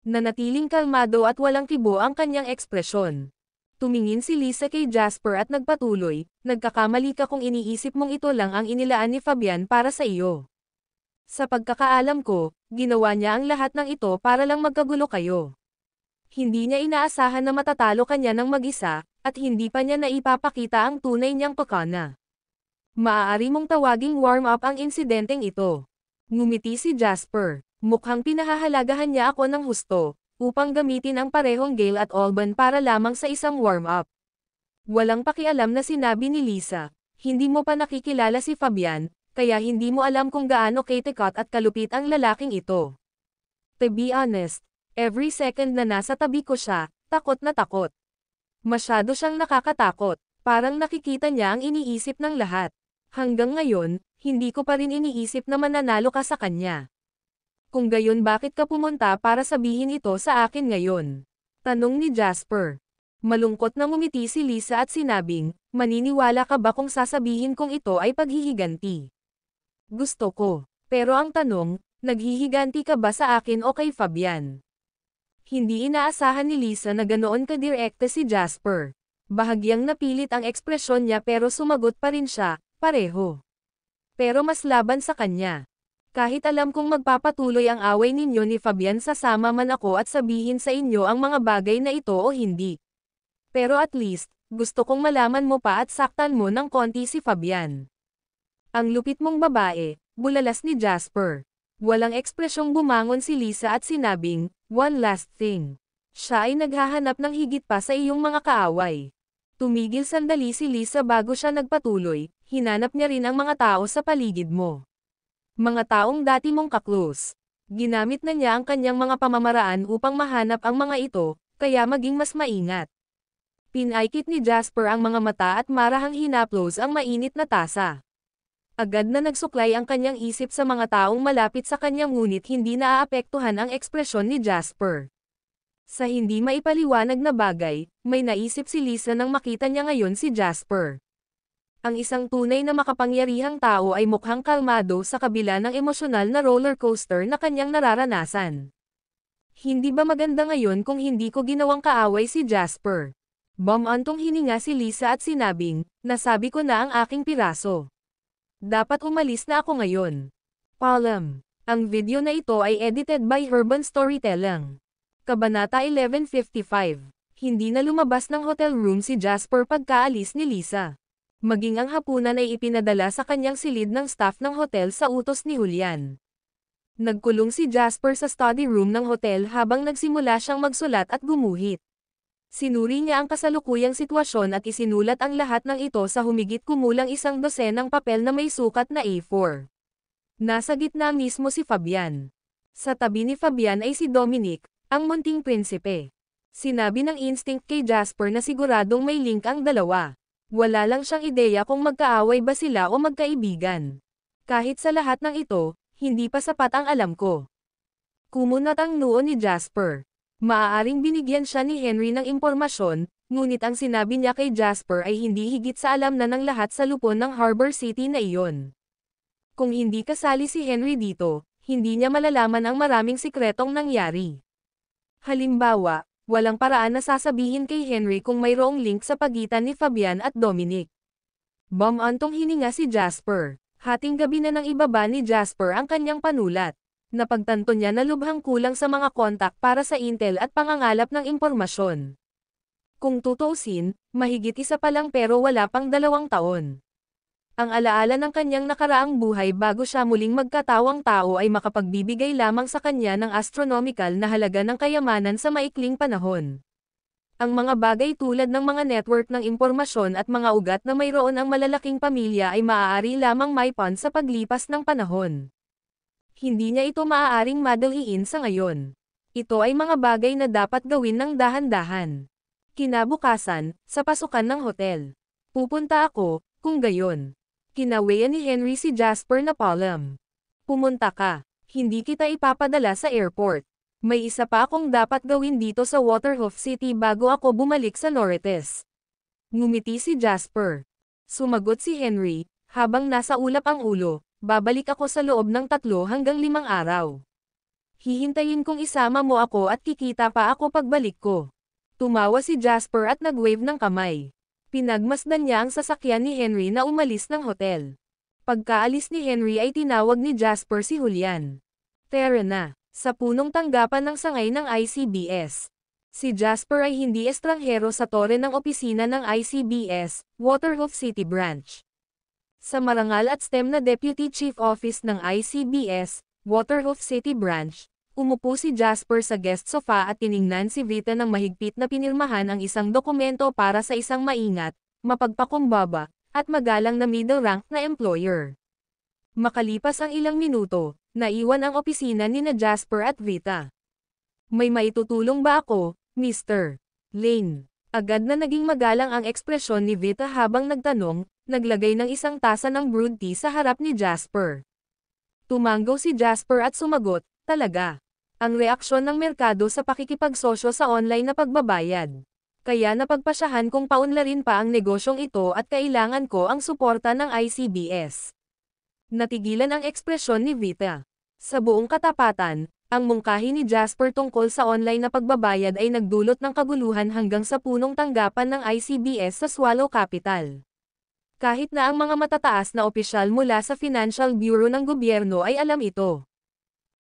Nanatiling kalmado at walang kibo ang kanyang ekspresyon. Tumingin si Lisa kay Jasper at nagpatuloy, nagkakamali ka kung iniisip mong ito lang ang inilaan ni Fabian para sa iyo. Sa pagkakaalam ko, ginawa niya ang lahat ng ito para lang magkagulo kayo. Hindi niya inaasahan na matatalo kanya ng mag-isa, at hindi pa niya naipapakita ang tunay niyang pakana. Maaari mong tawaging warm-up ang insidenteng ito. Ngumiti si Jasper. Mukhang pinahahalagahan niya ako ng husto, upang gamitin ang parehong Gail at Alban para lamang sa isang warm-up. Walang pakialam na sinabi ni Lisa, hindi mo pa nakikilala si Fabian, kaya hindi mo alam kung gaano katikot at kalupit ang lalaking ito. To be honest, every second na nasa tabi ko siya, takot na takot. Masyado siyang nakakatakot, parang nakikita niya ang iniisip ng lahat. Hanggang ngayon, hindi ko pa rin iniisip na mananalo ka sa kanya. Kung gayon bakit ka pumunta para sabihin ito sa akin ngayon? Tanong ni Jasper. Malungkot na ngumiti si Lisa at sinabing, maniniwala ka ba kung sasabihin kong ito ay paghihiganti? Gusto ko. Pero ang tanong, naghihiganti ka ba sa akin o kay Fabian? Hindi inaasahan ni Lisa na ganoon kadirekta si Jasper. Bahagyang napilit ang ekspresyon niya pero sumagot pa rin siya, pareho. Pero mas laban sa kanya. Kahit alam kong magpapatuloy ang away ninyo ni Fabian, sasama man ako at sabihin sa inyo ang mga bagay na ito o hindi. Pero at least, gusto kong malaman mo pa at saktan mo ng konti si Fabian. Ang lupit mong babae, bulalas ni Jasper. Walang ekspresyong bumangon si Lisa at sinabing, one last thing. Siya ay naghahanap ng higit pa sa iyong mga kaaway. Tumigil sandali si Lisa bago siya nagpatuloy, hinanap niya rin ang mga tao sa paligid mo. Mga taong dati mong kaklose. Ginamit na niya ang kanyang mga pamamaraan upang mahanap ang mga ito, kaya maging mas maingat. Pinaikit ni Jasper ang mga mata at marahang hinaplos ang mainit na tasa. Agad na nagsuklay ang kanyang isip sa mga taong malapit sa kanya, ngunit hindi naaapektuhan ang ekspresyon ni Jasper. Sa hindi maipaliwanag na bagay, may naisip si Lisa nang makita niya ngayon si Jasper. Ang isang tunay na makapangyarihang tao ay mukhang kalmado sa kabila ng emosyonal na roller coaster na kanyang nararanasan. Hindi ba maganda ngayon kung hindi ko ginawang kaaway si Jasper? Bumantong hininga si Lisa at sinabing, nasabi ko na ang aking piraso. Dapat umalis na ako ngayon. Paalam. Ang video na ito ay edited by Urban Storytelling. Kabanata 1155. Hindi na lumabas ng hotel room si Jasper pagkaalis ni Lisa. Maging ang hapunan ay ipinadala sa kanyang silid ng staff ng hotel sa utos ni Julian. Nagkulong si Jasper sa study room ng hotel habang nagsimula siyang magsulat at gumuhit. Sinuri niya ang kasalukuyang sitwasyon at isinulat ang lahat ng ito sa humigit kumulang 100 papel na may sukat na A4. Nasa gitna mismo si Fabian. Sa tabi ni Fabian ay si Dominic, ang munting prinsipe. Sinabi ng instinct kay Jasper na siguradong may link ang dalawa. Wala lang siyang ideya kung magkaaway ba sila o magkaibigan. Kahit sa lahat ng ito, hindi pa sapat ang alam ko. Kumunat ang noo ni Jasper. Maaaring binigyan siya ni Henry ng impormasyon, ngunit ang sinabi niya kay Jasper ay hindi higit sa alam na ng lahat sa lupon ng Harbor City na iyon. Kung hindi kasali si Henry dito, hindi niya malalaman ang maraming sikretong nangyari. Halimbawa, walang paraan na sasabihin kay Henry kung mayroong link sa pagitan ni Fabian at Dominic. Bumantong hininga si Jasper. Hating gabi na nang ibaba ni Jasper ang kanyang panulat. Napagtanto niya na lubhang kulang sa mga kontak para sa intel at pangangalap ng impormasyon. Kung tutuusin, mahigit isa pa lang pero wala pang 2 taon. Ang alaala ng kanyang nakaraang buhay bago siya muling magkatawang tao ay makapagbibigay lamang sa kanya ng astronomical na halaga ng kayamanan sa maikling panahon. Ang mga bagay tulad ng mga network ng impormasyon at mga ugat na mayroon ang malalaking pamilya ay maaari lamang maipon sa paglipas ng panahon. Hindi niya ito maaaring madaliin sa ngayon. Ito ay mga bagay na dapat gawin ng dahan-dahan. Kinabukasan, sa pasukan ng hotel. Pupunta ako, kung gayon. Kinawayan ni Henry si Jasper na paalam. Pumunta ka. Hindi kita ipapadala sa airport. May isa pa akong dapat gawin dito sa Waterhoof City bago ako bumalik sa Loretes. Ngumiti si Jasper. Sumagot si Henry, habang nasa ulap ang ulo. Babalik ako sa loob ng 3 hanggang 5 araw. Hihintayin kong isama mo ako at kikita pa ako pagbalik ko. Tumawa si Jasper at nag-wave ng kamay. Pinagmasdan niya ang sasakyan ni Henry na umalis ng hotel. Pagkaalis ni Henry ay tinawag ni Jasper si Julian. Tara na, sa punong tanggapan ng sangay ng ICBS. Si Jasper ay hindi estranghero sa tore ng opisina ng ICBS, Waterhoof City Branch. Sa marangal at STEM na Deputy Chief Office ng ICBS, Waterhoof City Branch, umupo si Jasper sa guest sofa at tiningnan si Vita ng mahigpit na pinirmahan ang isang dokumento para sa isang maingat, mapagpakumbaba, at magalang na middle rank na employer. Makalipas ang ilang minuto, naiwan ang opisina ni na Jasper at Vita. May maitutulong ba ako, Mr. Lane? Agad na naging magalang ang ekspresyon ni Vita habang nagtanong, naglagay ng isang tasa ng brewed tea sa harap ni Jasper. Tumanggo si Jasper at sumagot, talaga. Ang reaksyon ng merkado sa pakikipagsosyo sa online na pagbabayad. Kaya napagpasyahan kong paunlarin pa ang negosyong ito at kailangan ko ang suporta ng ICBS. Natigilan ang ekspresyon ni Vita. Sa buong katapatan, ang mungkahi ni Jasper tungkol sa online na pagbabayad ay nagdulot ng kaguluhan hanggang sa punong tanggapan ng ICBS sa Swallow Capital. Kahit na ang mga matataas na opisyal mula sa Financial Bureau ng gobyerno ay alam ito.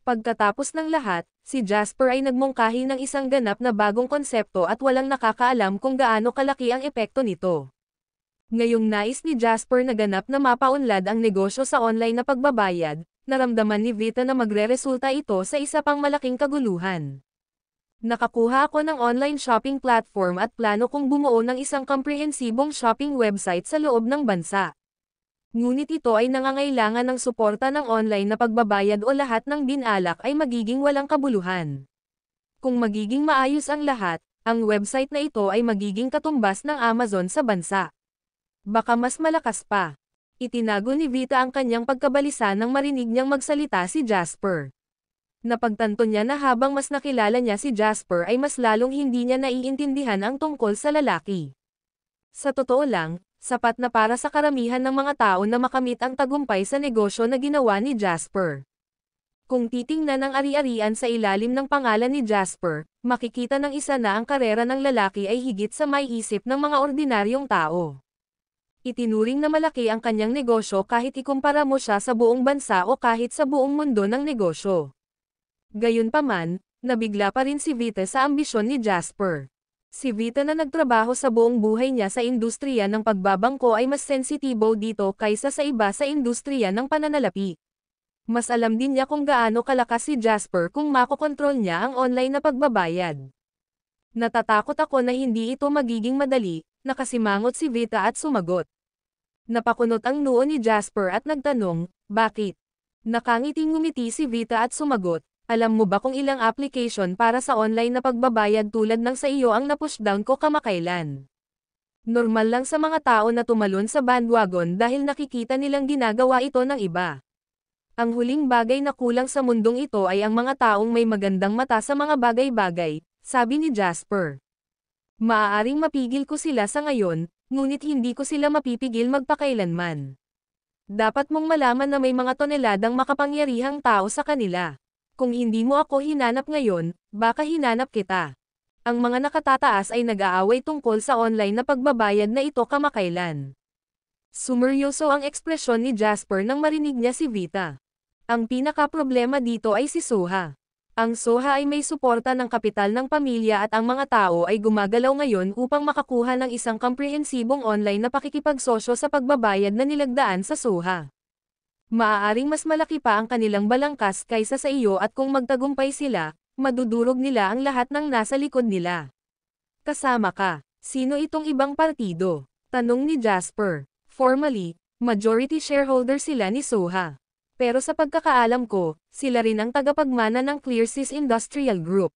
Pagkatapos ng lahat, si Jasper ay nagmungkahi ng isang ganap na bagong konsepto at walang nakakaalam kung gaano kalaki ang epekto nito. Ngayong nais ni Jasper na ganap na mapaunlad ang negosyo sa online na pagbabayad, naramdaman ni Vita na magreresulta ito sa isa pang malaking kaguluhan. Nakakuha ako ng online shopping platform at plano kong bumuo ng isang komprehensibong shopping website sa loob ng bansa. Ngunit ito ay nangangailangan ng suporta ng online na pagbabayad o lahat ng binalak ay magiging walang kabuluhan. Kung magiging maayos ang lahat, ang website na ito ay magiging katumbas ng Amazon sa bansa. Baka mas malakas pa. Itinago ni Vita ang kanyang pagkabalisa nang marinig niyang magsalita si Jasper. Napagtanto niya na habang mas nakilala niya si Jasper ay mas lalong hindi niya naiintindihan ang tungkol sa lalaki. Sa totoo lang, sapat na para sa karamihan ng mga tao na makamit ang tagumpay sa negosyo na ginawa ni Jasper. Kung titingnan ang ari-arian sa ilalim ng pangalan ni Jasper, makikita ng isa na ang karera ng lalaki ay higit sa maiisip ng mga ordinaryong tao. Itinuring na malaki ang kanyang negosyo kahit ikumpara mo siya sa buong bansa o kahit sa buong mundo ng negosyo. Gayunpaman, nabigla pa rin si Vita sa ambisyon ni Jasper. Si Vita na nagtrabaho sa buong buhay niya sa industriya ng pagbabangko ay mas sensitibo dito kaysa sa iba sa industriya ng pananalapi. Mas alam din niya kung gaano kalakas si Jasper kung makokontrol niya ang online na pagbabayad. Natatakot ako na hindi ito magiging madali, nakasimangot si Vita at sumagot. Napakunot ang noo ni Jasper at nagtanong, bakit? Nakangiting ngumiti si Vita at sumagot, alam mo ba kung ilang application para sa online na pagbabayad tulad ng sa iyo ang na-pushdown ko kamakailan? Normal lang sa mga tao na tumalon sa bandwagon dahil nakikita nilang ginagawa ito ng iba. Ang huling bagay na kulang sa mundong ito ay ang mga taong may magandang mata sa mga bagay-bagay, sabi ni Jasper. Maaaring mapigil ko sila sa ngayon, ngunit hindi ko sila mapipigil magpakailanman. Dapat mong malaman na may mga toneladang makapangyarihang tao sa kanila. Kung hindi mo ako hinanap ngayon, baka hinanap kita. Ang mga nakatataas ay nag-aaway tungkol sa online na pagbabayad na ito kamakailan. Sumeryoso ang ekspresyon ni Jasper nang marinig niya si Vita. Ang pinaka-problema dito ay si Soha. Ang Soha ay may suporta ng kapital ng pamilya at ang mga tao ay gumagalaw ngayon upang makakuha ng isang komprehensibong online na pakikipagsosyo sa pagbabayad na nilagdaan sa Soha. Maaaring mas malaki pa ang kanilang balangkas kaysa sa iyo at kung magtagumpay sila, madudurog nila ang lahat ng nasa likod nila. Kasama ka. Sino itong ibang partido? Tanong ni Jasper. Formally, majority shareholder sila ni Soha. Pero sa pagkakaalam ko, sila rin ang tagapagmana ng ClearSys Industrial Group.